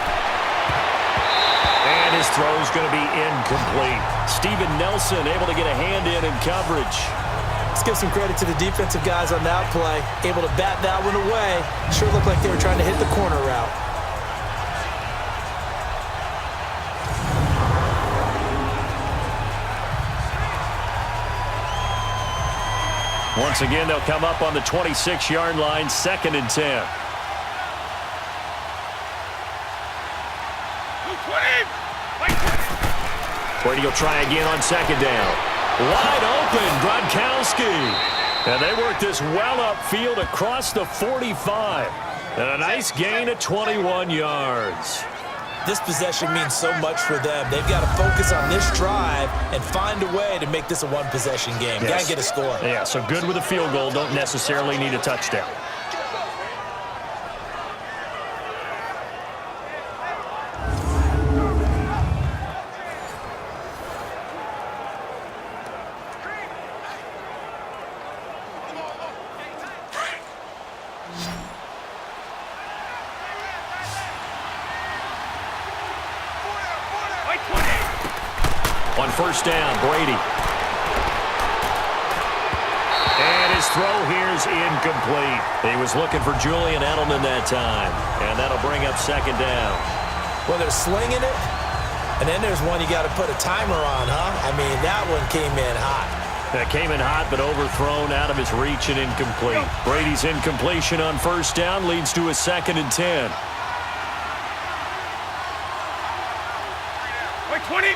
And his throw is going to be incomplete. Steven Nelson able to get a hand in coverage. Let's give some credit to the defensive guys on that play. Able to bat that one away. Sure looked like they were trying to hit the corner route. Once again, they'll come up on the 26-yard line, 2nd and 10. Brady will try again on 2nd down. Wide open, Gronkowski. And they work this well upfield across the 45. And a nice gain of 21 yards. This possession means so much for them. They've got to focus on this drive and find a way to make this a one-possession game. Yes. Got to get a score. Yeah, so good with a field goal. Don't necessarily need a touchdown. first down. Brady. And his throw here is incomplete. He was looking for Julian Edelman that time. And that'll bring up second down. Well, they're slinging it. And then there's one you got to put a timer on, huh? I mean, that one came in hot. That came in hot, but overthrown out of his reach and incomplete. Brady's incompletion on first down leads to a 2nd and 10. Wait, 20.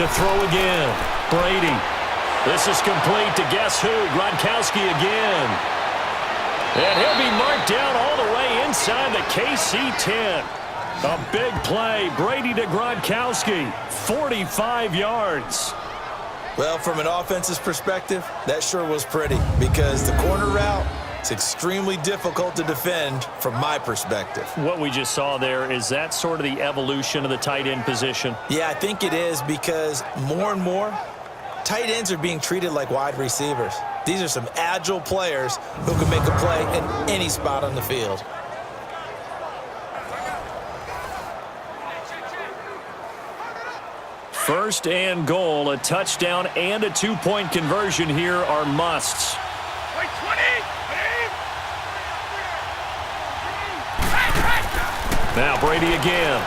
To throw again. Brady. This is complete to guess who? Gronkowski again. And he'll be marked down all the way inside the KC 10. A big play. Brady to Gronkowski. 45 yards. Well, from an offensive perspective, that sure was pretty because the corner route is extremely difficult to defend from my perspective. What we just saw there, is that sort of the evolution of the tight end position? Yeah, I think it is because more and more, tight ends are being treated like wide receivers. These are some agile players who can make a play in any spot on the field. First and goal, a touchdown and a 2-point conversion here are musts. Wait, 20. Now Brady again.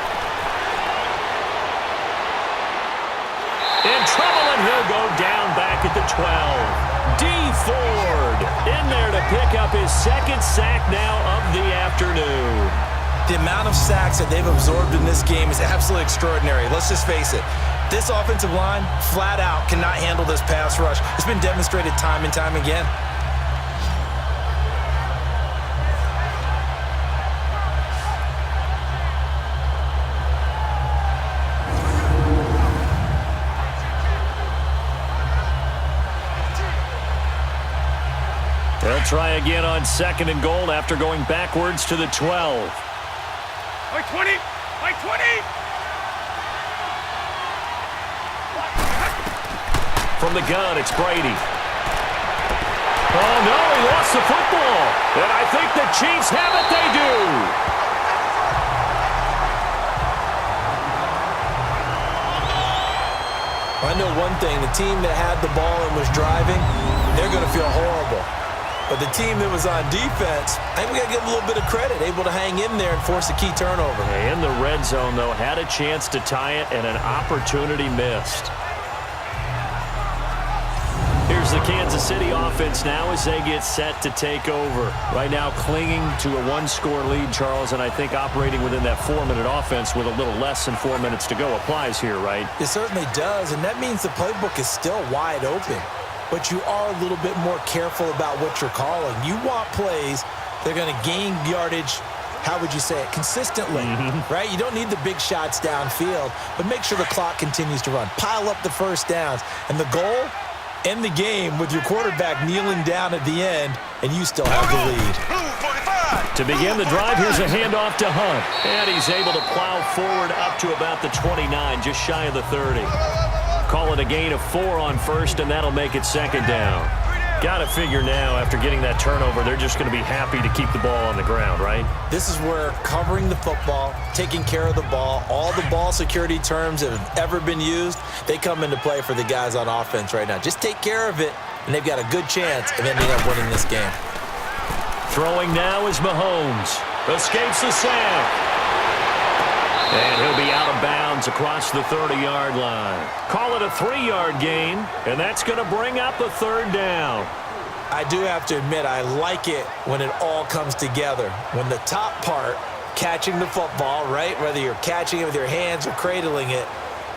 In trouble, and he'll go down back at the 12. D. Ford in there to pick up his 2nd sack now of the afternoon. The amount of sacks that they've absorbed in this game is absolutely extraordinary. Let's just face it. This offensive line, flat out, cannot handle this pass rush. It's been demonstrated time and time again. They'll try again on 2nd and goal after going backwards to the 12. Wait, 20. Wait, 20. From the gun, it's Brady. Oh, no, he lost the football. And I think the Chiefs have it. They do. I know one thing. The team that had the ball and was driving, they're going to feel horrible. But the team that was on defense, I think we got to give them a little bit of credit, able to hang in there and force a key turnover. In the red zone, though, had a chance to tie it and an opportunity missed. Here's the Kansas City offense now as they get set to take over. Right now clinging to a 1-score lead, Charles, and I think operating within that 4-minute offense with a little less than 4 minutes to go applies here, right? It certainly does, and that means the playbook is still wide open. But you are a little bit more careful about what you're calling. You want plays that are going to gain yardage, how would you say it, consistently, right? You don't need the big shots downfield, but make sure the clock continues to run. Pile up the first downs, and the goal, end the game with your quarterback kneeling down at the end, and you still have the lead. To begin the drive, here's a handoff to Hunt. And he's able to plow forward up to about the 29, just shy of the 30. Call it a gain of 4 on first, and that'll make it 2nd down. Got to figure now, after getting that turnover, they're just going to be happy to keep the ball on the ground, right? This is where covering the football, taking care of the ball, all the ball security terms that have ever been used, they come into play for the guys on offense right now. Just take care of it, and they've got a good chance of ending up winning this game. Throwing now is Mahomes. Escapes the sack. And he'll be out of bounds across the 30-yard line. Call it a 3-yard gain, and that's going to bring up a 3rd down. I do have to admit, I like it when it all comes together. When the top part, catching the football, right, whether you're catching it with your hands or cradling it,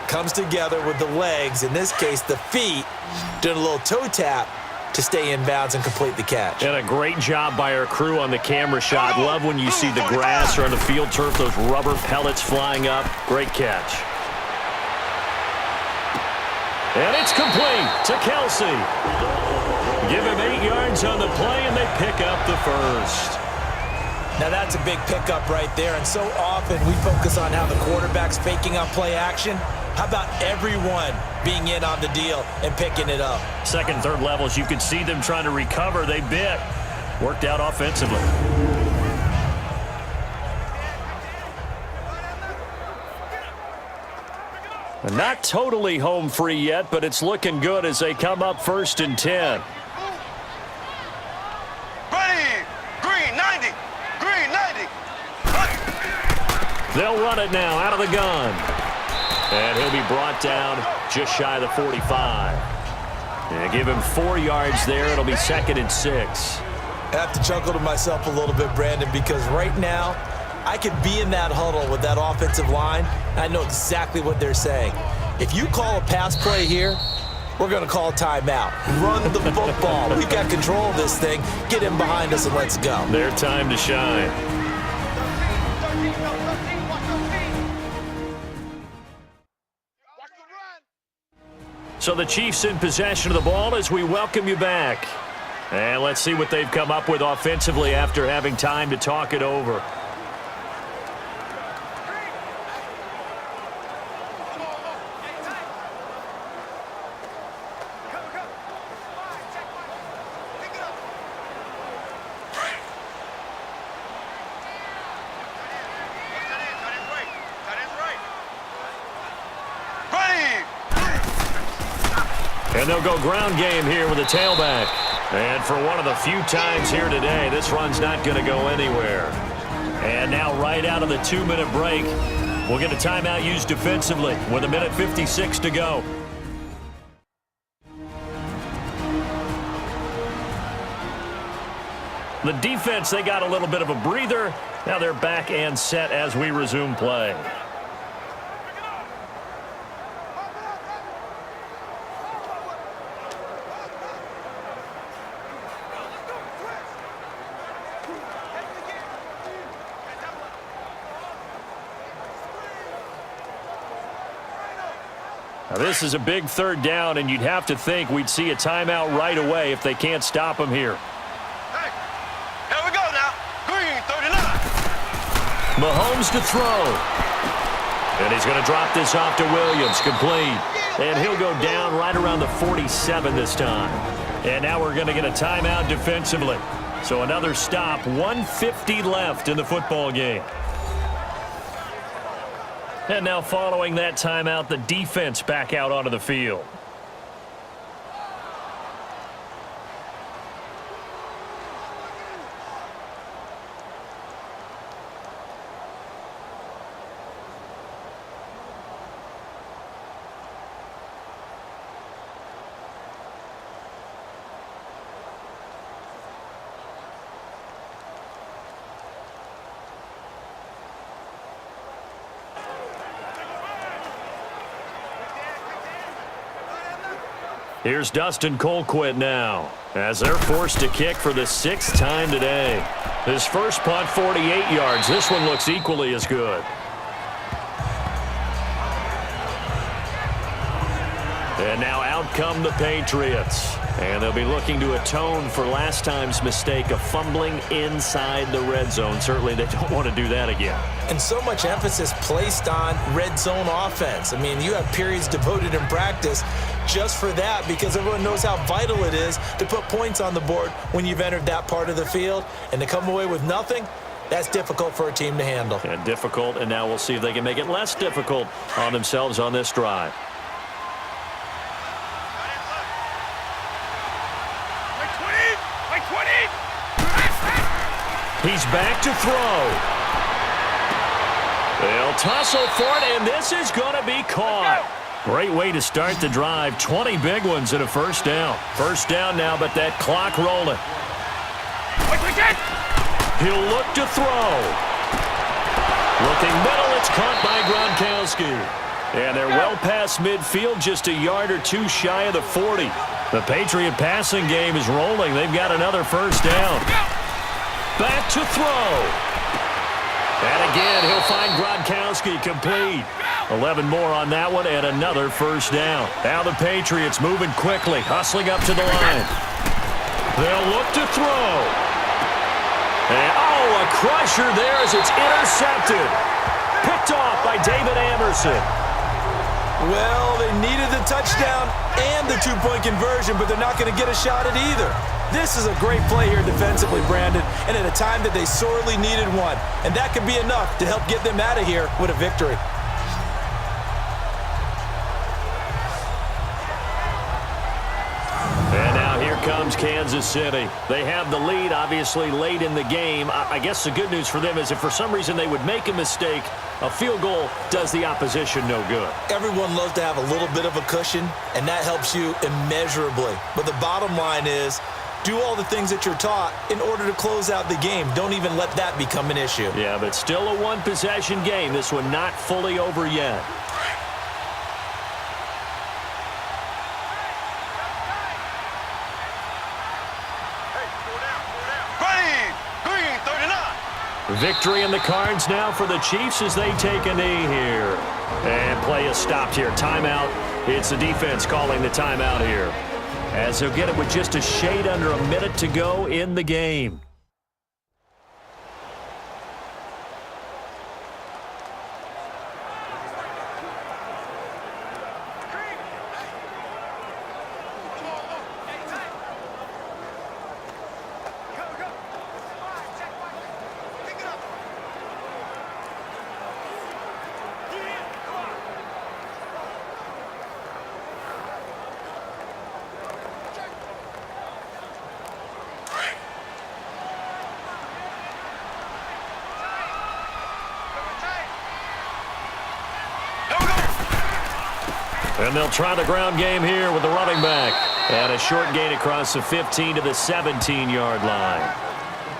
comes together with the legs, in this case the feet, doing a little toe tap to stay in bounds and complete the catch. And a great job by our crew on the camera shot. Love when you see the grass or on the field turf, those rubber pellets flying up. Great catch. And it's complete to Kelsey. Give him 8 yards on the play, and they pick up the first. Now that's a big pickup right there, and so often we focus on how the quarterback's faking up play action. How about everyone being in on the deal and picking it up? 2nd, 3rd levels, you could see them trying to recover. They bit. Worked out offensively. Not totally home free yet, but it's looking good as they come up 1st and 10. Brady, green, 90. Green, 90. They'll run it now out of the gun. And he'll be brought down just shy of the 45. And give him 4 yards there. It'll be 2nd and 6. I have to chuckle to myself a little bit, Brandon, because right now I could be in that huddle with that offensive line, and I know exactly what they're saying. If you call a pass play here, we're going to call a timeout. Run the football. We've got control of this thing. Get in behind us and let's go. Their time to shine. So the Chiefs in possession of the ball as we welcome you back. And let's see what they've come up with offensively after having time to talk it over. And they'll go ground game here with a tailback. And for one of the few times here today, this run's not going to go anywhere. And now right out of the 2-minute break, we'll get a timeout used defensively with 1:56 to go. The defense, they got a little bit of a breather. Now they're back and set as we resume play. Now this is a big 3rd down, and you'd have to think we'd see a timeout right away if they can't stop him here. Hey, here we go now. Green, 39. Mahomes to throw. And he's going to drop this off to Williams, complete. And he'll go down right around the 47 this time. And now we're going to get a timeout defensively. So another stop, 1:50 left in the football game. And now following that timeout, the defense back out onto the field. Here's Dustin Colquitt now, as they're forced to kick for the 6th time today. His first punt, 48 yards. This one looks equally as good. And now out come the Patriots. And they'll be looking to atone for last time's mistake of fumbling inside the red zone. Certainly they don't want to do that again. And so much emphasis placed on red zone offense. I mean, you have periods devoted in practice just for that because everyone knows how vital it is to put points on the board when you've entered that part of the field. And to come away with nothing, that's difficult for a team to handle. And difficult, and now we'll see if they can make it less difficult on themselves on this drive. He's back to throw. They'll tussle for it, and this is going to be caught. Great way to start the drive. 20 big ones and a 1st down. 1st down now, but that clock rolling. He'll look to throw. Looking middle, it's caught by Gronkowski. And they're well past midfield, just a yard or 2 shy of the 40. The Patriot passing game is rolling. They've got another 1st down. Back to throw. And again, he'll find Gronkowski complete. 11 more on that one and another 1st down. Now the Patriots moving quickly, hustling up to the line. They'll look to throw. And, a crusher there as it's intercepted. Picked off by David Anderson. Well, they needed the touchdown and the 2-point conversion, but they're not going to get a shot at either. This is a great play here defensively, Brandon, and at a time that they sorely needed one. And that could be enough to help get them out of here with a victory. comes Kansas City. They have the lead, obviously, late in the game. I guess the good news for them is if for some reason they would make a mistake, a field goal does the opposition no good. Everyone loves to have a little bit of a cushion, and that helps you immeasurably. But the bottom line is, do all the things that you're taught in order to close out the game. Don't even let that become an issue. Yeah, but still a one-possession game. This one not fully over yet. Victory in the cards now for the Chiefs as they take a knee here. And play is stopped here. Timeout. It's the defense calling the timeout here, as they'll get it with just a shade under a minute to go in the game. And they'll try the ground game here with the running back. And a short gain across the 15 to the 17-yard line.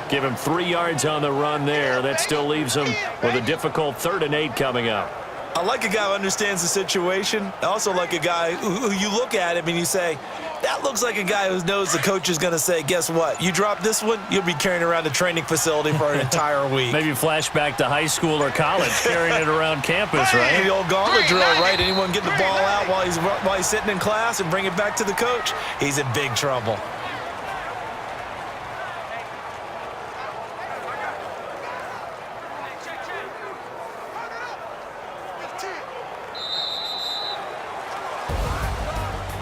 Give him 3 yards on the run there. That still leaves him with a difficult 3rd and 8 coming up. I like a guy who understands the situation. I also like a guy who you look at him and you say, that looks like a guy who knows the coach is going to say, guess what? You drop this one, you'll be carrying around a training facility for an entire week. Maybe flashback to high school or college, carrying it around campus, right? The old gauntlet drill, right? Anyone get the ball out while he's sitting in class and bring it back to the coach? He's in big trouble.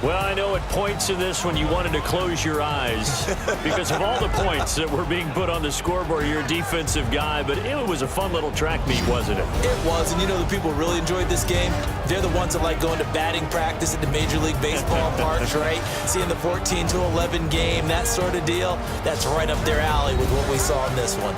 Well, I know at points in this one you wanted to close your eyes because of all the points that were being put on the scoreboard. You're a defensive guy, but it was a fun little track meet, wasn't it? It was, and you know the people who really enjoyed this game? They're the ones that like going to batting practice at the Major League Baseball parks, right? Seeing the 14-11 game, that sort of deal. That's right up their alley with what we saw in this one.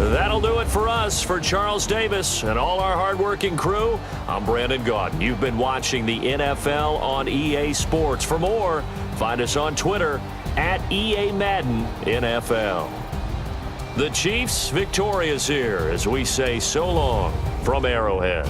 That'll do it for us. For Charles Davis and all our hardworking crew, I'm Brandon Gaudin. You've been watching the NFL on EA Sports. For more, find us on Twitter at EA Madden NFL. The Chiefs victorious here as we say so long from Arrowhead.